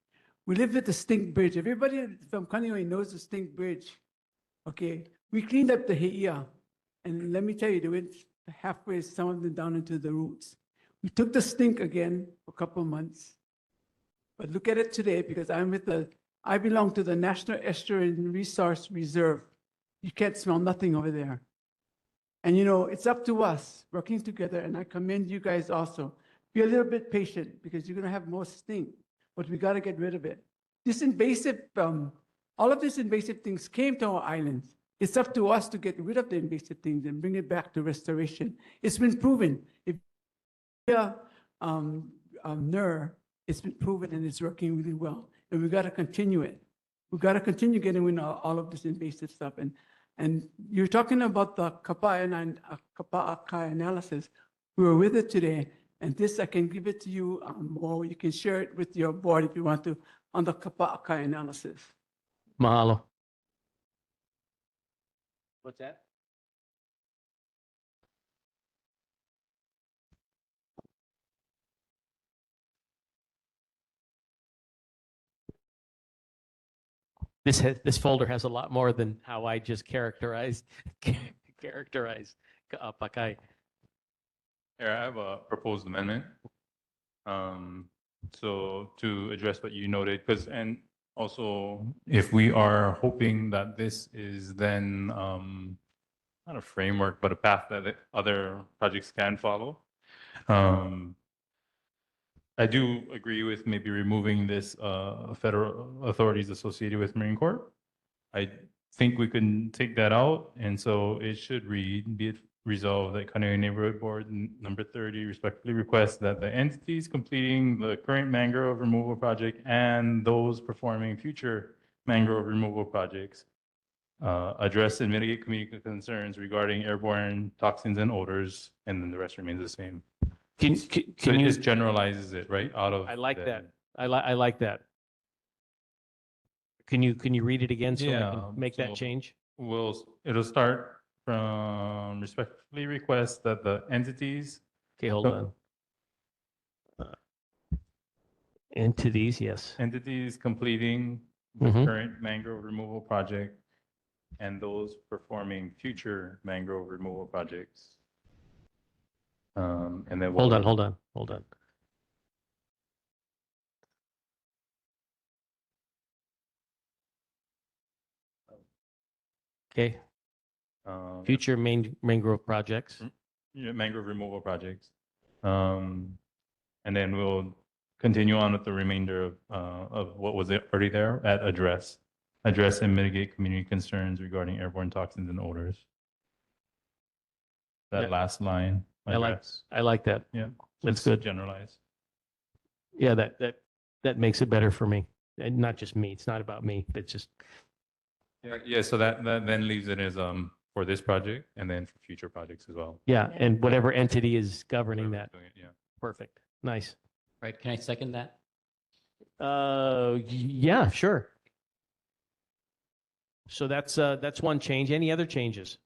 Speaker 9: We lived at the Stink Bridge. Everybody from Kāne knows the Stink Bridge. Okay, we cleaned up the Haiti, and let me tell you, they went halfway, some of them down into the roots. We took the stink again for a couple of months. But look at it today, because I belong to the National Estuary Resource Reserve. You can't smell nothing over there. And you know, it's up to us working together, and I commend you guys also. Be a little bit patient, because you're gonna have more stink, but we gotta get rid of it. This invasive, all of these invasive things came to our islands. It's up to us to get rid of the invasive things and bring it back to restoration. It's been proven. If NER, it's been proven and it's working really well. And we got to continue it. We got to continue getting rid of all of this invasive stuff. And you're talking about the Kappa analysis. We were with it today, and this I can give it to you, or you can share it with your board if you want to, on the Kappa analysis.
Speaker 2: Mahalo. What's that? This folder has a lot more than how I just characterized Ka'apakai.
Speaker 7: Here, I have a proposed amendment. So to address what you noted, and also if we are hoping that this is then not a framework, but a path that other projects can follow. I do agree with maybe removing this federal authorities associated with Marine Corps. I think we can take that out, and so it should read, be it resolved that Kāne Neighborhood Board number 30 respectfully requests that the entities completing the current mangrove removal project and those performing future mangrove removal projects address and mitigate community concerns regarding airborne toxins and odors, and then the rest remains the same. So it just generalizes it, right? Out of
Speaker 2: I like that. I like that. Can you read it again so I can make that change?
Speaker 7: It'll start from respectfully request that the entities.
Speaker 2: Okay, hold on. Entities, yes.
Speaker 7: Entities completing the
Speaker 2: Mhm.
Speaker 7: current mangrove removal project and those performing future mangrove removal projects. And then
Speaker 2: Hold on. Okay. Future mangrove projects.
Speaker 7: Mangrove removal projects. And then we'll continue on with the remainder of what was already there at address and mitigate community concerns regarding airborne toxins and odors. That
Speaker 2: Yeah.
Speaker 7: last line.
Speaker 2: I like that.
Speaker 7: Yeah.
Speaker 2: That's
Speaker 7: Just
Speaker 2: good.
Speaker 7: Generalize.
Speaker 2: Yeah, that makes it better for me. And not just me. It's not about me. It's just
Speaker 7: Yeah, so that then leaves it as for this project and then for future projects as well.
Speaker 2: yeah, and whatever entity is governing that.
Speaker 7: Doing it, yeah.
Speaker 2: Perfect. Nice.
Speaker 8: Right, can I second that?
Speaker 2: Yeah, sure. So that's one change. Any other changes?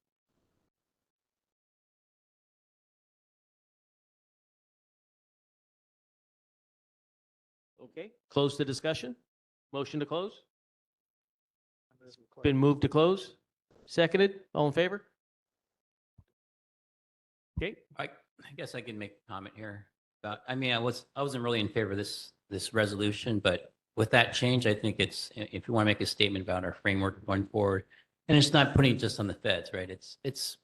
Speaker 2: Okay, close the discussion. Motion to close? Been moved to close? Seconded? All in favor? Okay.
Speaker 8: I guess I can make a comment here about, I mean, I wasn't really in favor of this resolution, but with that change, I think it's, if you want to make a statement about our framework going forward, and it's not putting it just on the feds, right? It's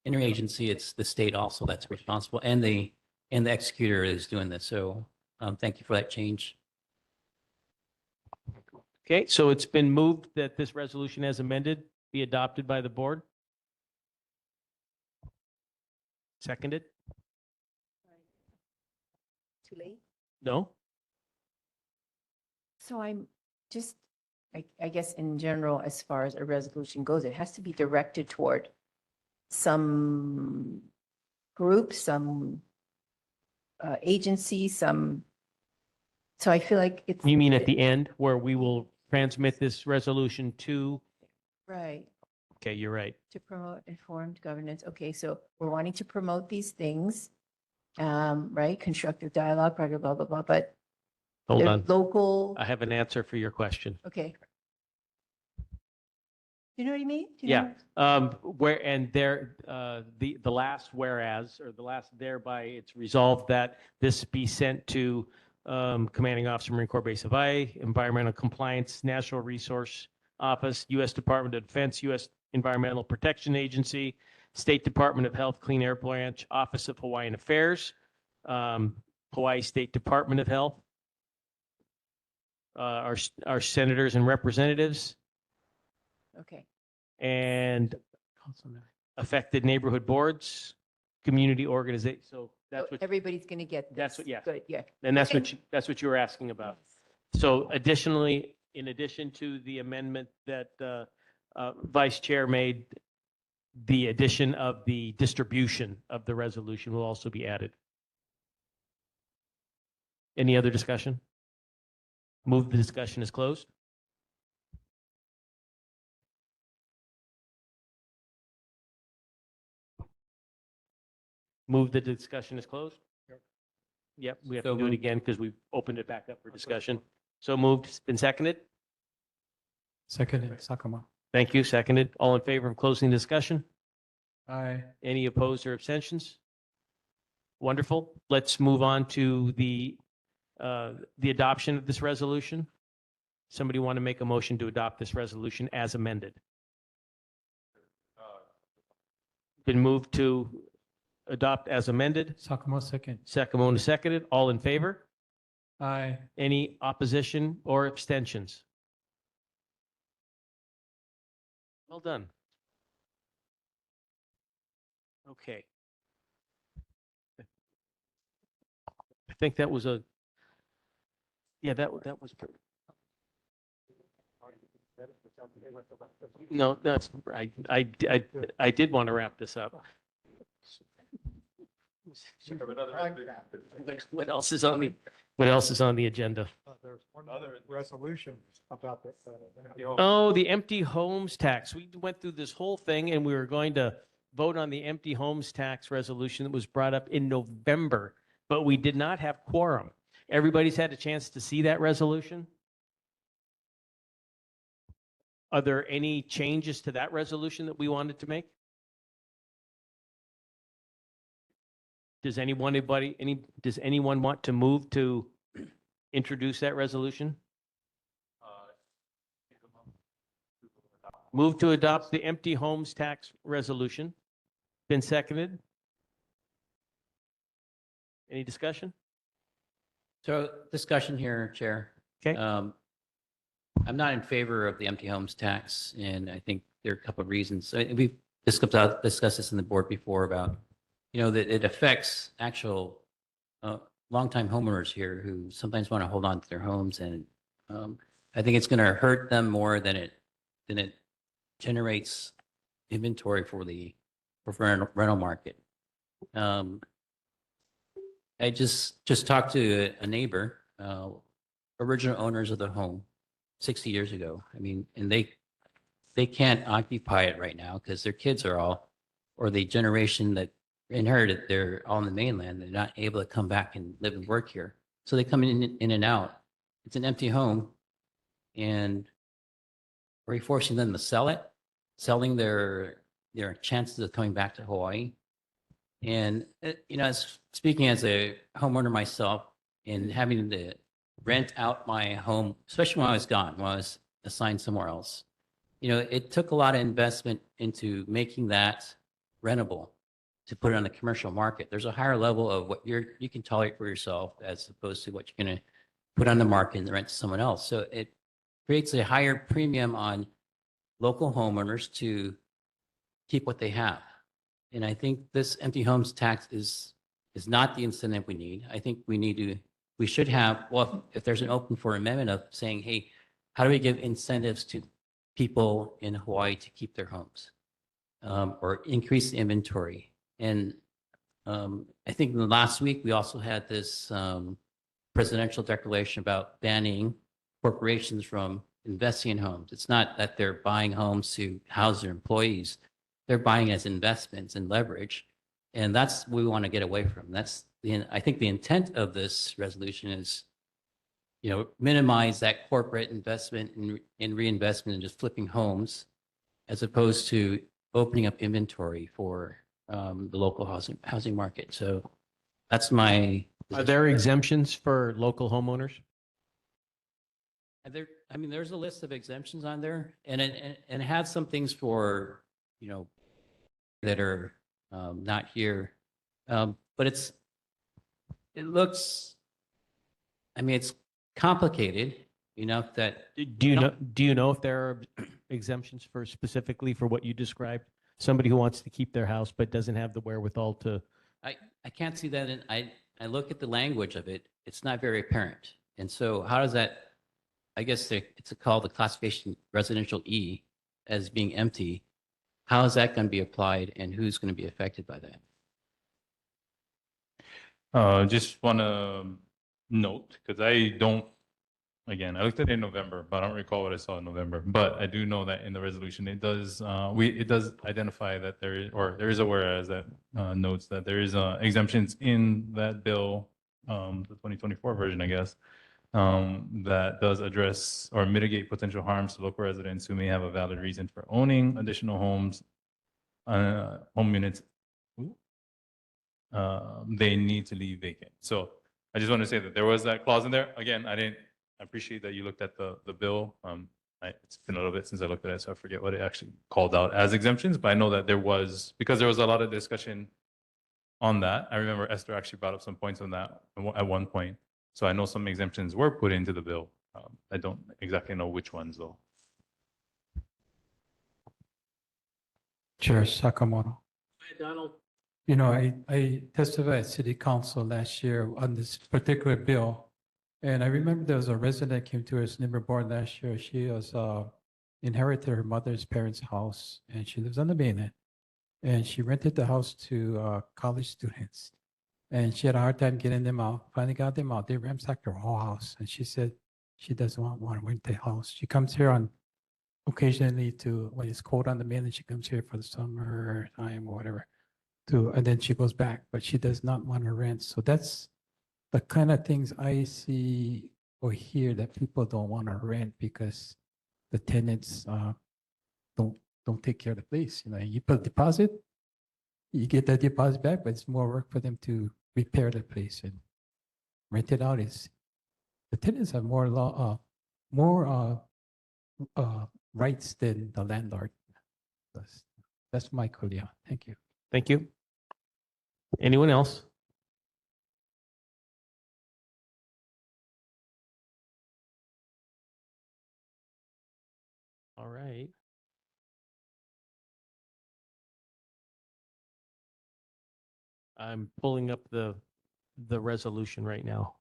Speaker 8: interagency, it's the state also that's responsible, and the executor is doing this. So thank you for that change.
Speaker 2: Okay, so it's been moved that this resolution as amended be adopted by the board. Seconded?
Speaker 15: Too late?
Speaker 2: No?
Speaker 17: So I'm just, I guess in general, as far as a resolution goes, it has to be directed toward some group, some agency, some, so I feel like it's.
Speaker 2: You mean at the end where we will transmit this resolution to?
Speaker 17: Right,
Speaker 2: Okay, you're right.
Speaker 17: to promote informed governance. Okay, so we're wanting to promote these things, right? Constructive dialogue, blah, blah, blah, blah, blah, but
Speaker 2: Hold
Speaker 17: they're
Speaker 2: on.
Speaker 17: local,
Speaker 2: I have an answer for your question.
Speaker 17: okay. You know what I mean? Do you
Speaker 2: Yeah,
Speaker 17: know?
Speaker 2: where, and there, the last whereas, or the last thereby, it's resolved that this be sent to Commanding Officer, Marine Corps Base of Hawaii, Environmental Compliance, Natural Resource Office, U.S. Department of Defense, U.S. Environmental Protection Agency, State Department of Health, Clean Air Branch, Office of Hawaiian Affairs, Hawaii State Department of Health, our senators and representatives,
Speaker 17: Okay,
Speaker 2: and affected neighborhood boards, community organizations. So that's
Speaker 17: so
Speaker 2: what,
Speaker 17: everybody's going to get this.
Speaker 2: that's what, yes.
Speaker 17: Good, yeah.
Speaker 2: And that's what you were asking about. So additionally, in addition to the amendment that Vice Chair made, the addition of the distribution of the resolution will also be added. Any other discussion? Move the discussion is closed. Move the discussion is closed? Yep, we have to
Speaker 8: So
Speaker 2: do it
Speaker 8: moved.
Speaker 2: again because we've opened it back up for discussion. So moved, it's been seconded?
Speaker 1: Seconded, Sakama.
Speaker 2: Thank you, seconded. All in favor of closing discussion?
Speaker 1: Aye.
Speaker 2: Any opposed or abstentions? Wonderful. Let's move on to the adoption of this resolution. Somebody want to make a motion to adopt this resolution as amended? Been moved to adopt as amended.
Speaker 1: Sakama second.
Speaker 2: Sacamone seconded. All in favor?
Speaker 1: Aye.
Speaker 2: Any opposition or abstentions? Well done. Okay. I think that was a, yeah, that was. No, that's, I did want to wrap this up. What else is on the agenda?
Speaker 4: There's one other resolution about the.
Speaker 2: Oh, the empty homes tax. We went through this whole thing and we were going to vote on the empty homes tax resolution that was brought up in November, but we did not have quorum. Everybody's had a chance to see that resolution? Are there any changes to that resolution that we wanted to make? Does anyone want to move to introduce that resolution? Move to adopt the empty homes tax resolution. Been seconded. Any discussion?
Speaker 8: So discussion here, Chair.
Speaker 2: Okay.
Speaker 8: I'm not in favor of the empty homes tax, and I think there are a couple of reasons. We've discussed this in the board before about, that it affects actual longtime homeowners here who sometimes want to hold on to their homes, and I think it's going to hurt them more than it generates inventory for the rental market. I just talked to a neighbor, original owners of the home 60 years ago. I mean, and they can't occupy it right now because their kids are all, or the generation that inherited, they're all on the mainland. They're not able to come back and live and work here. So they come in and out. It's an empty home. And are we forcing them to sell it, selling their chances of coming back to Hawaii? And, speaking as a homeowner myself and having to rent out my home, especially when I was gone, when I was assigned somewhere else, it took a lot of investment into making that rentable to put it on the commercial market. There's a higher level of what you can tolerate for yourself as opposed to what you're going to put on the market and rent to someone else. So it creates a higher premium on local homeowners to keep what they have. And I think this empty homes tax is not the incentive we need. I think we should have, well, if there's an open for amendment of saying, hey, how do we give incentives to people in Hawaii to keep their homes or increase the inventory? And I think in the last week, we also had this presidential declaration about banning corporations from investing in homes. It's not that they're buying homes to house their employees. They're buying as investments and leverage. And that's what we want to get away from. I think the intent of this resolution is, minimize that corporate investment in reinvestment and just flipping homes as opposed to opening up inventory for the local housing market. So that's my.
Speaker 2: Are there exemptions for local homeowners?
Speaker 8: There's a list of exemptions on there, and it has some things for, that are not here, but it's complicated enough that.
Speaker 2: Do you know if there are exemptions for specifically for what you described? Somebody who wants to keep their house but doesn't have the wherewithal to.
Speaker 8: I can't see that. I look at the language of it. It's not very apparent. And so how does that, I guess it's called the classification residential E as being empty. How is that going to be applied and who's going to be affected by that?
Speaker 7: Just want to note, because I looked at it in November, but I don't recall what I saw in November. But I do know that in the resolution, it does identify that there is a whereas that notes that there is exemptions in that bill, the 2024 version, I guess, that does address or mitigate potential harms to local residents who may have a valid reason for owning additional homes, home units. They need to leave vacant. So I just want to say that there was that clause in there. Again, I appreciate that you looked at the bill. It's been a little bit since I looked at it, so I forget what it actually called out as exemptions, but I know that because there was a lot of discussion on that. I remember Esther actually brought up some points on that at one point. So I know some exemptions were put into the bill. I don't exactly know which ones though.
Speaker 1: Chair Sakamoto.
Speaker 2: Hi, Donald.
Speaker 1: I testified at City Council last year on this particular bill. And I remember there was a resident that came to us, neighbor board last year. She was inherited her mother's parents' house and she lives on the mainland. And she rented the house to college students. And she had a hard time getting them out. Finally got them out. They ransacked her whole house. And she said she doesn't want to rent the house. She comes here on occasionally when it's cold on the mainland, she comes here for the summer time or whatever. And then she goes back, but she does not want to rent. So that's the kind of things I see or hear that people don't want to rent because the tenants don't take care of the place. You put a deposit, you get that deposit back, but it's more work for them to repair the place and rent it out. The tenants have more rights than the landlord does. That's my Korea. Thank you.
Speaker 2: Thank you. Anyone else? All right. I'm pulling up the resolution right now.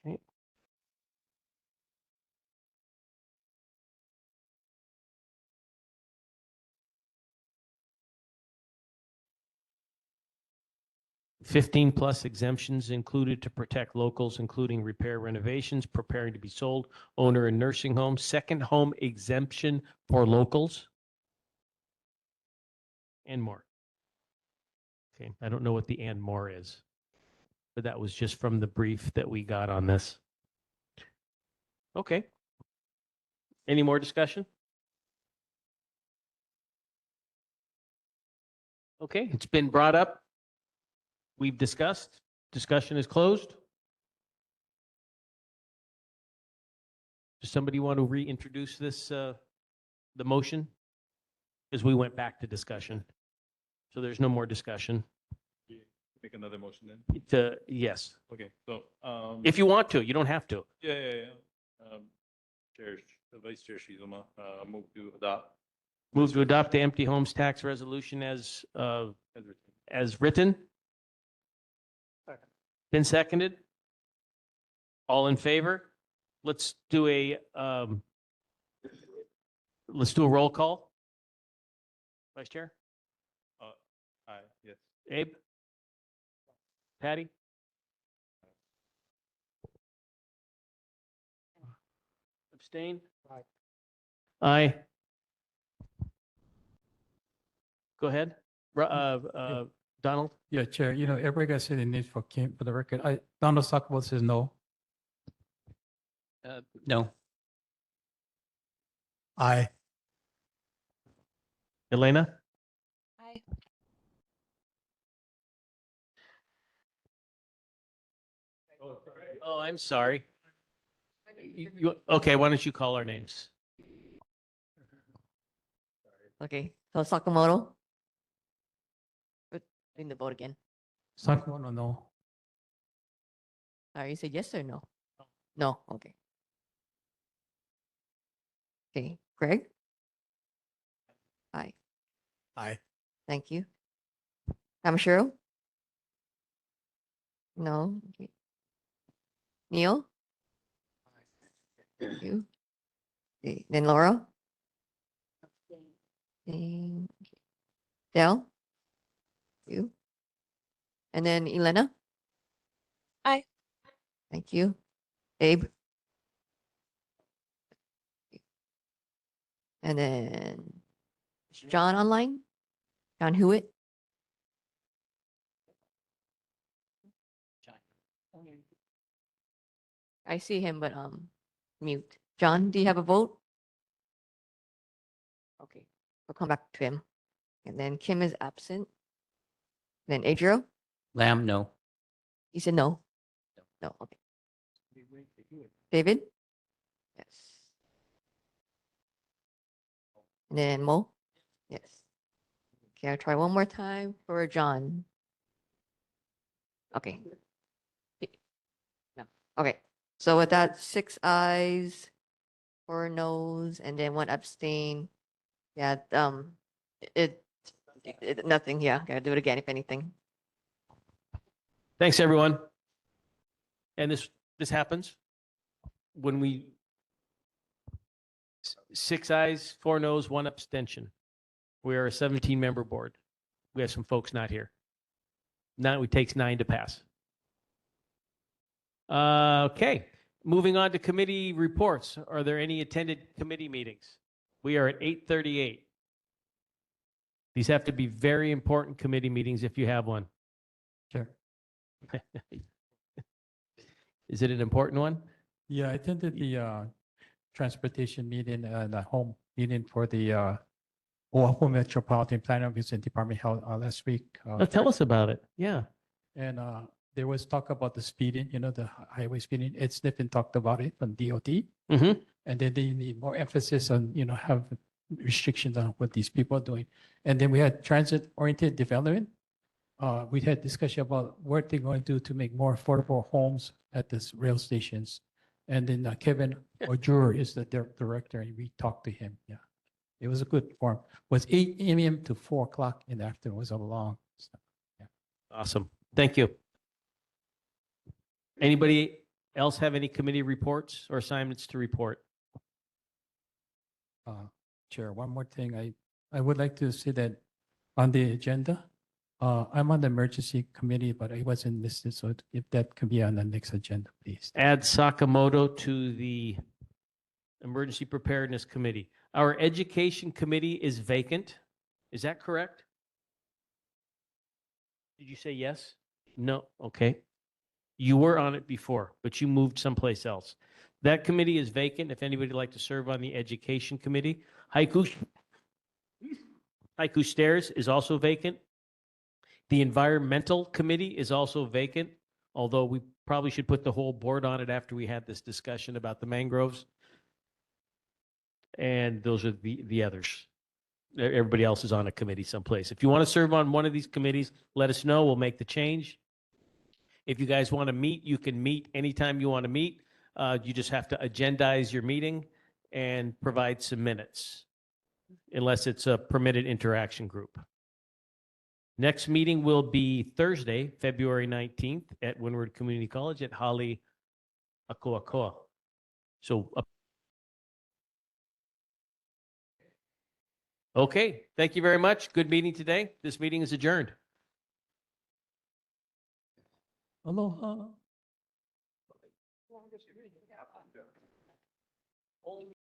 Speaker 2: Okay. +15 exemptions included to protect locals, including repair renovations, preparing to be sold, owner and nursing homes, second home exemption for locals, and more. Okay, I don't know what the and more is, but that was just from the brief that we got on this. Okay. Any more discussion? Okay, it's been brought up. We've discussed. Discussion is closed. Does somebody want to reintroduce this, the motion? As we went back to discussion. So there's no more discussion.
Speaker 7: Make another motion then?
Speaker 2: Yes.
Speaker 7: Okay, so.
Speaker 2: If you want to, you don't have to.
Speaker 7: Yeah. Chair, Vice Chair Shizuma, move to adopt.
Speaker 2: Move to adopt the empty homes tax resolution as written. Been seconded? All in favor? Let's do a roll call. Vice Chair?
Speaker 7: Aye, yes.
Speaker 2: Abe? Patty? Abstain? Aye. Go ahead. Donald?
Speaker 1: Yeah, Chair, everybody got said in need for the record. Donald Suckwell says no.
Speaker 8: No.
Speaker 1: Aye.
Speaker 2: Elena?
Speaker 17: Aye.
Speaker 2: Oh, I'm sorry. Okay, why don't you call our names?
Speaker 17: Okay, so Sakamoto. In the vote again.
Speaker 1: Suckwell, no.
Speaker 17: You said yes or no? No, okay. Okay, Greg? Aye.
Speaker 1: Aye.
Speaker 17: Thank you. Hamashiro? No. Okay. Neil? Thank you. Okay. Then Laura? Okay. Dell? You. And then Elena?
Speaker 10: Aye.
Speaker 17: Thank you. Abe? And then is John online? John Hewitt? I see him, but mute. John, do you have a vote? Okay, we'll come back to him. And then Kim is absent. Then Adriel?
Speaker 8: Lamb, no.
Speaker 17: He said no. No, okay. David? Yes. And then Mo? Yes. Okay, I'll try one more time for John. Okay. No. Okay. So with that, 6 ayes, 4 noes, and then 1 abstain. Yeah, nothing. Yeah, gotta do it again if anything.
Speaker 2: Thanks, everyone. And this happens when we 6 ayes, 4 noes, 1 abstention. We are a 17-member board. We have some folks not here. Now it takes 9 to pass. Okay, moving on to committee reports. Are there any attended committee meetings? We are at 8:38. These have to be very important committee meetings if you have one.
Speaker 1: Sure.
Speaker 2: Is it an important one?
Speaker 1: Yeah, I attended the transportation meeting and the home meeting for the Oahu Metropolitan Planning Office and Department held last week.
Speaker 2: Tell us about it. Yeah.
Speaker 1: And there was talk about the speeding, the highway speeding. It's been talked about it on DOT.
Speaker 2: Mm-hmm.
Speaker 1: And then they need more emphasis on, have restrictions on what these people are doing. And then we had transit-oriented development. We had discussion about what they're going to do to make more affordable homes at this rail stations. And then Kevin Ojur is the director, and we talked to him. Yeah, it was a good forum. It was 8 a.m. to 4 o'clock in the afternoon. It was a long stuff. Yeah.
Speaker 2: Awesome. Thank you. Anybody else have any committee reports or assignments to report?
Speaker 1: Chair, one more thing. I would like to say that on the agenda, I'm on the emergency committee, but I wasn't listed. So if that could be on the next agenda, please.
Speaker 2: Add Sakamoto to the Emergency Preparedness Committee. Our Education Committee is vacant. Is that correct? Did you say yes? No. Okay. You were on it before, but you moved someplace else. That committee is vacant. If anybody would like to serve on the Education Committee, Haiku Stairs is also vacant. The Environmental Committee is also vacant. although we probably should put the whole board on it after we had this discussion about the mangroves. And those are the others. Everybody else is on a committee someplace. If you want to serve on one of these committees, let us know. We'll make the change. If you guys want to meet, you can meet anytime you want to meet. You just have to agendize your meeting and provide some minutes, unless it's a permitted interaction group. Next meeting will be Thursday, February 19th at Windward Community College at Hali Akoakoa. So, okay, thank you very much. Good meeting today. This meeting is adjourned.
Speaker 1: Aloha.